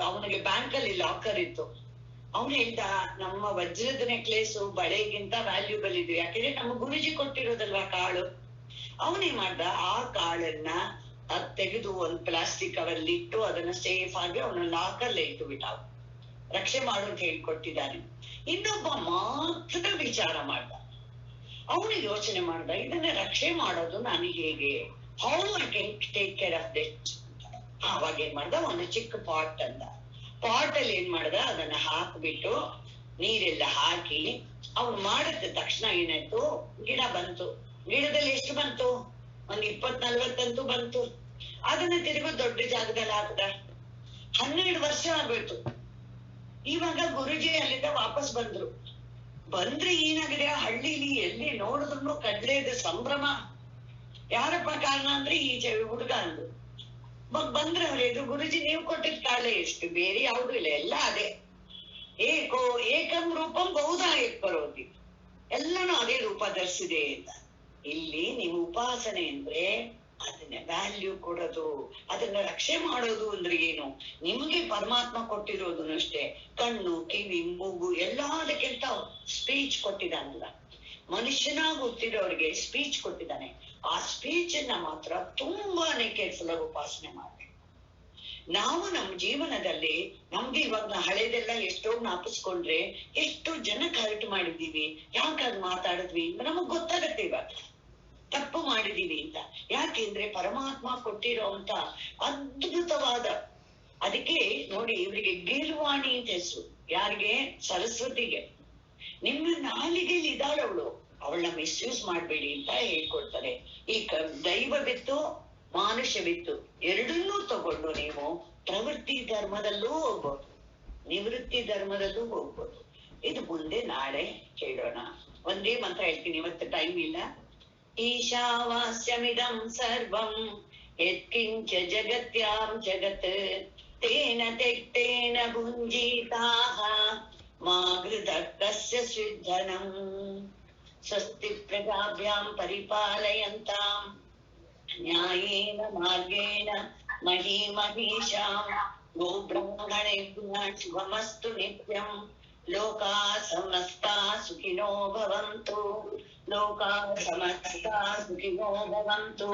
ಅವನಿಗೆ ಬ್ಯಾಂಕಲ್ಲಿ ಲಾಕರ್ ಇತ್ತು. ಅವನು ಹೇಳ್ದ, ನಮ್ಮ ವಜ್ರದ ನೆಕ್ಲೇಸು ಬಳೆಗಿಂತ ವ್ಯಾಲ್ಯೂಬಲ್ ಇದೆ, ಯಾಕಂದ್ರೆ ನಮ್ಮ ಗುರುಜಿ ಕೊಟ್ಟಿರೋದಲ್ವಾ ಕಾಳು. ಅವನೇನ್ ಮಾಡ್ದ, ಆ ಕಾಳನ್ನ ತೆಗೆದು ಒಂದು ಪ್ಲಾಸ್ಟಿಕ್ ಕವರ್ಲಿ ಇಟ್ಟು ಅದನ್ನ ಸೇಫ್ ಆಗಿ ಅವನ ಲಾಕರ್ಲೆ ಇಟ್ಟು ಬಿಟ್ಟ. ರಕ್ಷೆ ಮಾಡೋದು ಹೇಳ್ಕೊಟ್ಟಿದ್ದಾನೆ. ಇನ್ನೊಬ್ಬ ಮಾತ್ರ ವಿಚಾರ ಮಾಡ್ದ. ಅವನು ಯೋಚನೆ ಮಾಡ್ದ, ಇದನ್ನ ರಕ್ಷಣೆ ಮಾಡೋದು ನಾನು ಹೇಗೆ, how I can take care of that. ಅವಾಗ ಏನ್ ಮಾಡ್ದ, ಒಂದು ಚಿಕ್ಕ ಪಾಟ್ ಅಂದ. ಪಾಟ್ ಅಲ್ಲಿ ಏನ್ ಮಾಡ್ದ, ಅದನ್ನ ಹಾಕ್ಬಿಟ್ಟು ನೀರೆಲ್ಲ ಹಾಕಿ ಅವ್ನು ಮಾಡಿದ ತಕ್ಷಣ ಏನಾಯ್ತು, ಗಿಡ ಬಂತು. ಗಿಡದಲ್ಲಿ ಎಷ್ಟು ಬಂತು, ಒಂದ್ 20-40 ಬಂತು. ಅದನ್ನ ತಿರುಗಿ ದೊಡ್ಡ ಜಾಗದಲ್ಲಿ ಹಾಕ್ದ. 12 ವರ್ಷ ಆಗ್ಬೇಕು. ಇವಾಗ ಗುರುಜಿ ಅಲ್ಲಿಂದ ವಾಪಸ್ ಬಂದ್ರು. ಬಂದ್ರೆ ಏನಾಗಿದೆ, ಹಳ್ಳಿಲಿ ಎಲ್ಲಿ ನೋಡಿದ್ರು ಕಡ್ಲೆದ ಸಂಭ್ರಮ. ಯಾರಪ್ಪ ಕಾರಣ ಅಂದ್ರೆ ಈ ಹುಡುಗ ಅಂದ್ರು. ಬಂದ್ರೆ ಅವ್ರ ಇದು, ಗುರುಜಿ ನೀವು ಕೊಟ್ಟಿದ್ ಕಾಳೆ ಎಷ್ಟು, ಬೇರೆ ಯಾವ್ದು ಇಲ್ಲ, ಎಲ್ಲ ಅದೇ. ಏಕಂ ರೂಪಂ ಬಹುಧಾ ಬರೋದಿ, ಎಲ್ಲಾನು ಅದೇ ರೂಪ ಧರಿಸಿದೆ ಅಂತ. ಇಲ್ಲಿ ನೀವು ಉಪಾಸನೆ ಅಂದ್ರೆ ಅದನ್ನ ವ್ಯಾಲ್ಯೂ ಕೊಡೋದು, ಅದನ್ನ ರಕ್ಷಣೆ ಮಾಡೋದು ಅಂದ್ರೆ ಏನು, ನಿಮ್ಗೆ ಪರಮಾತ್ಮ ಕೊಟ್ಟಿರೋದು ಅಷ್ಟೇ. ಕಣ್ಣು, ಕಿವಿ, ಮೂಗು ಎಲ್ಲದಕ್ಕಿಂತ ಸ್ಪೀಚ್ ಕೊಟ್ಟಿದ್ದಾನಲ್ಲ, ಮನುಷ್ಯನಾಗಿ ಹುಟ್ಟಿರೋರಿಗೆ ಸ್ಪೀಚ್ ಕೊಟ್ಟಿದ್ದಾನೆ. ಆ ಸ್ಪೀಚ್ ಅನ್ನ ಮಾತ್ರ ತುಂಬಾನೇ ಕೇರ್ಫುಲ್ ಆಗಿ ಉಪಾಸನೆ ಮಾಡ್ಬೇಕು. ನಾವು ನಮ್ಮ ಜೀವನದಲ್ಲಿ ನಮ್ಗೆ ಇವಾಗ ಹಳೆದೆಲ್ಲ ಎಷ್ಟೋ ಜ್ಞಾಪಿಸ್ಕೊಂಡ್ರೆ ಎಷ್ಟು ಜನಕ್ಕೆ ಹರ್ಟ್ ಮಾಡಿದೀವಿ, ಯಾಕಾಗ ಮಾತಾಡಿದ್ವಿ ನಮಗ್ ಗೊತ್ತಾಗತ್ತೆ ಇವಾಗ ತಪ್ಪು ಮಾಡಿದೀವಿ ಅಂತ. ಯಾಕೆಂದ್ರೆ ಪರಮಾತ್ಮ ಕೊಟ್ಟಿರೋ ಅಂತ ಅದ್ಭುತವಾದ, ಅದಕ್ಕೆ ನೋಡಿ ಇವ್ರಿಗೆ ಗೀರ್ವಾಣಿ ಅಂತ ಹೆಸರು. ಯಾರಿಗೆ? ಸರಸ್ವತಿಗೆ. ನಿಮ್ಮ ನಾಲಿಗೆಯಲ್ಲಿ ಇದ್ದಾಳವಳು, ಅವಳನ್ನ ಮಿಸ್ಯೂಸ್ ಮಾಡ್ಬೇಡಿ ಅಂತ ಹೇಳ್ಕೊಡ್ತಾರೆ. ಈ ದೈವ ಬಿತ್ತು ಮಾನುಷ ಬಿತ್ತು ಎರಡನ್ನೂ ತಗೊಂಡು ನೀವು ಪ್ರವೃತ್ತಿ ಧರ್ಮದಲ್ಲೂ ಹೋಗ್ಬೋದು, ನಿವೃತ್ತಿ ಧರ್ಮದಲ್ಲೂ ಹೋಗ್ಬೋದು. ಇದು ಮುಂದೆ ನಾಳೆ ಕೇಳೋಣ. ಒಂದೇ ಮಂತ್ರ ಹೇಳ್ತೀನಿ, ಇವತ್ತು ಟೈಮ್ ಇಲ್ಲ. ಈಶಾವಾಸ್ಯಮಿದಂ ಸರ್ವಂ ಯತ್ಕಿಂಚ ಜಗತ್ಯಾಂ ಜಗತ್ ತೇನ ತೆಕ್ತೇನ ಭುಂಜೀತಾಃ ಮಾ ಗೃಧಸ್ತಸ್ಯ ಸ್ವಿಧನಂ. ಸ್ವಸ್ತಿ ಪ್ರಜಾಭ್ಯಾಂ ಪರಿಪಾಲಯಂತಾಂ ನ್ಯಾಯೇನ ಮಾರ್ಗೇಣ ಮಹೀಮಹೀಷಾಂ ಗೋಬ್ರಾಹ್ಮಣೇಭ್ಯಃ ಶುಭಮಸ್ತು ನಿತ್ಯಂ. ಲೋಕಾಃ ಸಮಸ್ತಾಃ ಸುಖಿನೋ ಭವಂತು. ಲೋಕಾಃ ಸಮಸ್ತಾಃ ಸುಖಿನೋ ಭವಂತು.